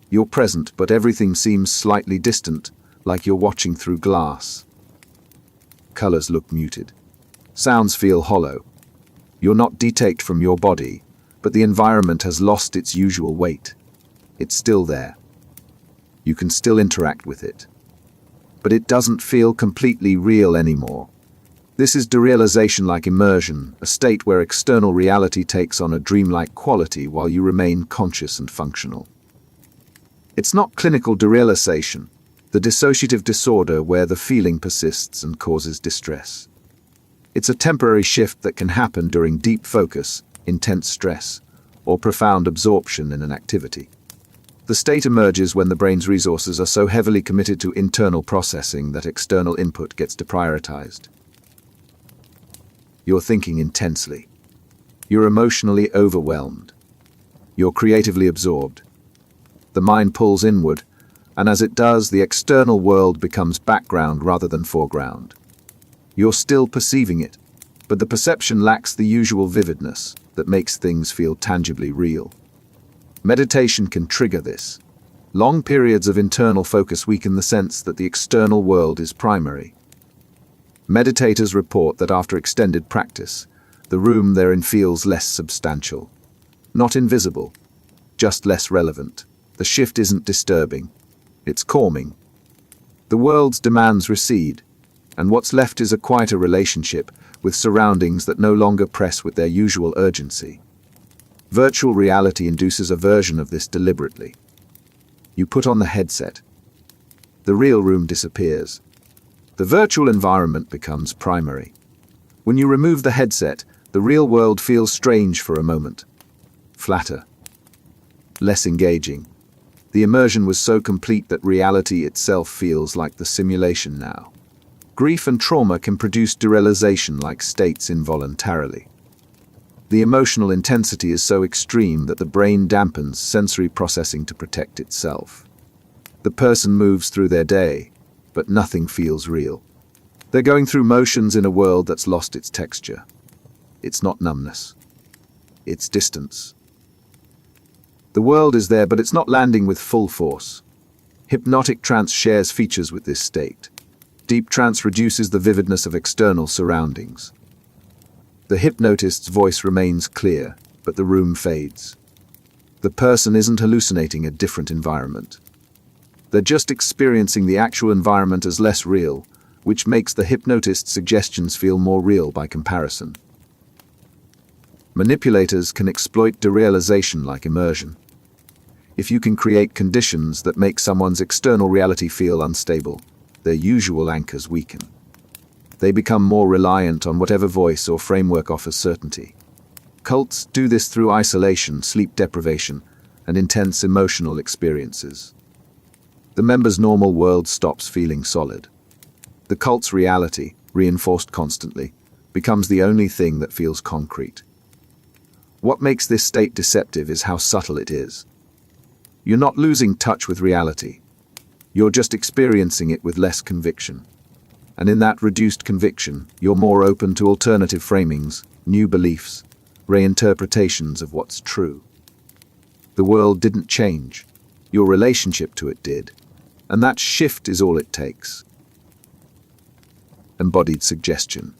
You're present, but everything seems slightly distant, like you're watching through glass. Colors look muted. Sounds feel hollow. You're not detached from your body, but the environment has lost its usual weight. It's still there. You can still interact with it. But it doesn't feel completely real anymore. This is derealisation-like immersion, a state where external reality takes on a dreamlike quality while you remain conscious and functional. It's not clinical derealisation, the dissociative disorder where the feeling persists and causes distress. It's a temporary shift that can happen during deep focus, intense stress, or profound absorption in an activity. The state emerges when the brain's resources are so heavily committed to internal processing that external input gets deprioritized. You're thinking intensely. You're emotionally overwhelmed. You're creatively absorbed. The mind pulls inward, and as it does, the external world becomes background rather than foreground. You're still perceiving it, but the perception lacks the usual vividness that makes things feel tangibly real. Meditation can trigger this. Long periods of internal focus weaken the sense that the external world is primary. Meditators report that after extended practice, the room they're in feels less substantial. Not invisible, just less relevant. The shift isn't disturbing, it's calming. The world's demands recede, and what's left is a quieter relationship with surroundings that no longer press with their usual urgency. Virtual reality induces a version of this deliberately. You put on the headset. The real room disappears. The virtual environment becomes primary. When you remove the headset, the real world feels strange for a moment. Flatter. Less engaging. The immersion was so complete that reality itself feels like the simulation now. Grief and trauma can produce derealization-like states involuntarily. The emotional intensity is so extreme that the brain dampens sensory processing to protect itself. The person moves through their day, but nothing feels real. They're going through motions in a world that's lost its texture. It's not numbness. It's distance. The world is there, but it's not landing with full force. Hypnotic trance shares features with this state. Deep trance reduces the vividness of external surroundings. The hypnotist's voice remains clear, but the room fades. The person isn't hallucinating a different environment. They're just experiencing the actual environment as less real, which makes the hypnotist's suggestions feel more real by comparison. Manipulators can exploit derealization-like immersion. If you can create conditions that make someone's external reality feel unstable, their usual anchors weaken. They become more reliant on whatever voice or framework offers certainty. Cults do this through isolation, sleep deprivation, and intense emotional experiences. The member's normal world stops feeling solid. The cult's reality, reinforced constantly, becomes the only thing that feels concrete. What makes this state deceptive is how subtle it is. You're not losing touch with reality. You're just experiencing it with less conviction. And in that reduced conviction, you're more open to alternative framings, new beliefs, reinterpretations of what's true. The world didn't change. Your relationship to it did. And that shift is all it takes. Embodied suggestion.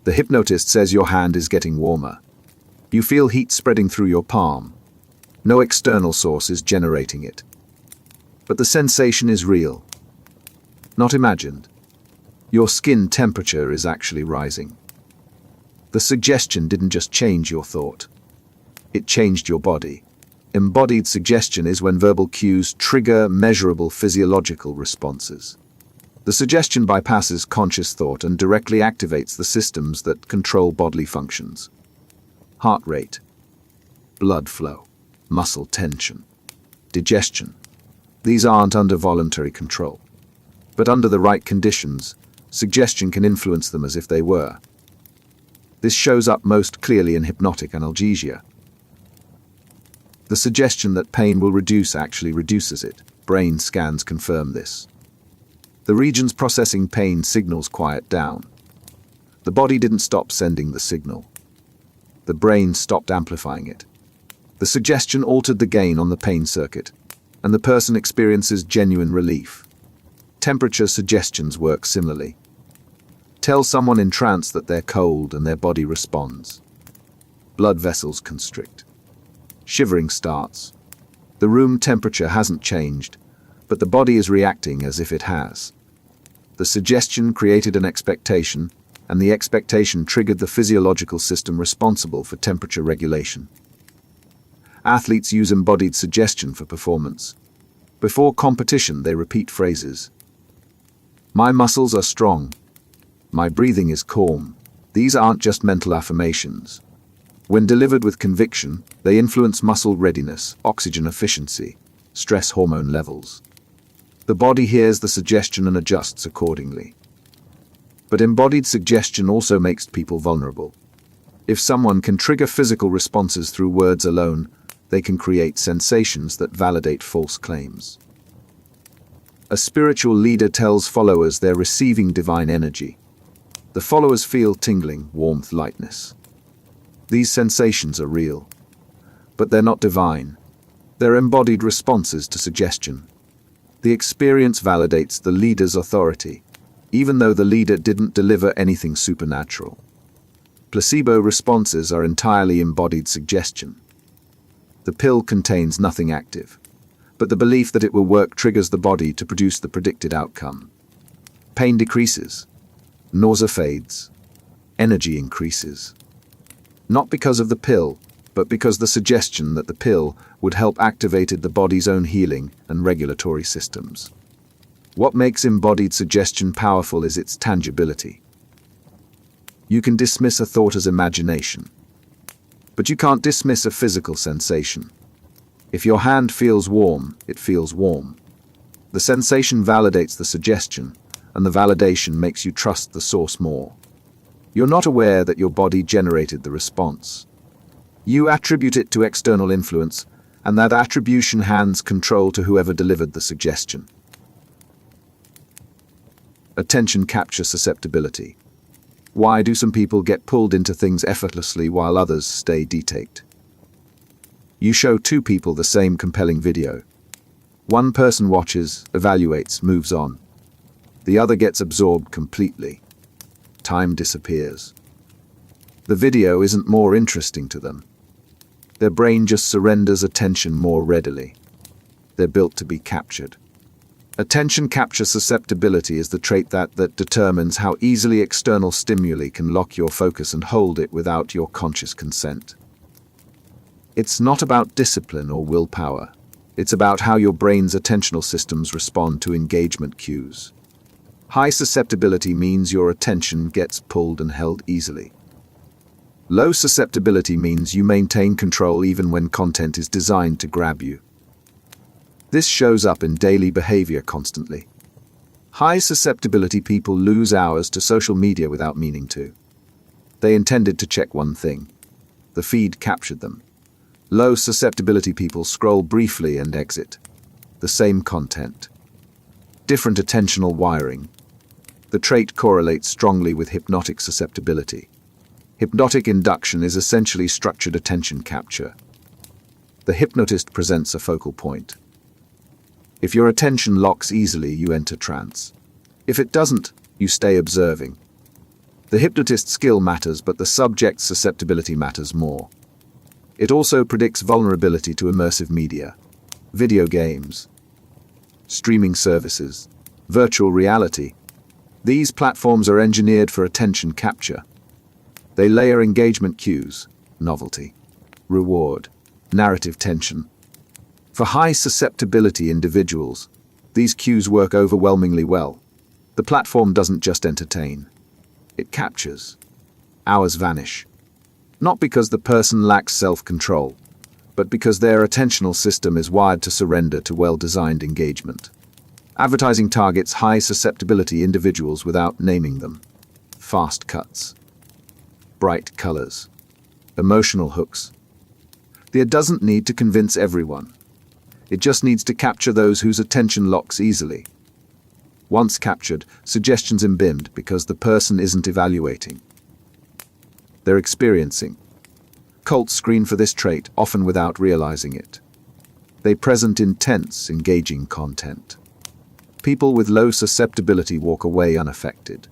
The hypnotist says your hand is getting warmer. You feel heat spreading through your palm. No external source is generating it. But the sensation is real, not imagined. Your skin temperature is actually rising. The suggestion didn't just change your thought. It changed your body. Embodied suggestion is when verbal cues trigger measurable physiological responses. The suggestion bypasses conscious thought and directly activates the systems that control bodily functions. Heart rate, blood flow, muscle tension, digestion. These aren't under voluntary control. But under the right conditions, suggestion can influence them as if they were. This shows up most clearly in hypnotic analgesia. The suggestion that pain will reduce actually reduces it. Brain scans confirm this. The regions processing pain signals quiet down. The body didn't stop sending the signal. The brain stopped amplifying it. The suggestion altered the gain on the pain circuit, and the person experiences genuine relief. Temperature suggestions work similarly. Tell someone in trance that they're cold and their body responds. Blood vessels constrict. Shivering starts. The room temperature hasn't changed, but the body is reacting as if it has. The suggestion created an expectation, and the expectation triggered the physiological system responsible for temperature regulation. Athletes use embodied suggestion for performance. Before competition, they repeat phrases. My muscles are strong. My breathing is calm. These aren't just mental affirmations. When delivered with conviction, they influence muscle readiness, oxygen efficiency, stress hormone levels. The body hears the suggestion and adjusts accordingly. But embodied suggestion also makes people vulnerable. If someone can trigger physical responses through words alone, they can create sensations that validate false claims. A spiritual leader tells followers they're receiving divine energy. The followers feel tingling, warmth, lightness. These sensations are real, but they're not divine. They're embodied responses to suggestion. The experience validates the leader's authority, even though the leader didn't deliver anything supernatural. Placebo responses are entirely embodied suggestion. The pill contains nothing active, but the belief that it will work triggers the body to produce the predicted outcome. Pain decreases. Nausea fades. Energy increases. Not because of the pill, but because the suggestion that the pill would help activated the body's own healing and regulatory systems. What makes embodied suggestion powerful is its tangibility. You can dismiss a thought as imagination, but you can't dismiss a physical sensation. If your hand feels warm, it feels warm. The sensation validates the suggestion, and the validation makes you trust the source more. You're not aware that your body generated the response. You attribute it to external influence, and that attribution hands control to whoever delivered the suggestion. Attention capture susceptibility. Why do some people get pulled into things effortlessly while others stay detaked? You show two people the same compelling video. One person watches, evaluates, moves on. The other gets absorbed completely. Time disappears. The video isn't more interesting to them. Their brain just surrenders attention more readily. They're built to be captured. Attention capture susceptibility is the trait that determines how easily external stimuli can lock your focus and hold it without your conscious consent. It's not about discipline or willpower. It's about how your brain's attentional systems respond to engagement cues. High susceptibility means your attention gets pulled and held easily. Low susceptibility means you maintain control even when content is designed to grab you. This shows up in daily behavior constantly. High susceptibility people lose hours to social media without meaning to. They intended to check one thing. The feed captured them. Low susceptibility people scroll briefly and exit. The same content. Different attentional wiring. The trait correlates strongly with hypnotic susceptibility. Hypnotic induction is essentially structured attention capture. The hypnotist presents a focal point. If your attention locks easily, you enter trance. If it doesn't, you stay observing. The hypnotist's skill matters, but the subject's susceptibility matters more. It also predicts vulnerability to immersive media, video games, streaming services, virtual reality. These platforms are engineered for attention capture. They layer engagement cues, novelty, reward, narrative tension. For high susceptibility individuals, these cues work overwhelmingly well. The platform doesn't just entertain. It captures. Hours vanish. Not because the person lacks self-control, but because their attentional system is wired to surrender to well-designed engagement. Advertising targets high susceptibility individuals without naming them. Fast cuts. Bright colors. Emotional hooks. It doesn't need to convince everyone. It just needs to capture those whose attention locks easily. Once captured, suggestion's imbibed because the person isn't evaluating. They're experiencing. Cults screen for this trait, often without realizing it. They present intense, engaging content. People with low susceptibility walk away unaffected.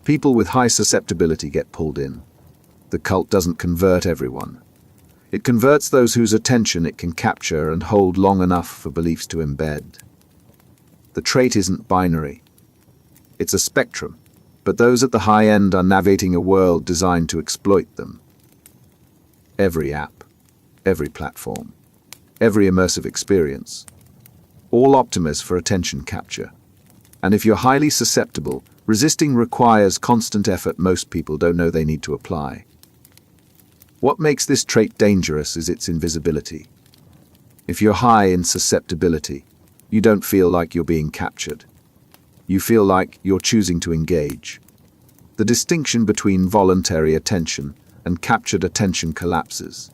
People with high susceptibility get pulled in. The cult doesn't convert everyone. It converts those whose attention it can capture and hold long enough for beliefs to embed. The trait isn't binary. It's a spectrum, but those at the high end are navigating a world designed to exploit them. Every app, every platform, every immersive experience, all optimists for attention capture. And if you're highly susceptible, resisting requires constant effort most people don't know they need to apply. What makes this trait dangerous is its invisibility. If you're high in susceptibility, you don't feel like you're being captured. You feel like you're choosing to engage. The distinction between voluntary attention and captured attention collapses.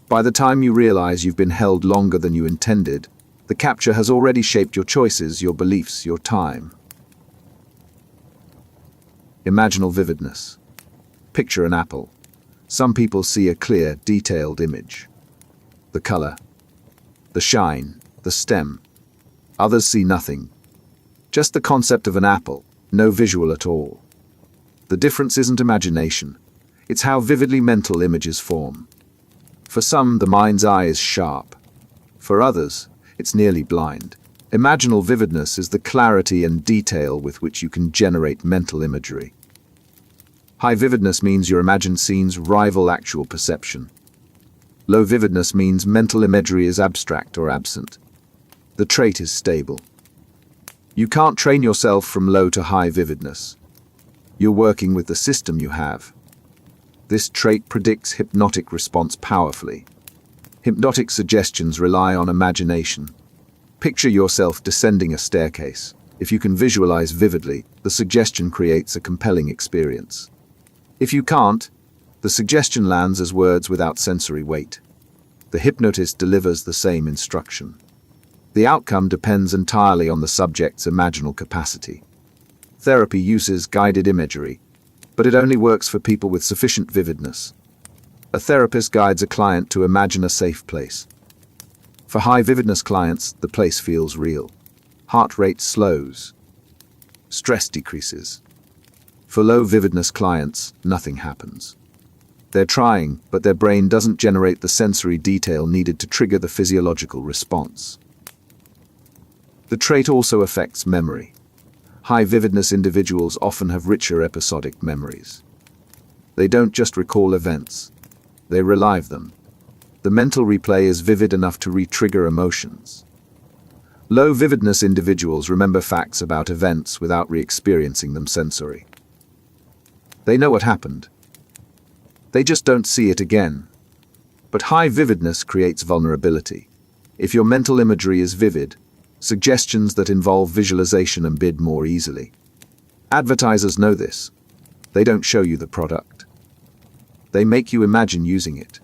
By the time you realize you've been held longer than you intended, the capture has already shaped your choices, your beliefs, your time. Imaginal vividness. Picture an apple. Some people see a clear, detailed image. The color, the shine, the stem. Others see nothing. Just the concept of an apple, no visual at all. The difference isn't imagination. It's how vividly mental images form. For some, the mind's eye is sharp. For others, it's nearly blind. Imaginal vividness is the clarity and detail with which you can generate mental imagery. High vividness means your imagined scenes rival actual perception. Low vividness means mental imagery is abstract or absent. The trait is stable. You can't train yourself from low to high vividness. You're working with the system you have. This trait predicts hypnotic response powerfully. Hypnotic suggestions rely on imagination. Picture yourself descending a staircase. If you can visualize vividly, the suggestion creates a compelling experience. If you can't, the suggestion lands as words without sensory weight. The hypnotist delivers the same instruction. The outcome depends entirely on the subject's imaginal capacity. Therapy uses guided imagery, but it only works for people with sufficient vividness. A therapist guides a client to imagine a safe place. For high vividness clients, the place feels real. Heart rate slows. Stress decreases. For low vividness clients, nothing happens. They're trying, but their brain doesn't generate the sensory detail needed to trigger the physiological response. The trait also affects memory. High vividness individuals often have richer episodic memories. They don't just recall events, they relive them. The mental replay is vivid enough to re-trigger emotions. Low vividness individuals remember facts about events without re-experiencing them sensory. They know what happened. They just don't see it again. But high vividness creates vulnerability. If your mental imagery is vivid, suggestions that involve visualization embed more easily. Advertisers know this. They don't show you the product. They make you imagine using it.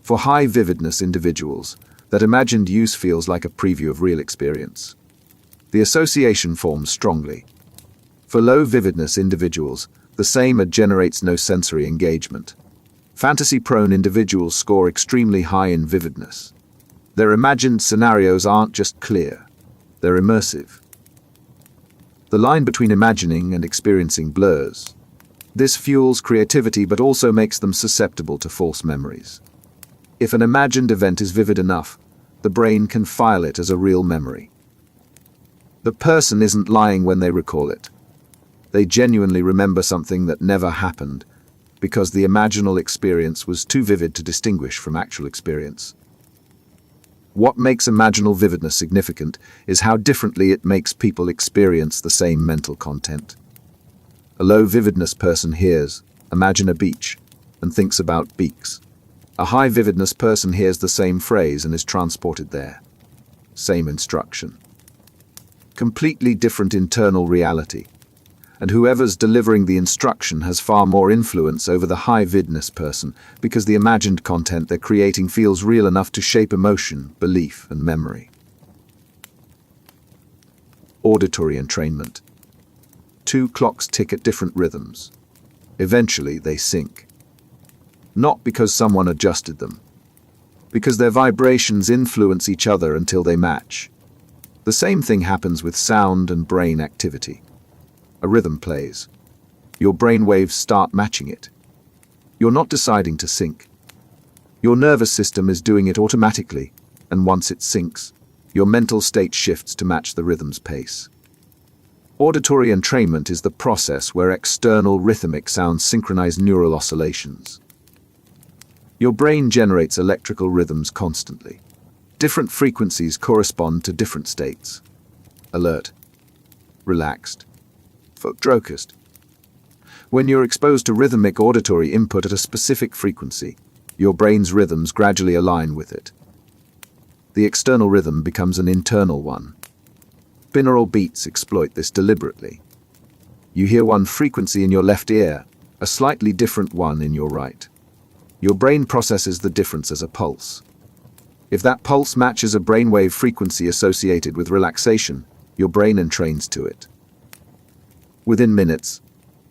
For high vividness individuals, that imagined use feels like a preview of real experience. The association forms strongly. For low vividness individuals, the same generates no sensory engagement. Fantasy-prone individuals score extremely high in vividness. Their imagined scenarios aren't just clear, they're immersive. The line between imagining and experiencing blurs. This fuels creativity but also makes them susceptible to false memories. If an imagined event is vivid enough, the brain can file it as a real memory. The person isn't lying when they recall it. They genuinely remember something that never happened because the imaginal experience was too vivid to distinguish from actual experience. What makes imaginal vividness significant is how differently it makes people experience the same mental content. A low vividness person hears, "Imagine a beach," and thinks about beaks. A high vividness person hears the same phrase and is transported there. Same instruction. Completely different internal reality. And whoever's delivering the instruction has far more influence over the high vividness person because the imagined content they're creating feels real enough to shape emotion, belief, and memory. Auditory entrainment. Two clocks tick at different rhythms. Eventually, they sync. Not because someone adjusted them, because their vibrations influence each other until they match. The same thing happens with sound and brain activity. A rhythm plays. Your brain waves start matching it. You're not deciding to sync. Your nervous system is doing it automatically, and once it syncs, your mental state shifts to match the rhythm's pace. Auditory entrainment is the process where external rhythmic sounds synchronize neural oscillations. Your brain generates electrical rhythms constantly. Different frequencies correspond to different states. Alert, relaxed, focused. When you're exposed to rhythmic auditory input at a specific frequency, your brain's rhythms gradually align with it. The external rhythm becomes an internal one. Binaural beats exploit this deliberately. You hear one frequency in your left ear, a slightly different one in your right. Your brain processes the difference as a pulse. If that pulse matches a brainwave frequency associated with relaxation, your brain entrains to it. Within minutes,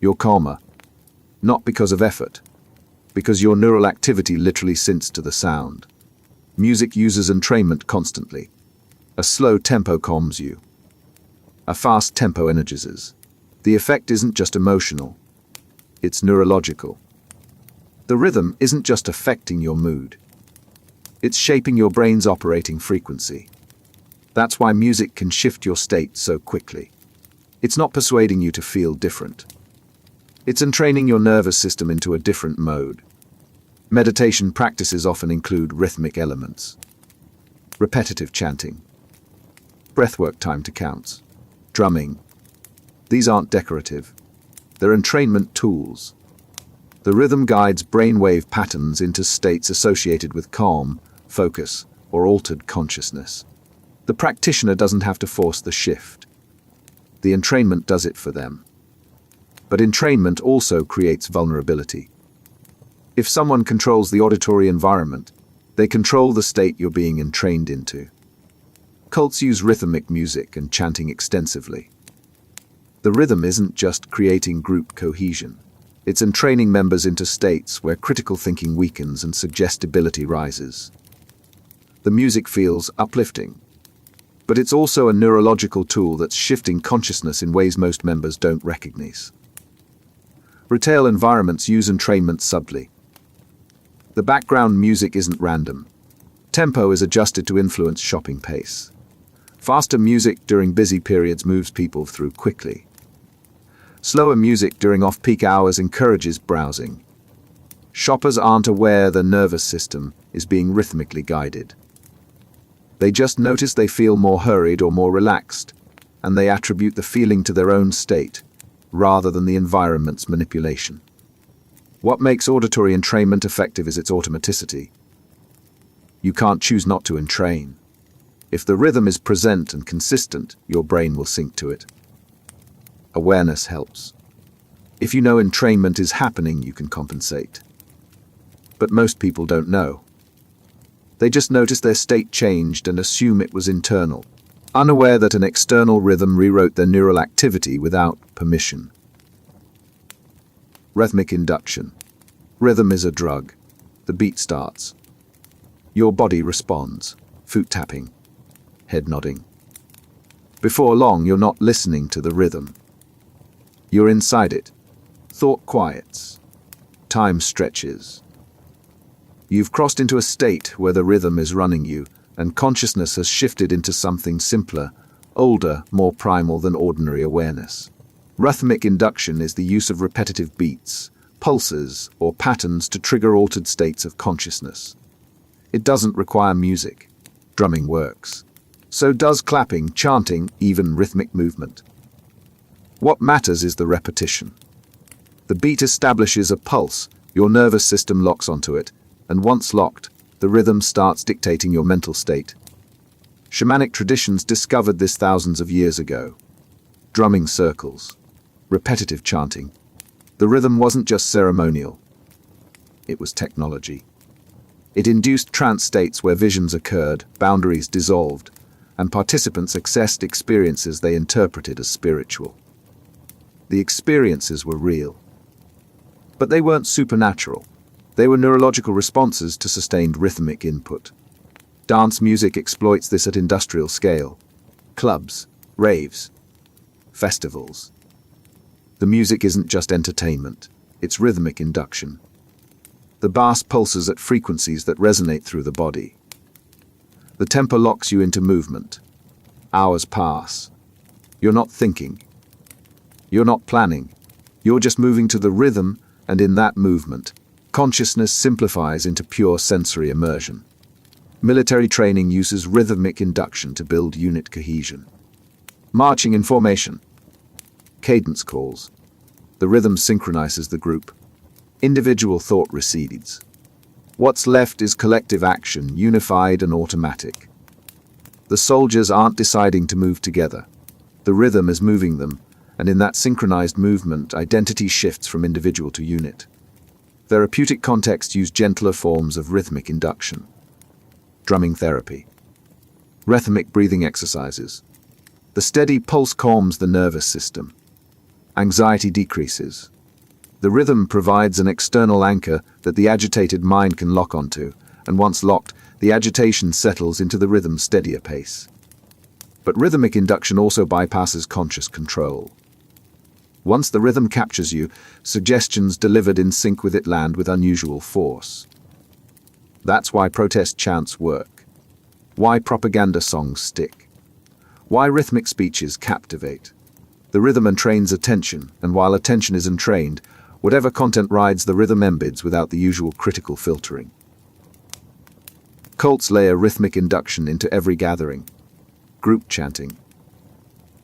you're calmer, not because of effort, because your neural activity literally syncs to the sound. Music uses entrainment constantly. A slow tempo calms you. A fast tempo energizes. The effect isn't just emotional, it's neurological. The rhythm isn't just affecting your mood, it's shaping your brain's operating frequency. That's why music can shift your state so quickly. It's not persuading you to feel different. It's entraining your nervous system into a different mode. Meditation practices often include rhythmic elements, repetitive chanting, breathwork time to counts, drumming. These aren't decorative. They're entrainment tools. The rhythm guides brainwave patterns into states associated with calm, focus, or altered consciousness. The practitioner doesn't have to force the shift. The entrainment does it for them. But entrainment also creates vulnerability. If someone controls the auditory environment, they control the state you're being entrained into. Cults use rhythmic music and chanting extensively. The rhythm isn't just creating group cohesion. It's entraining members into states where critical thinking weakens and suggestibility rises. The music feels uplifting, but it's also a neurological tool that's shifting consciousness in ways most members don't recognize. Retail environments use entrainment subtly. The background music isn't random. Tempo is adjusted to influence shopping pace. Faster music during busy periods moves people through quickly. Slower music during off-peak hours encourages browsing. Shoppers aren't aware their nervous system is being rhythmically guided. They just notice they feel more hurried or more relaxed, and they attribute the feeling to their own state, rather than the environment's manipulation. What makes auditory entrainment effective is its automaticity. You can't choose not to entrain. If the rhythm is present and consistent, your brain will sync to it. Awareness helps. If you know entrainment is happening, you can compensate. But most people don't know. They just notice their state changed and assume it was internal, unaware that an external rhythm rewrote their neural activity without permission. Rhythmic induction. Rhythm is a drug. The beat starts. Your body responds. Foot tapping. Head nodding. Before long, you're not listening to the rhythm. You're inside it. Thought quiets. Time stretches. You've crossed into a state where the rhythm is running you, and consciousness has shifted into something simpler, older, more primal than ordinary awareness. Rhythmic induction is the use of repetitive beats, pulses, or patterns to trigger altered states of consciousness. It doesn't require music. Drumming works. So does clapping, chanting, even rhythmic movement. What matters is the repetition. The beat establishes a pulse, your nervous system locks onto it, and once locked, the rhythm starts dictating your mental state. Shamanic traditions discovered this thousands of years ago. Drumming circles, repetitive chanting. The rhythm wasn't just ceremonial. It was technology. It induced trance states where visions occurred, boundaries dissolved, and participants accessed experiences they interpreted as spiritual. The experiences were real. But they weren't supernatural. They were neurological responses to sustained rhythmic input. Dance music exploits this at industrial scale. Clubs, raves, festivals. The music isn't just entertainment, it's rhythmic induction. The bass pulses at frequencies that resonate through the body. The tempo locks you into movement. Hours pass. You're not thinking. You're not planning. You're just moving to the rhythm, and in that movement, consciousness simplifies into pure sensory immersion. Military training uses rhythmic induction to build unit cohesion. Marching in formation. Cadence calls. The rhythm synchronizes the group. Individual thought recedes. What's left is collective action, unified and automatic. The soldiers aren't deciding to move together. The rhythm is moving them, and in that synchronized movement, identity shifts from individual to unit. Therapeutic contexts use gentler forms of rhythmic induction. Drumming therapy. Rhythmic breathing exercises. The steady pulse calms the nervous system. Anxiety decreases. The rhythm provides an external anchor that the agitated mind can lock onto, and once locked, the agitation settles into the rhythm's steadier pace. But rhythmic induction also bypasses conscious control. Once the rhythm captures you, suggestions delivered in sync with it land with unusual force. That's why protest chants work. Why propaganda songs stick. Why rhythmic speeches captivate. The rhythm entrains attention, and while attention is entrained, Whatever content rides the rhythm embeds without the usual critical filtering. Cults layer rhythmic induction into every gathering. Group chanting.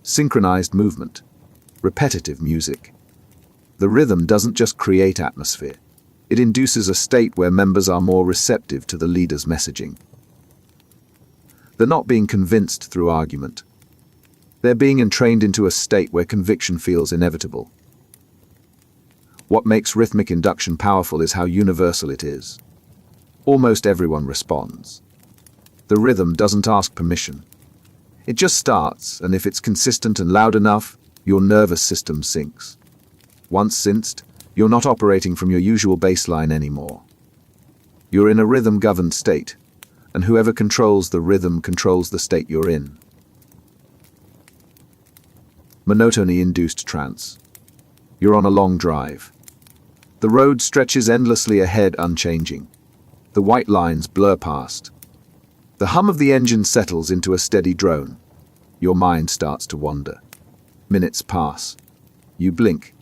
Synchronized movement. Repetitive music. The rhythm doesn't just create atmosphere. It induces a state where members are more receptive to the leader's messaging. They're not being convinced through argument. They're being entrained into a state where conviction feels inevitable. What makes rhythmic induction powerful is how universal it is. Almost everyone responds. The rhythm doesn't ask permission. It just starts, and if it's consistent and loud enough, your nervous system syncs. Once synced, you're not operating from your usual baseline anymore. You're in a rhythm-governed state, and whoever controls the rhythm controls the state you're in. Monotony-Induced Trance. You're on a long drive. The road stretches endlessly ahead, unchanging. The white lines blur past. The hum of the engine settles into a steady drone. Your mind starts to wander. Minutes pass. You blink.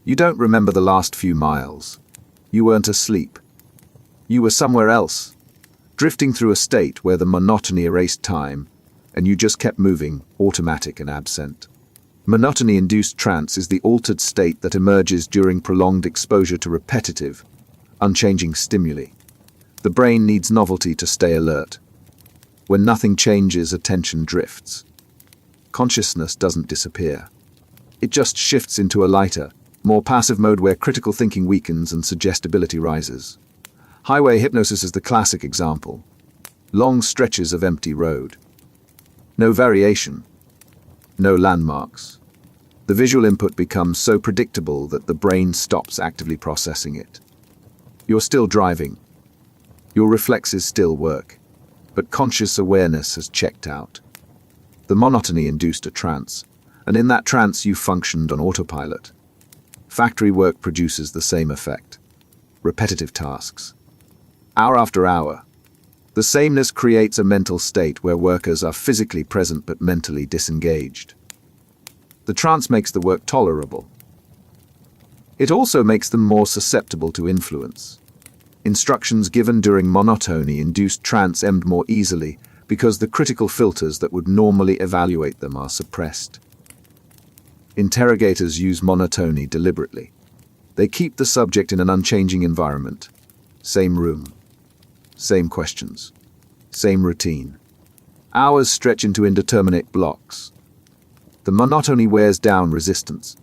You don't remember the last few miles. You weren't asleep. You were somewhere else, drifting through a state where the monotony erased time, and you just kept moving, automatic and absent. Monotony-induced trance is the altered state that emerges during prolonged exposure to repetitive, unchanging stimuli. The brain needs novelty to stay alert. When nothing changes, attention drifts. Consciousness doesn't disappear. It just shifts into a lighter, more passive mode where critical thinking weakens and suggestibility rises. Highway hypnosis is the classic example. Long stretches of empty road. No variation. No landmarks. The visual input becomes so predictable that the brain stops actively processing it. You're still driving. Your reflexes still work, but conscious awareness has checked out. The monotony induced a trance, and in that trance you functioned on autopilot. Factory work produces the same effect. Repetitive tasks. Hour after hour. The sameness creates a mental state where workers are physically present but mentally disengaged. The trance makes the work tolerable. It also makes them more susceptible to influence. Instructions given during monotony-induced trance end more easily because the critical filters that would normally evaluate them are suppressed. Interrogators use monotony deliberately. They keep the subject in an unchanging environment. Same room. Same questions. Same routine. Hours stretch into indeterminate blocks. The monotony wears down resistance.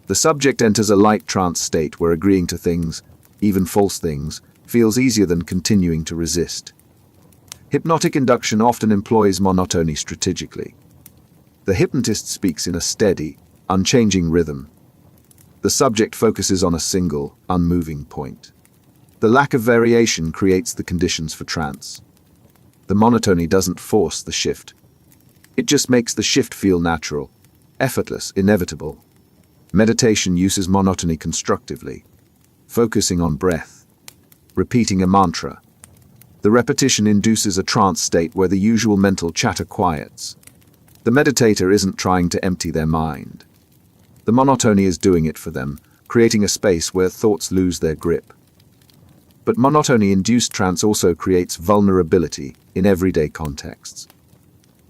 The subject enters a light trance state where agreeing to things, even false things, feels easier than continuing to resist. Hypnotic induction often employs monotony strategically. The hypnotist speaks in a steady, unchanging rhythm. The subject focuses on a single, unmoving point. The lack of variation creates the conditions for trance. The monotony doesn't force the shift. It just makes the shift feel natural, effortless, inevitable. Meditation uses monotony constructively, focusing on breath, repeating a mantra. The repetition induces a trance state where the usual mental chatter quiets. The meditator isn't trying to empty their mind. The monotony is doing it for them, creating a space where thoughts lose their grip. But monotony-induced trance also creates vulnerability in everyday contexts.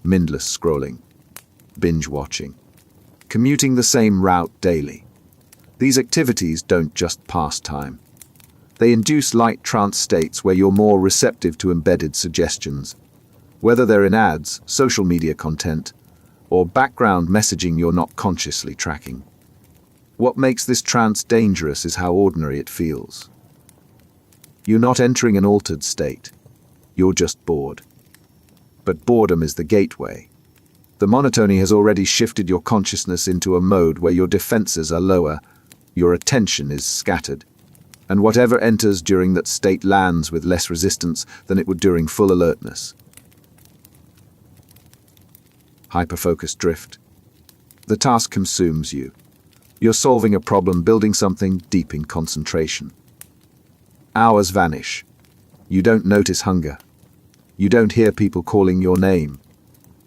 Mindless scrolling, binge-watching, commuting the same route daily. These activities don't just pass time. They induce light trance states where you're more receptive to embedded suggestions, whether they're in ads, social media content, or background messaging you're not consciously tracking. What makes this trance dangerous is how ordinary it feels. You're not entering an altered state. You're just bored. But boredom is the gateway. The monotony has already shifted your consciousness into a mode where your defenses are lower, your attention is scattered, and whatever enters during that state lands with less resistance than it would during full alertness. Hyperfocus drift. The task consumes you. You're solving a problem, building something deep in concentration. Hours vanish. You don't notice hunger. You don't hear people calling your name.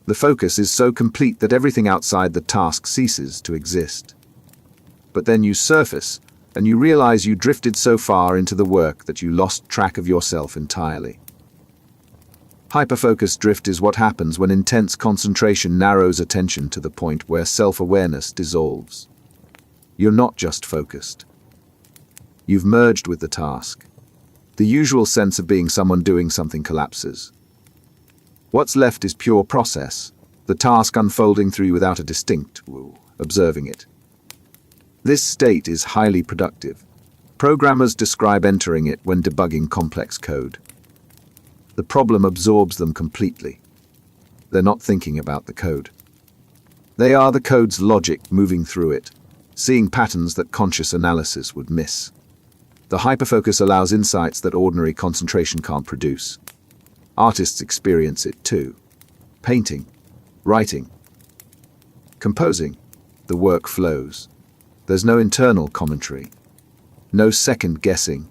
The focus is so complete that everything outside the task ceases to exist. But then you surface, and you realize you drifted so far into the work that you lost track of yourself entirely. Hyperfocus drift is what happens when intense concentration narrows attention to the point where self-awareness dissolves. You're not just focused. You've merged with the task. The usual sense of being someone doing something collapses. What's left is pure process, the task unfolding through you without a distinct observing it. This state is highly productive. Programmers describe entering it when debugging complex code. The problem absorbs them completely. They're not thinking about the code. They are the code's logic moving through it, seeing patterns that conscious analysis would miss. The hyperfocus allows insights that ordinary concentration can't produce. Artists experience it too. Painting, writing, composing, the work flows. There's no internal commentary, no second guessing.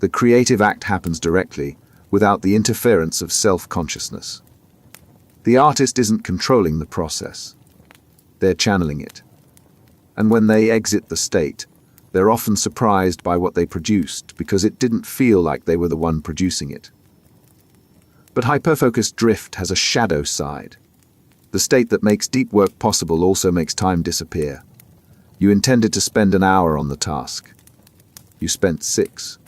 The creative act happens directly, without the interference of self-consciousness. The artist isn't controlling the process. They're channeling it. And when they exit the state, they're often surprised by what they produced because it didn't feel like they were the one producing it. But hyperfocus drift has a shadow side. The state that makes deep work possible also makes time disappear. You intended to spend an hour on the task. You spent 6.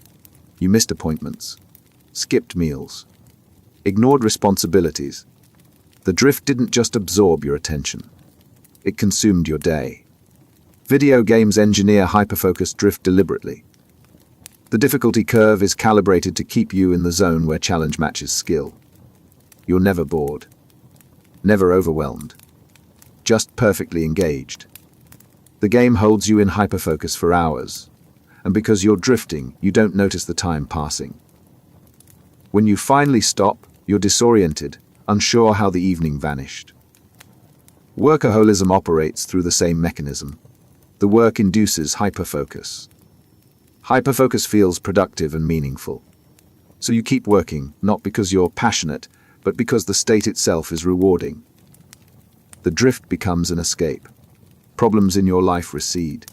You missed appointments, skipped meals, ignored responsibilities. The drift didn't just absorb your attention. It consumed your day. Video games engineer hyperfocus drift deliberately. The difficulty curve is calibrated to keep you in the zone where challenge matches skill. You're never bored, never overwhelmed, just perfectly engaged. The game holds you in hyperfocus for hours, and because you're drifting, you don't notice the time passing. When you finally stop, you're disoriented, unsure how the evening vanished. Workaholism operates through the same mechanism. The work induces hyperfocus. Hyperfocus feels productive and meaningful. So you keep working, not because you're passionate, but because the state itself is rewarding. The drift becomes an escape. Problems in your life recede.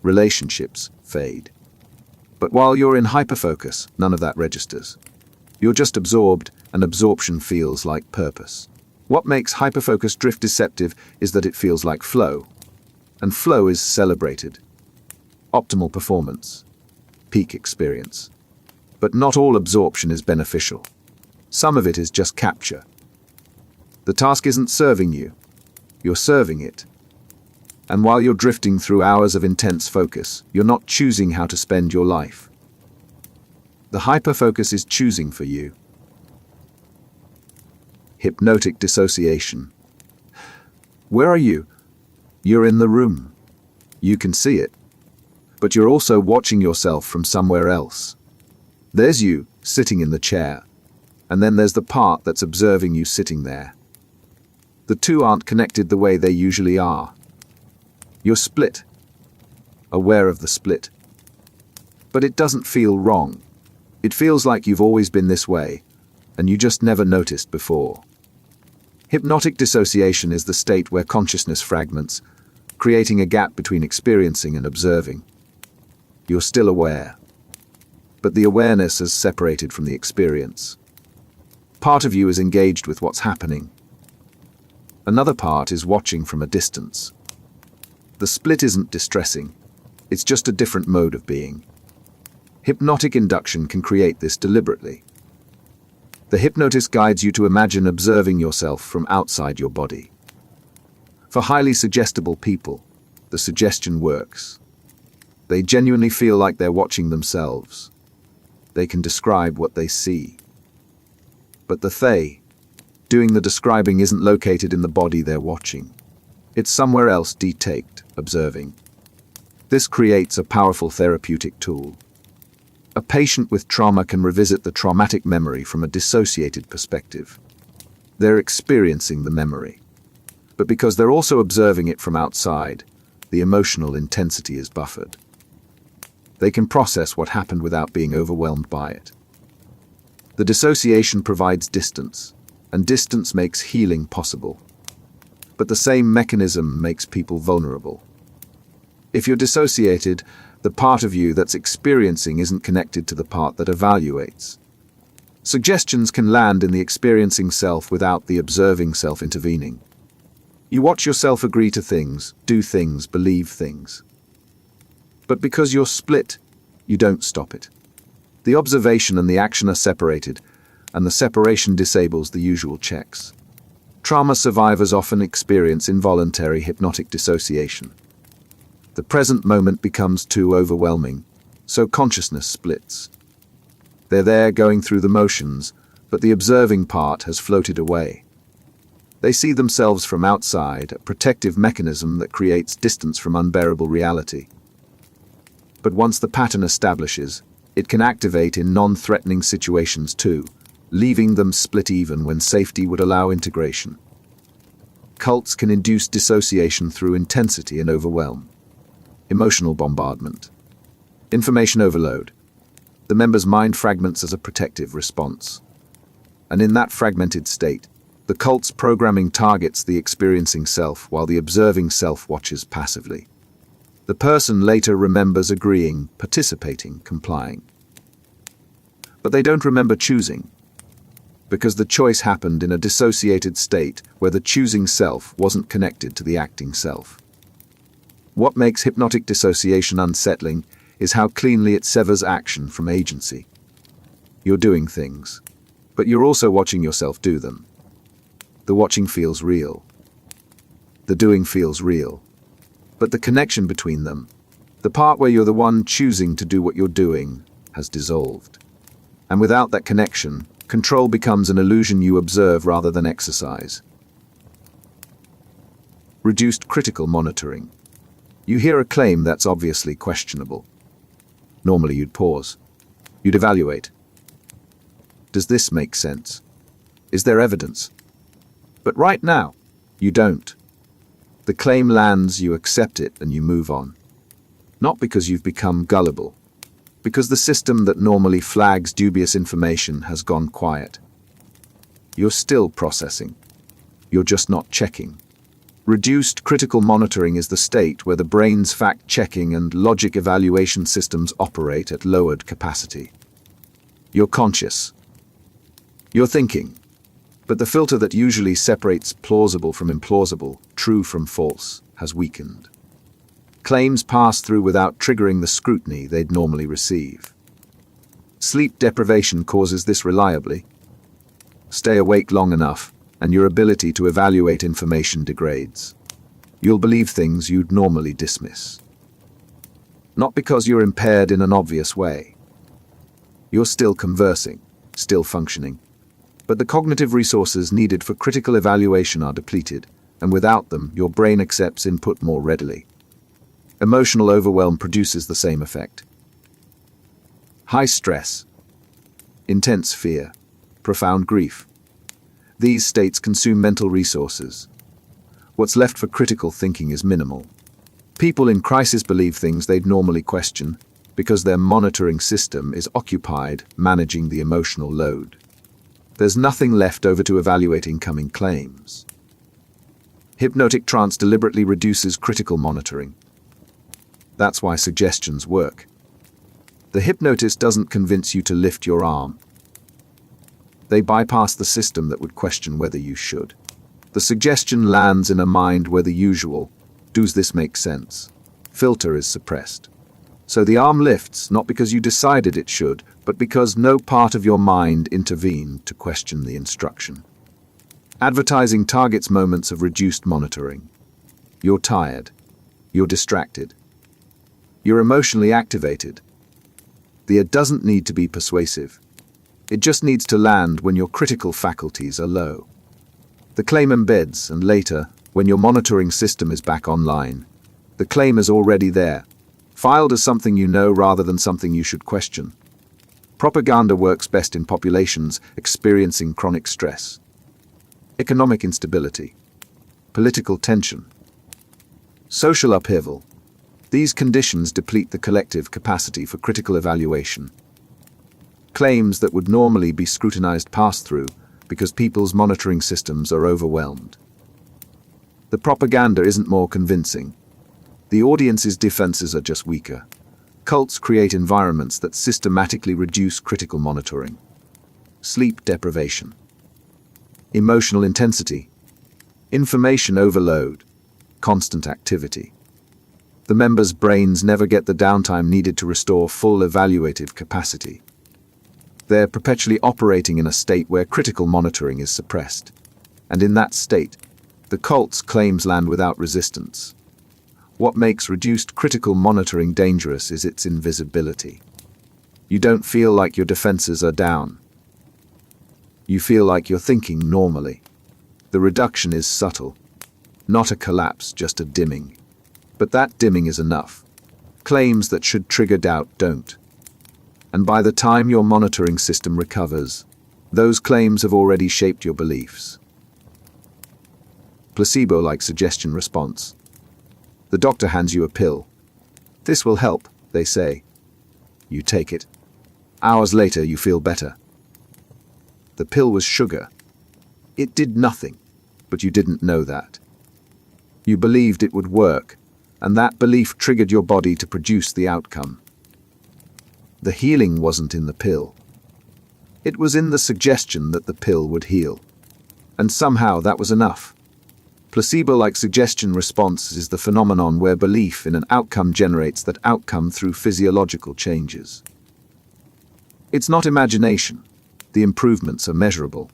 Relationships fade. But while you're in hyperfocus, none of that registers. You're just absorbed, and absorption feels like purpose. What makes hyperfocus drift deceptive is that it feels like flow. And flow is celebrated. Optimal performance. Peak experience. But not all absorption is beneficial. Some of it is just capture. The task isn't serving you. You're serving it. And while you're drifting through hours of intense focus, you're not choosing how to spend your life. The hyperfocus is choosing for you. Hypnotic dissociation. Where are you? You're in the room. You can see it. But you're also watching yourself from somewhere else. There's you, sitting in the chair. And then there's the part that's observing you sitting there. The two aren't connected the way they usually are. You're split. Aware of the split. But it doesn't feel wrong. It feels like you've always been this way, and you just never noticed before. Hypnotic dissociation is the state where consciousness fragments, creating a gap between experiencing and observing. You're still aware, but the awareness is separated from the experience. Part of you is engaged with what's happening. Another part is watching from a distance. The split isn't distressing. It's just a different mode of being. Hypnotic induction can create this deliberately. The hypnotist guides you to imagine observing yourself from outside your body. For highly suggestible people, the suggestion works. They genuinely feel like they're watching themselves. They can describe what they see. But the they, doing the describing, isn't located in the body they're watching. It's somewhere else detaked, observing. This creates a powerful therapeutic tool. A patient with trauma can revisit the traumatic memory from a dissociated perspective. They're experiencing the memory. But because they're also observing it from outside, the emotional intensity is buffered. They can process what happened without being overwhelmed by it. The dissociation provides distance, and distance makes healing possible. But the same mechanism makes people vulnerable. If you're dissociated, The part of you that's experiencing isn't connected to the part that evaluates. Suggestions can land in the experiencing self without the observing self intervening. You watch yourself agree to things, do things, believe things. But because you're split, you don't stop it. The observation and the action are separated, and the separation disables the usual checks. Trauma survivors often experience involuntary hypnotic dissociation. The present moment becomes too overwhelming, so consciousness splits. They're there going through the motions, but the observing part has floated away. They see themselves from outside, a protective mechanism that creates distance from unbearable reality. But once the pattern establishes, it can activate in non-threatening situations too, leaving them split even when safety would allow integration. Cults can induce dissociation through intensity and overwhelm. Emotional bombardment. Information overload. The member's mind fragments as a protective response. And in that fragmented state, the cult's programming targets the experiencing self while the observing self watches passively. The person later remembers agreeing, participating, complying. But they don't remember choosing, because the choice happened in a dissociated state where the choosing self wasn't connected to the acting self. What makes hypnotic dissociation unsettling is how cleanly it severs action from agency. You're doing things, but you're also watching yourself do them. The watching feels real. The doing feels real. But the connection between them, the part where you're the one choosing to do what you're doing, has dissolved. And without that connection, control becomes an illusion you observe rather than exercise. Reduced critical monitoring. You hear a claim that's obviously questionable. Normally you'd pause. You'd evaluate. Does this make sense? Is there evidence? But right now, you don't. The claim lands, you accept it, and you move on. Not because you've become gullible, because the system that normally flags dubious information has gone quiet. You're still processing. You're just not checking. Reduced critical monitoring is the state where the brain's fact-checking and logic evaluation systems operate at lowered capacity. You're conscious. You're thinking. But the filter that usually separates plausible from implausible, true from false, has weakened. Claims pass through without triggering the scrutiny they'd normally receive. Sleep deprivation causes this reliably. Stay awake long enough, and your ability to evaluate information degrades. You'll believe things you'd normally dismiss. Not because you're impaired in an obvious way. You're still conversing, still functioning. But the cognitive resources needed for critical evaluation are depleted, and without them, your brain accepts input more readily. Emotional overwhelm produces the same effect. High stress, intense fear, profound grief. These states consume mental resources. What's left for critical thinking is minimal. People in crisis believe things they'd normally question because their monitoring system is occupied managing the emotional load. There's nothing left over to evaluate incoming claims. Hypnotic trance deliberately reduces critical monitoring. That's why suggestions work. The hypnotist doesn't convince you to lift your arm. They bypass the system that would question whether you should. The suggestion lands in a mind where the usual, does this make sense, filter is suppressed. So the arm lifts not because you decided it should, but because no part of your mind intervened to question the instruction. Advertising targets moments of reduced monitoring. You're tired. You're distracted. You're emotionally activated. The it doesn't need to be persuasive. It just needs to land when your critical faculties are low. The claim embeds, and later, when your monitoring system is back online, the claim is already there, filed as something you know rather than something you should question. Propaganda works best in populations experiencing chronic stress, economic instability, political tension, social upheaval. These conditions deplete the collective capacity for critical evaluation. Claims that would normally be scrutinized pass through because people's monitoring systems are overwhelmed. The propaganda isn't more convincing. The audience's defenses are just weaker. Cults create environments that systematically reduce critical monitoring. Sleep deprivation. Emotional intensity. Information overload. Constant activity. The members' brains never get the downtime needed to restore full evaluative capacity. They're perpetually operating in a state where critical monitoring is suppressed. And in that state, the cult's claims land without resistance. What makes reduced critical monitoring dangerous is its invisibility. You don't feel like your defenses are down. You feel like you're thinking normally. The reduction is subtle. Not a collapse, just a dimming. But that dimming is enough. Claims that should trigger doubt don't. And by the time your monitoring system recovers, those claims have already shaped your beliefs. Placebo-like suggestion response. The doctor hands you a pill. This will help, they say. You take it. Hours later, you feel better. The pill was sugar. It did nothing, but you didn't know that. You believed it would work, and that belief triggered your body to produce the outcome. The healing wasn't in the pill. It was in the suggestion that the pill would heal. And somehow that was enough. Placebo-like suggestion response is the phenomenon where belief in an outcome generates that outcome through physiological changes. It's not imagination. The improvements are measurable.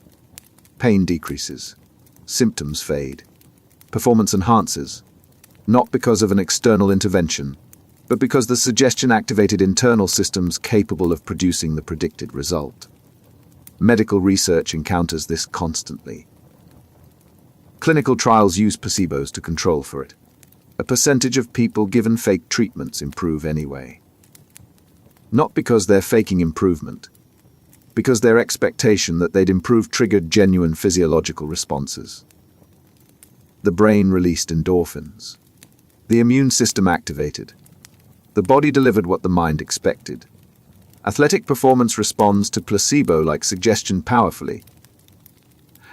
Pain decreases. Symptoms fade. Performance enhances. Not because of an external intervention, but because the suggestion activated internal systems capable of producing the predicted result. Medical research encounters this constantly. Clinical trials use placebos to control for it. A percentage of people given fake treatments improve anyway. Not because they're faking improvement, because their expectation that they'd improve triggered genuine physiological responses. The brain released endorphins. The immune system activated. The body delivered what the mind expected. Athletic performance responds to placebo-like suggestion powerfully.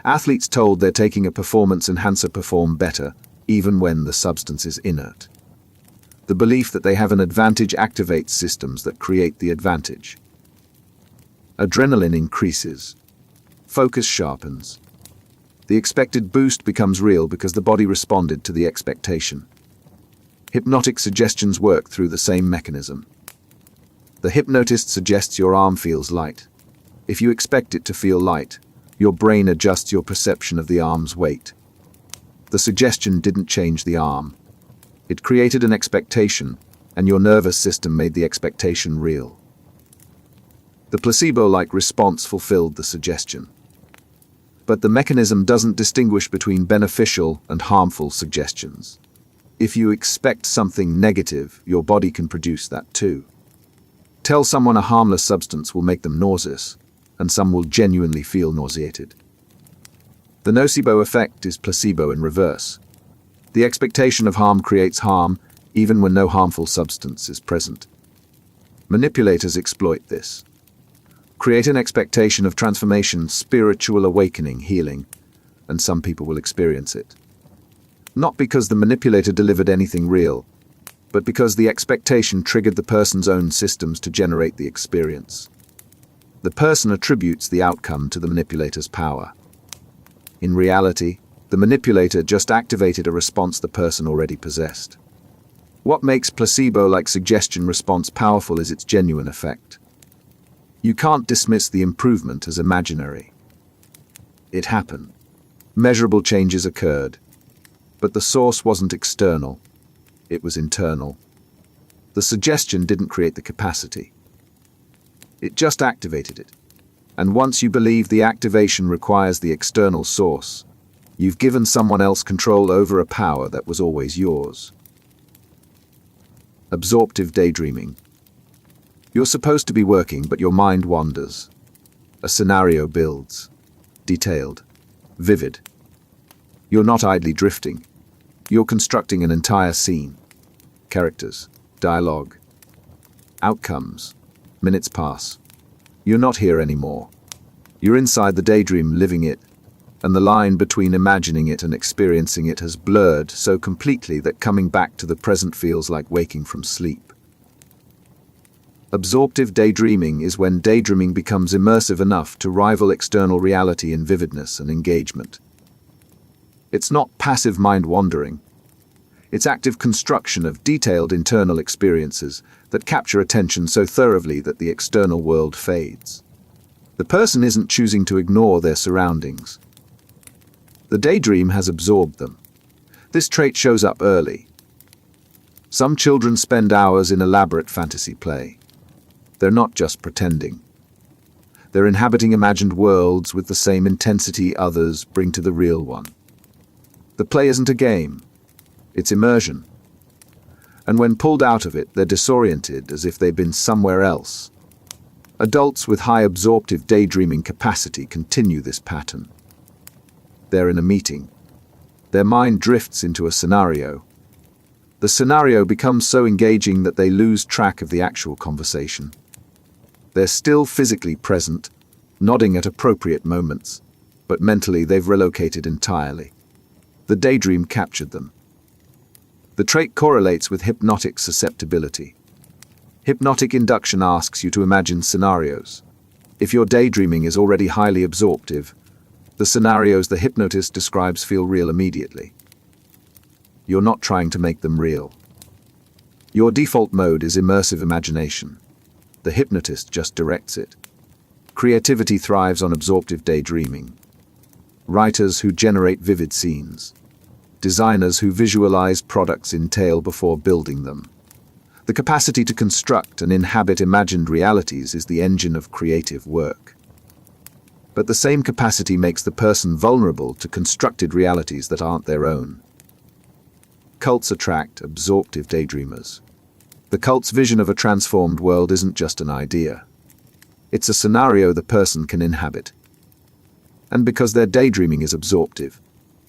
Athletes told they're taking a performance enhancer perform better, even when the substance is inert. The belief that they have an advantage activates systems that create the advantage. Adrenaline increases. Focus sharpens. The expected boost becomes real because the body responded to the expectation. Hypnotic suggestions work through the same mechanism. The hypnotist suggests your arm feels light. If you expect it to feel light, your brain adjusts your perception of the arm's weight. The suggestion didn't change the arm. It created an expectation, and your nervous system made the expectation real. The placebo-like response fulfilled the suggestion. But the mechanism doesn't distinguish between beneficial and harmful suggestions. If you expect something negative, your body can produce that too. Tell someone a harmless substance will make them nauseous, and some will genuinely feel nauseated. The nocebo effect is placebo in reverse. The expectation of harm creates harm, even when no harmful substance is present. Manipulators exploit this. Create an expectation of transformation, spiritual awakening, healing, and some people will experience it. Not because the manipulator delivered anything real, but because the expectation triggered the person's own systems to generate the experience. The person attributes the outcome to the manipulator's power. In reality, the manipulator just activated a response the person already possessed. What makes placebo-like suggestion response powerful is its genuine effect. You can't dismiss the improvement as imaginary. It happened. Measurable changes occurred. But the source wasn't external. It was internal. The suggestion didn't create the capacity. It just activated it. And once you believe the activation requires the external source, you've given someone else control over a power that was always yours. Absorptive daydreaming. You're supposed to be working, but your mind wanders. A scenario builds. Detailed. Vivid. You're not idly drifting. You're constructing an entire scene. Characters. Dialogue. Outcomes. Minutes pass. You're not here anymore. You're inside the daydream, living it, and the line between imagining it and experiencing it has blurred so completely that coming back to the present feels like waking from sleep. Absorptive daydreaming is when daydreaming becomes immersive enough to rival external reality in vividness and engagement. It's not passive mind-wandering. It's active construction of detailed internal experiences that capture attention so thoroughly that the external world fades. The person isn't choosing to ignore their surroundings. The daydream has absorbed them. This trait shows up early. Some children spend hours in elaborate fantasy play. They're not just pretending. They're inhabiting imagined worlds with the same intensity others bring to the real one. The play isn't a game. It's immersion. And when pulled out of it, they're disoriented as if they've been somewhere else. Adults with high absorptive daydreaming capacity continue this pattern. They're in a meeting. Their mind drifts into a scenario. The scenario becomes so engaging that they lose track of the actual conversation. They're still physically present, nodding at appropriate moments, but mentally they've relocated entirely. The daydream captured them. The trait correlates with hypnotic susceptibility. Hypnotic induction asks you to imagine scenarios. If your daydreaming is already highly absorptive, the scenarios the hypnotist describes feel real immediately. You're not trying to make them real. Your default mode is immersive imagination. The hypnotist just directs it. Creativity thrives on absorptive daydreaming. Writers who generate vivid scenes. Designers who visualize products in detail before building them. The capacity to construct and inhabit imagined realities is the engine of creative work. But the same capacity makes the person vulnerable to constructed realities that aren't their own. Cults attract absorptive daydreamers. The cult's vision of a transformed world isn't just an idea. It's a scenario the person can inhabit. And because their daydreaming is absorptive,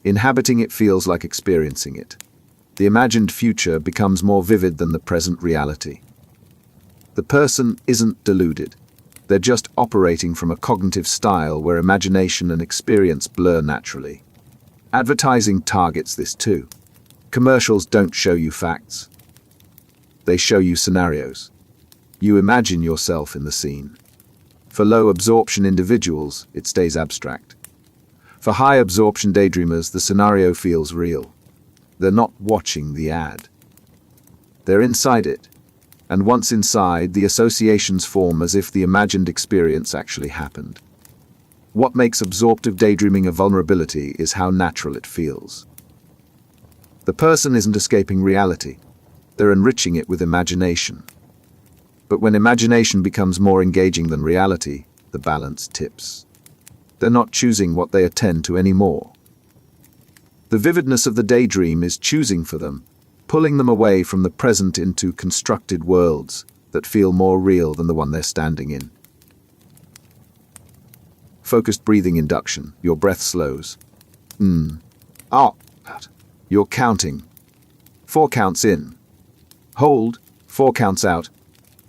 inhabiting it feels like experiencing it. The imagined future becomes more vivid than the present reality. The person isn't deluded. They're just operating from a cognitive style where imagination and experience blur naturally. Advertising targets this too. Commercials don't show you facts. They show you scenarios. You imagine yourself in the scene. For low absorption individuals, it stays abstract. For high absorption daydreamers, the scenario feels real. They're not watching the ad. They're inside it. And once inside, the associations form as if the imagined experience actually happened. What makes absorptive daydreaming a vulnerability is how natural it feels. The person isn't escaping reality. They're enriching it with imagination. But when imagination becomes more engaging than reality, the balance tips. They're not choosing what they attend to anymore. The vividness of the daydream is choosing for them, pulling them away from the present into constructed worlds that feel more real than the one they're standing in. Focused breathing induction. Your breath slows. You're counting. 4 counts in. Hold. 4 counts out.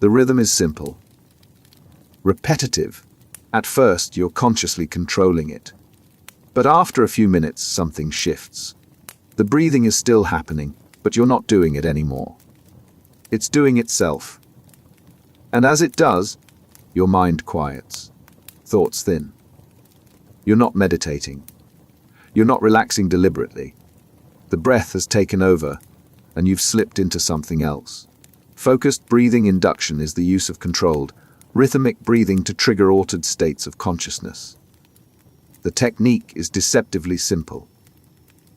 The rhythm is simple. Repetitive. At first, you're consciously controlling it. But after a few minutes, something shifts. The breathing is still happening, but you're not doing it anymore. It's doing itself. And as it does, your mind quiets. Thoughts thin. You're not meditating. You're not relaxing deliberately. The breath has taken over, and you've slipped into something else. Focused breathing induction is the use of controlled, rhythmic breathing to trigger altered states of consciousness. The technique is deceptively simple.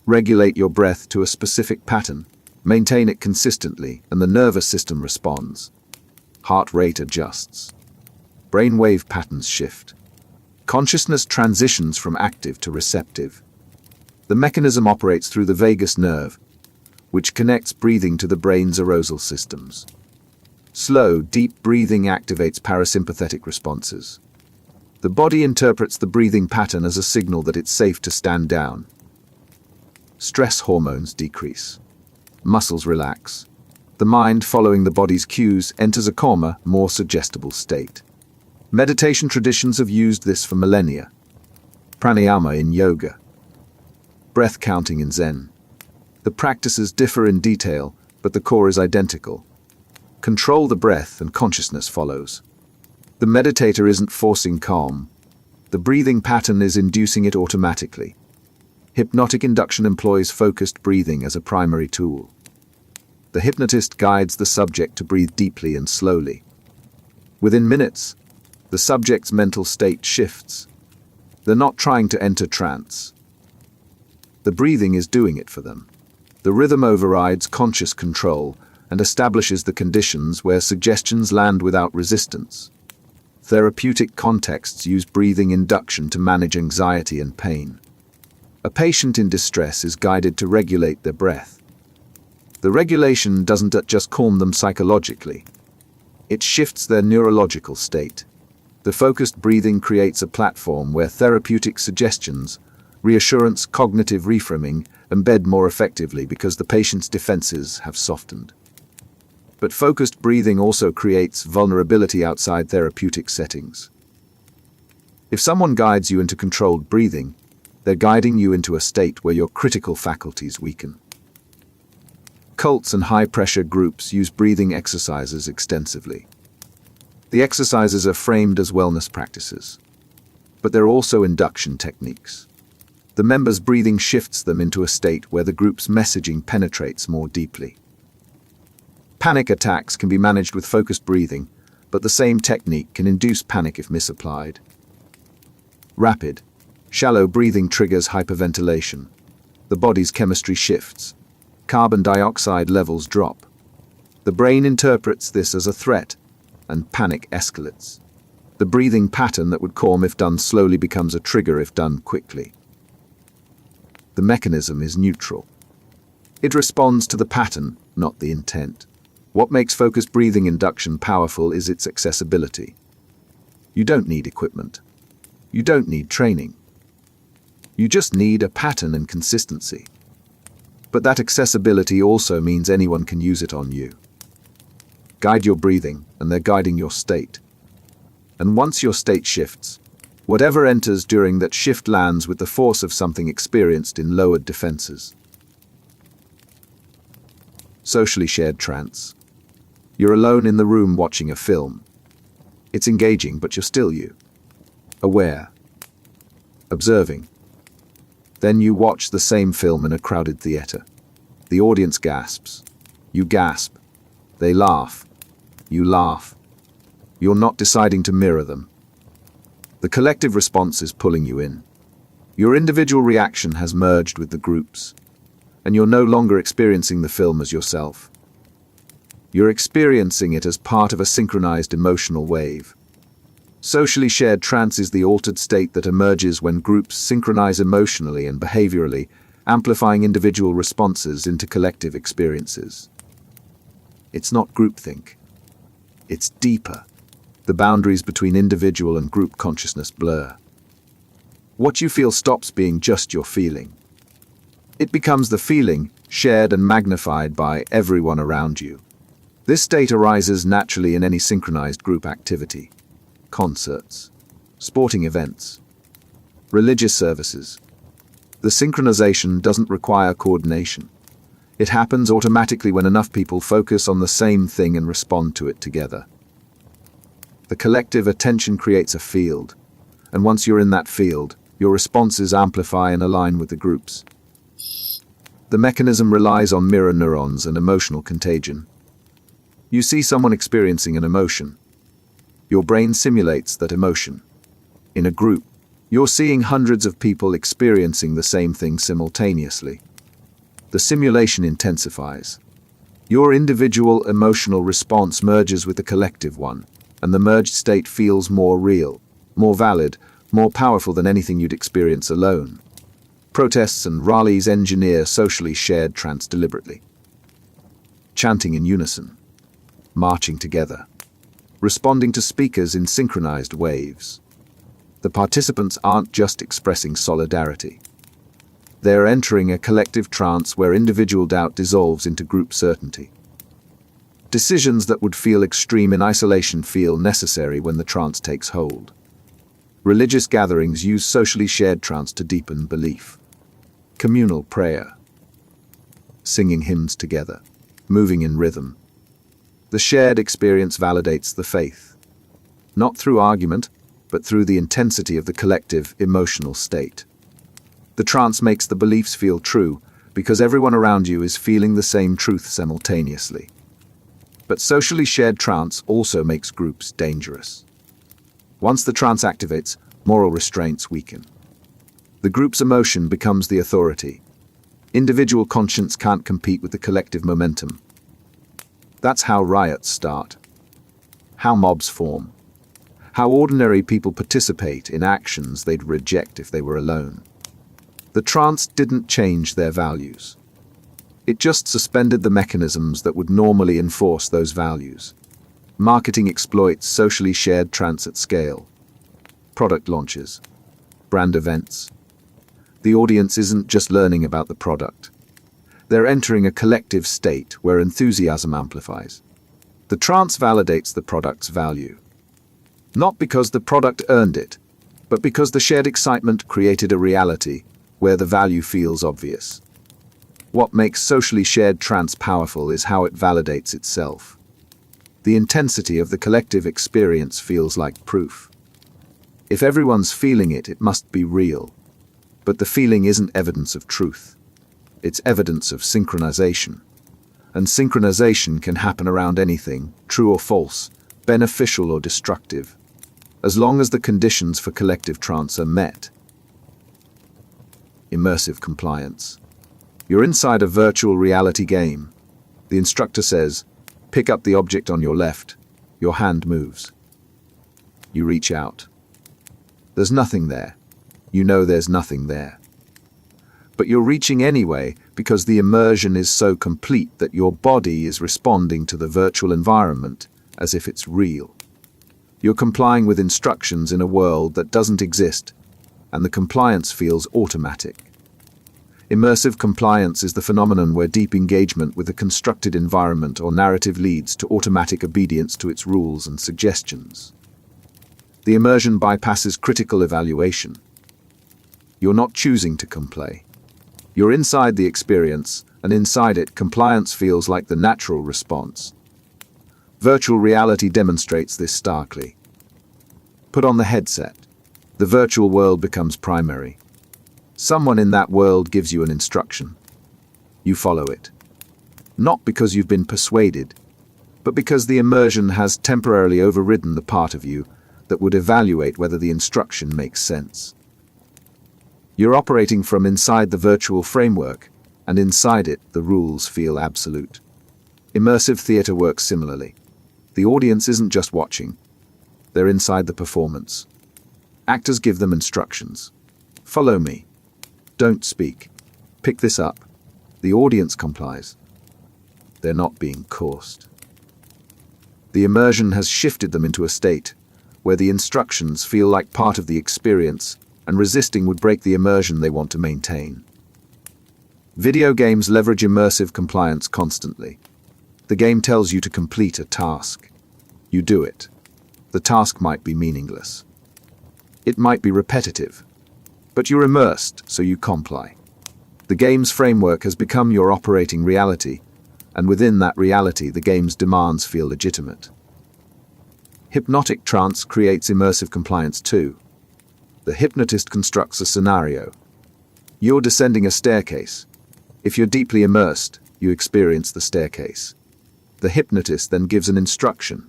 Regulate your breath to a specific pattern, maintain it consistently, and the nervous system responds. Heart rate adjusts. Brainwave patterns shift. Consciousness transitions from active to receptive. The mechanism operates through the vagus nerve, which connects breathing to the brain's arousal systems. Slow, deep breathing activates parasympathetic responses. The body interprets the breathing pattern as a signal that it's safe to stand down. Stress hormones decrease. Muscles relax. The mind, following the body's cues, enters a calmer, more suggestible state. Meditation traditions have used this for millennia. Pranayama in yoga. Breath counting in Zen. The practices differ in detail, but the core is identical. Control the breath and consciousness follows. The meditator isn't forcing calm. The breathing pattern is inducing it automatically. Hypnotic induction employs focused breathing as a primary tool. The hypnotist guides the subject to breathe deeply and slowly. Within minutes, the subject's mental state shifts. They're not trying to enter trance. The breathing is doing it for them. The rhythm overrides conscious control and establishes the conditions where suggestions land without resistance. Therapeutic contexts use breathing induction to manage anxiety and pain. A patient in distress is guided to regulate their breath. The regulation doesn't just calm them psychologically. It shifts their neurological state. The focused breathing creates a platform where therapeutic suggestions, reassurance, cognitive reframing embed more effectively because the patient's defenses have softened. But focused breathing also creates vulnerability outside therapeutic settings. If someone guides you into controlled breathing, they're guiding you into a state where your critical faculties weaken. Cults and high-pressure groups use breathing exercises extensively. The exercises are framed as wellness practices, but they're also induction techniques. The members' breathing shifts them into a state where the group's messaging penetrates more deeply. Panic attacks can be managed with focused breathing, but the same technique can induce panic if misapplied. Rapid, shallow breathing triggers hyperventilation. The body's chemistry shifts. Carbon dioxide levels drop. The brain interprets this as a threat, and panic escalates. The breathing pattern that would calm if done slowly becomes a trigger if done quickly. The mechanism is neutral. It responds to the pattern, not the intent. What makes focused breathing induction powerful is its accessibility. You don't need equipment. You don't need training. You just need a pattern and consistency. But that accessibility also means anyone can use it on you. Guide your breathing, and they're guiding your state. And once your state shifts, whatever enters during that shift lands with the force of something experienced in lowered defenses. Socially shared trance. You're alone in the room watching a film. It's engaging, but you're still you. Aware. Observing. Then you watch the same film in a crowded theater. The audience gasps. You gasp. They laugh. You laugh. You're not deciding to mirror them. The collective response is pulling you in. Your individual reaction has merged with the group's, and you're no longer experiencing the film as yourself. You're experiencing it as part of a synchronized emotional wave. Socially shared trance is the altered state that emerges when groups synchronize emotionally and behaviorally, amplifying individual responses into collective experiences. It's not groupthink. It's deeper. The boundaries between individual and group consciousness blur. What you feel stops being just your feeling. It becomes the feeling, shared and magnified by everyone around you. This state arises naturally in any synchronized group activity. Concerts, sporting events, religious services. The synchronization doesn't require coordination. It happens automatically when enough people focus on the same thing and respond to it together. The collective attention creates a field, and once you're in that field, your responses amplify and align with the group's. The mechanism relies on mirror neurons and emotional contagion. You see someone experiencing an emotion. Your brain simulates that emotion. In a group, you're seeing hundreds of people experiencing the same thing simultaneously. The simulation intensifies. Your individual emotional response merges with the collective one, and the merged state feels more real, more valid, more powerful than anything you'd experience alone. Protests and rallies engineer socially shared trance deliberately. Chanting in unison. Marching together. Responding to speakers in synchronized waves. The participants aren't just expressing solidarity. They're entering a collective trance where individual doubt dissolves into group certainty. Decisions that would feel extreme in isolation feel necessary when the trance takes hold. Religious gatherings use socially shared trance to deepen belief. Communal prayer. Singing hymns together. Moving in rhythm. The shared experience validates the faith, not through argument, but through the intensity of the collective emotional state. The trance makes the beliefs feel true because everyone around you is feeling the same truth simultaneously. But socially shared trance also makes groups dangerous. Once the trance activates, moral restraints weaken. The group's emotion becomes the authority. Individual conscience can't compete with the collective momentum. That's how riots start, how mobs form, how ordinary people participate in actions they'd reject if they were alone. The trance didn't change their values. It just suspended the mechanisms that would normally enforce those values. Marketing exploits socially shared trance at scale. Product launches, brand events. The audience isn't just learning about the product. They're entering a collective state where enthusiasm amplifies. The trance validates the product's value. Not because the product earned it, but because the shared excitement created a reality where the value feels obvious. What makes socially shared trance powerful is how it validates itself. The intensity of the collective experience feels like proof. If everyone's feeling it, it must be real. But the feeling isn't evidence of truth. It's evidence of synchronization. And synchronization can happen around anything, true or false, beneficial or destructive, as long as the conditions for collective trance are met. Immersive compliance. You're inside a virtual reality game. The instructor says, "Pick up the object on your left." Your hand moves. You reach out. There's nothing there. You know there's nothing there. But you're reaching anyway because the immersion is so complete that your body is responding to the virtual environment as if it's real. You're complying with instructions in a world that doesn't exist, and the compliance feels automatic. Immersive compliance is the phenomenon where deep engagement with a constructed environment or narrative leads to automatic obedience to its rules and suggestions. The immersion bypasses critical evaluation. You're not choosing to comply. You're inside the experience, and inside it, compliance feels like the natural response. Virtual reality demonstrates this starkly. Put on the headset. The virtual world becomes primary. Someone in that world gives you an instruction. You follow it. Not because you've been persuaded, but because the immersion has temporarily overridden the part of you that would evaluate whether the instruction makes sense. You're operating from inside the virtual framework, and inside it, the rules feel absolute. Immersive theater works similarly. The audience isn't just watching. They're inside the performance. Actors give them instructions. Follow me. Don't speak. Pick this up. The audience complies. They're not being coerced. The immersion has shifted them into a state where the instructions feel like part of the experience, and resisting would break the immersion they want to maintain. Video games leverage immersive compliance constantly. The game tells you to complete a task. You do it. The task might be meaningless. It might be repetitive, but you're immersed, so you comply. The game's framework has become your operating reality, and within that reality, the game's demands feel legitimate. Hypnotic trance creates immersive compliance too. The hypnotist constructs a scenario. You're descending a staircase. If you're deeply immersed, you experience the staircase. The hypnotist then gives an instruction.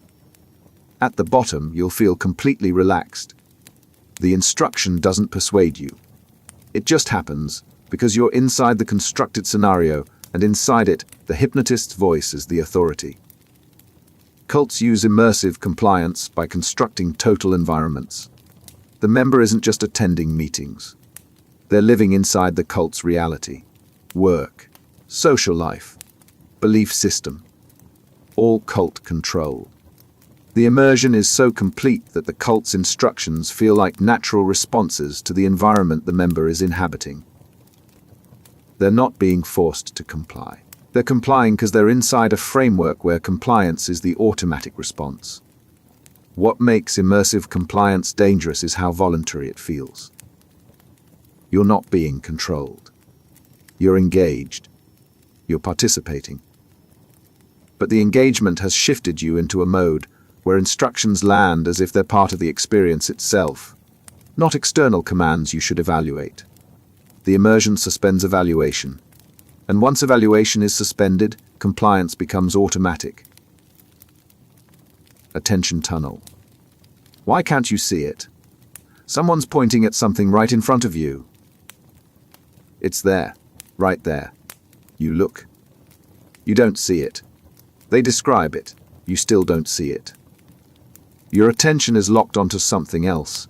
At the bottom, you'll feel completely relaxed. The instruction doesn't persuade you. It just happens because you're inside the constructed scenario, and inside it, the hypnotist's voice is the authority. Cults use immersive compliance by constructing total environments. The member isn't just attending meetings. They're living inside the cult's reality. Work, social life, belief system, all cult control. The immersion is so complete that the cult's instructions feel like natural responses to the environment the member is inhabiting. They're not being forced to comply. They're complying because they're inside a framework where compliance is the automatic response. What makes immersive compliance dangerous is how voluntary it feels. You're not being controlled. You're engaged. You're participating. but the engagement has shifted you into a mode where instructions land as if they're part of the experience itself, not external commands you should evaluate. The immersion suspends evaluation, and once evaluation is suspended, compliance becomes automatic. Attention tunnel. Why can't you see it? Someone's pointing at something right in front of you. It's there, right there. You look. You don't see it. They describe it. You still don't see it. Your attention is locked onto something else,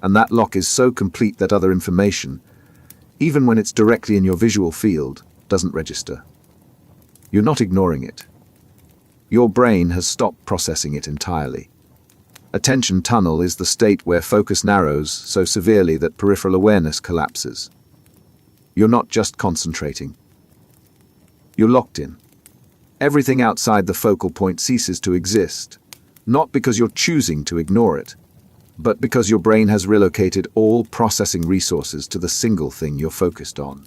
and that lock is so complete that other information, even when it's directly in your visual field, doesn't register. You're not ignoring it. Your brain has stopped processing it entirely. Attention tunnel is the state where focus narrows so severely that peripheral awareness collapses. You're not just concentrating. You're locked in. Everything outside the focal point ceases to exist, not because you're choosing to ignore it, but because your brain has relocated all processing resources to the single thing you're focused on.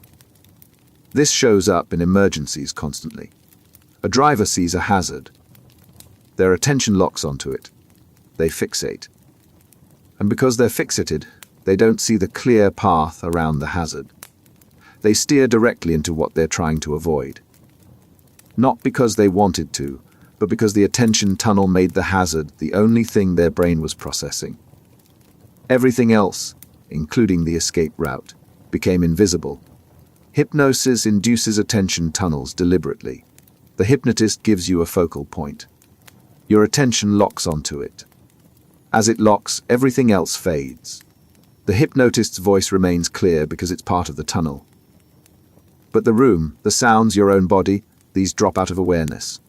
This shows up in emergencies constantly. A driver sees a hazard. Their attention locks onto it. They fixate. And because they're fixated, they don't see the clear path around the hazard. They steer directly into what they're trying to avoid. Not because they wanted to, but because the attention tunnel made the hazard the only thing their brain was processing. Everything else, including the escape route, became invisible. Hypnosis induces attention tunnels deliberately. The hypnotist gives you a focal point. Your attention locks onto it. As it locks, everything else fades. The hypnotist's voice remains clear because it's part of the tunnel. But the room, the sounds, your own body, these drop out of awareness.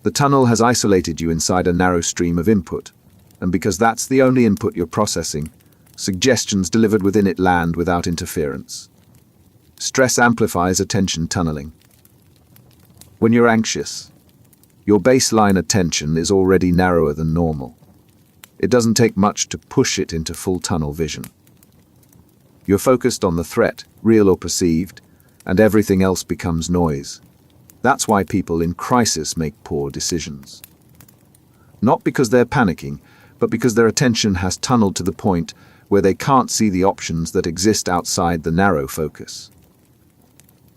The tunnel has isolated you inside a narrow stream of input, and because that's the only input you're processing, suggestions delivered within it land without interference. Stress amplifies attention tunneling. When you're anxious, your baseline attention is already narrower than normal. It doesn't take much to push it into full tunnel vision. You're focused on the threat, real or perceived, and everything else becomes noise. That's why people in crisis make poor decisions. Not because they're panicking, but because their attention has tunneled to the point where they can't see the options that exist outside the narrow focus.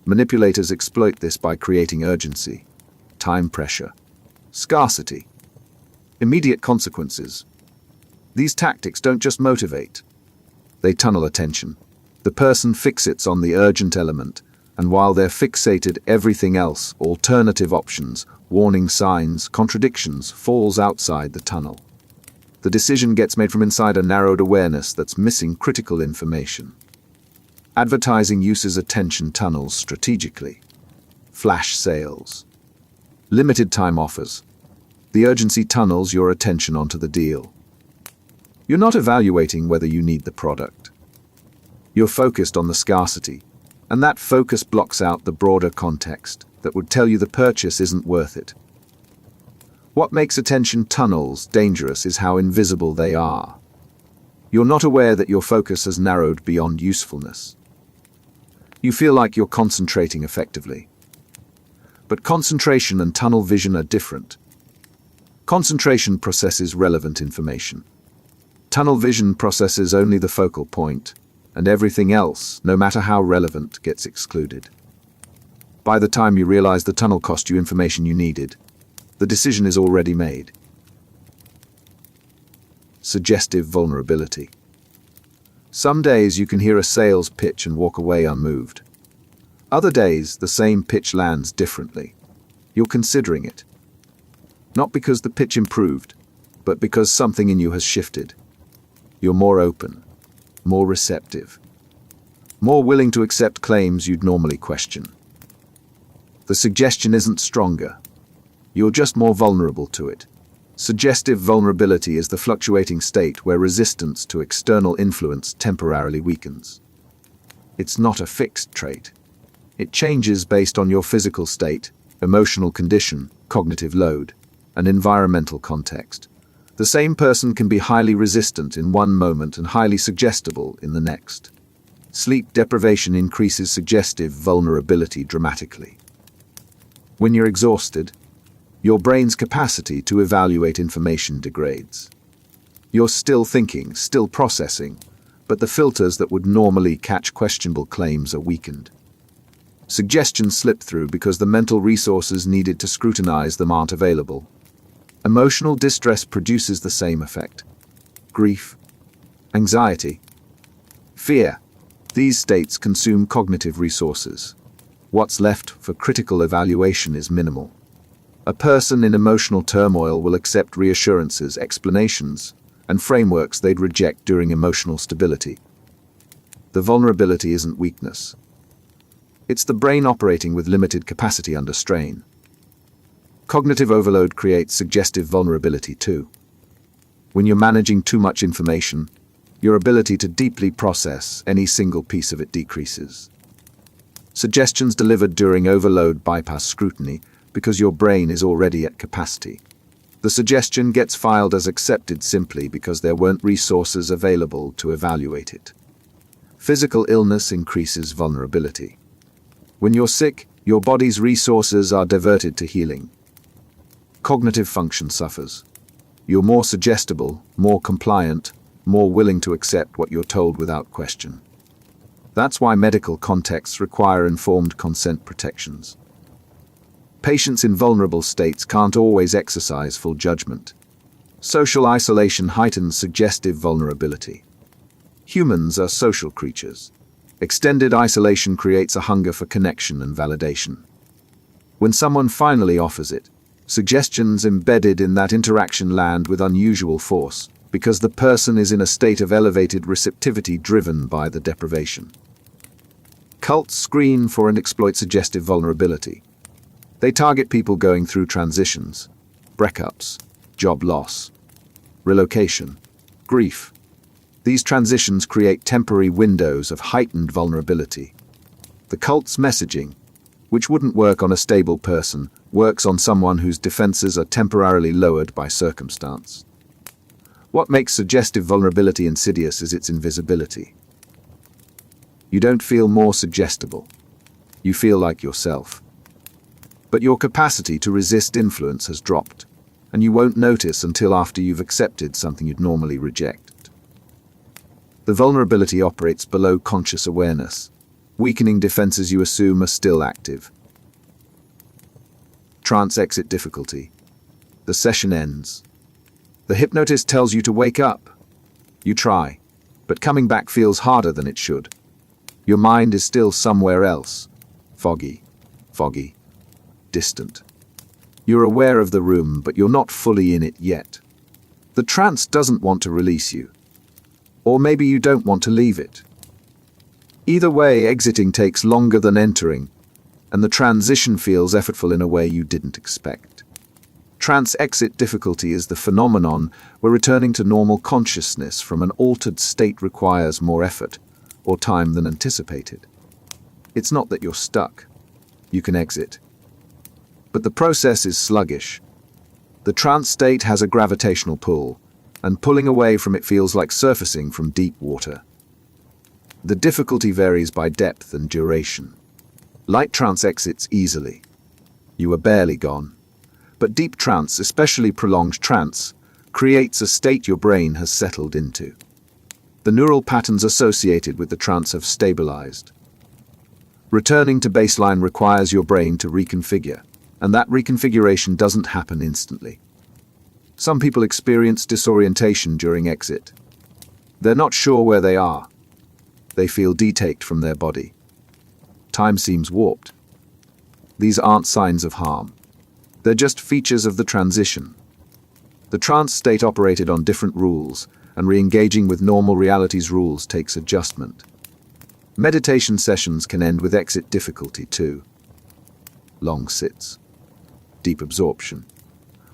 Manipulators exploit this by creating urgency, time pressure, scarcity, immediate consequences. These tactics don't just motivate. They tunnel attention. The person fixates on the urgent element, and while they're fixated, everything else, alternative options, warning signs, contradictions, falls outside the tunnel. The decision gets made from inside a narrowed awareness that's missing critical information. Advertising uses attention tunnels strategically. Flash sales. Limited time offers. The urgency tunnels your attention onto the deal. You're not evaluating whether you need the product. You're focused on the scarcity, and that focus blocks out the broader context that would tell you the purchase isn't worth it. What makes attention tunnels dangerous is how invisible they are. You're not aware that your focus has narrowed beyond usefulness. You feel like you're concentrating effectively. But concentration and tunnel vision are different. Concentration processes relevant information. Tunnel vision processes only the focal point, and everything else, no matter how relevant, gets excluded. By the time you realize the tunnel cost you information you needed, the decision is already made. Suggestive vulnerability. Some days you can hear a sales pitch and walk away unmoved. Other days, the same pitch lands differently. You're considering it. Not because the pitch improved, but because something in you has shifted. You're more open, more receptive, more willing to accept claims you'd normally question. The suggestion isn't stronger. You're just more vulnerable to it. Suggestive vulnerability is the fluctuating state where resistance to external influence temporarily weakens. It's not a fixed trait. It changes based on your physical state, emotional condition, cognitive load, and environmental context. The same person can be highly resistant in one moment and highly suggestible in the next. Sleep deprivation increases suggestive vulnerability dramatically. When you're exhausted, your brain's capacity to evaluate information degrades. You're still thinking, still processing, but the filters that would normally catch questionable claims are weakened. Suggestions slip through because the mental resources needed to scrutinize them aren't available. Emotional distress produces the same effect. Grief, anxiety, fear. These states consume cognitive resources. What's left for critical evaluation is minimal. A person in emotional turmoil will accept reassurances, explanations, and frameworks they'd reject during emotional stability. The vulnerability isn't weakness. It's the brain operating with limited capacity under strain. Cognitive overload creates suggestive vulnerability too. When you're managing too much information, your ability to deeply process any single piece of it decreases. Suggestions delivered during overload bypass scrutiny because your brain is already at capacity. The suggestion gets filed as accepted simply because there weren't resources available to evaluate it. Physical illness increases vulnerability. When you're sick, your body's resources are diverted to healing. Cognitive function suffers. You're more suggestible, more compliant, more willing to accept what you're told without question. That's why medical contexts require informed consent protections. Patients in vulnerable states can't always exercise full judgment. Social isolation heightens suggestive vulnerability. Humans are social creatures. Extended isolation creates a hunger for connection and validation. When someone finally offers it, suggestions embedded in that interaction land with unusual force, because the person is in a state of elevated receptivity driven by the deprivation. Cults screen for and exploit suggestive vulnerability. They target people going through transitions, breakups, job loss, relocation, grief. These transitions create temporary windows of heightened vulnerability. The cult's messaging, which wouldn't work on a stable person, works on someone whose defenses are temporarily lowered by circumstance. What makes suggestive vulnerability insidious is its invisibility. You don't feel more suggestible. You feel like yourself. But your capacity to resist influence has dropped, and you won't notice until after you've accepted something you'd normally reject. The vulnerability operates below conscious awareness, weakening defenses you assume are still active. Trance exit difficulty. The session ends. The hypnotist tells you to wake up. You try, but coming back feels harder than it should. Your mind is still somewhere else. Foggy, distant. You're aware of the room, but you're not fully in it yet. The trance doesn't want to release you. Or maybe you don't want to leave it. Either way, exiting takes longer than entering, and the transition feels effortful in a way you didn't expect. Trance exit difficulty is the phenomenon where returning to normal consciousness from an altered state requires more effort or time than anticipated. It's not that you're stuck. You can exit. But the process is sluggish. The trance state has a gravitational pull, and pulling away from it feels like surfacing from deep water. The difficulty varies by depth and duration. Light trance exits easily. You are barely gone. But deep trance, especially prolonged trance, creates a state your brain has settled into. The neural patterns associated with the trance have stabilized. Returning to baseline requires your brain to reconfigure, and that reconfiguration doesn't happen instantly. Some people experience disorientation during exit. They're not sure where they are. They feel detached from their body. Time seems warped. These aren't signs of harm. They're just features of the transition. The trance state operated on different rules, and re-engaging with normal reality's rules takes adjustment. Meditation sessions can end with exit difficulty too. Long sits. Deep absorption.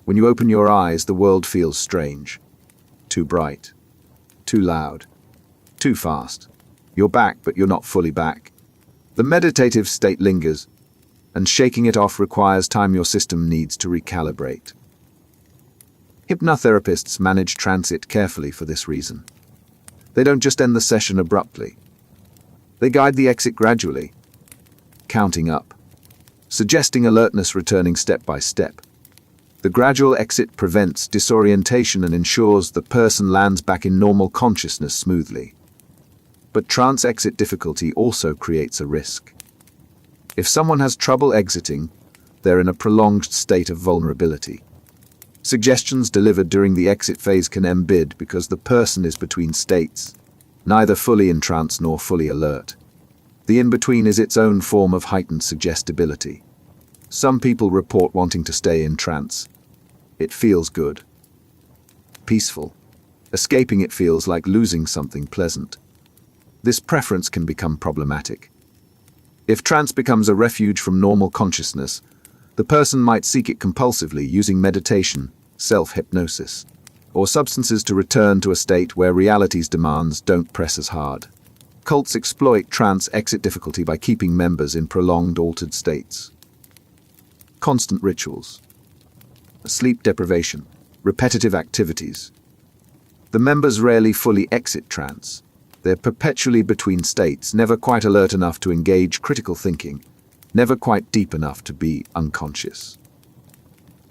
When you open your eyes, the world feels strange. Too bright. Too loud. Too fast. You're back, but you're not fully back. The meditative state lingers, and shaking it off requires time your system needs to recalibrate. Hypnotherapists manage transit carefully for this reason. They don't just end the session abruptly. They guide the exit gradually, counting up, suggesting alertness returning step by step. The gradual exit prevents disorientation and ensures the person lands back in normal consciousness smoothly. But trance exit difficulty also creates a risk. If someone has trouble exiting, they're in a prolonged state of vulnerability. Suggestions delivered during the exit phase can embed because the person is between states, neither fully in trance nor fully alert. The in-between is its own form of heightened suggestibility. Some people report wanting to stay in trance. It feels good. Peaceful. Escaping it feels like losing something pleasant. This preference can become problematic. If trance becomes a refuge from normal consciousness, the person might seek it compulsively using meditation, self-hypnosis, or substances to return to a state where reality's demands don't press as hard. Cults exploit trance exit difficulty by keeping members in prolonged altered states. Constant rituals. Sleep deprivation. Repetitive activities. The members rarely fully exit trance. They're perpetually between states, never quite alert enough to engage critical thinking, never quite deep enough to be unconscious.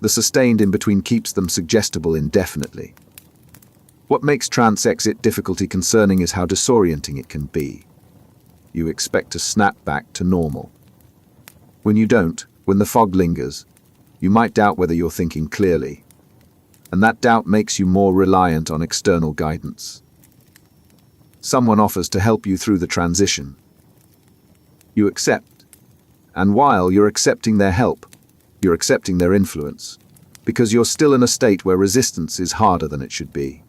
The sustained in-between keeps them suggestible indefinitely. What makes trance exit difficulty concerning is how disorienting it can be. You expect to snap back to normal. When you don't, when the fog lingers, you might doubt whether you're thinking clearly, and that doubt makes you more reliant on external guidance. Someone offers to help you through the transition. You accept, and while you're accepting their help, you're accepting their influence, because you're still in a state where resistance is harder than it should be.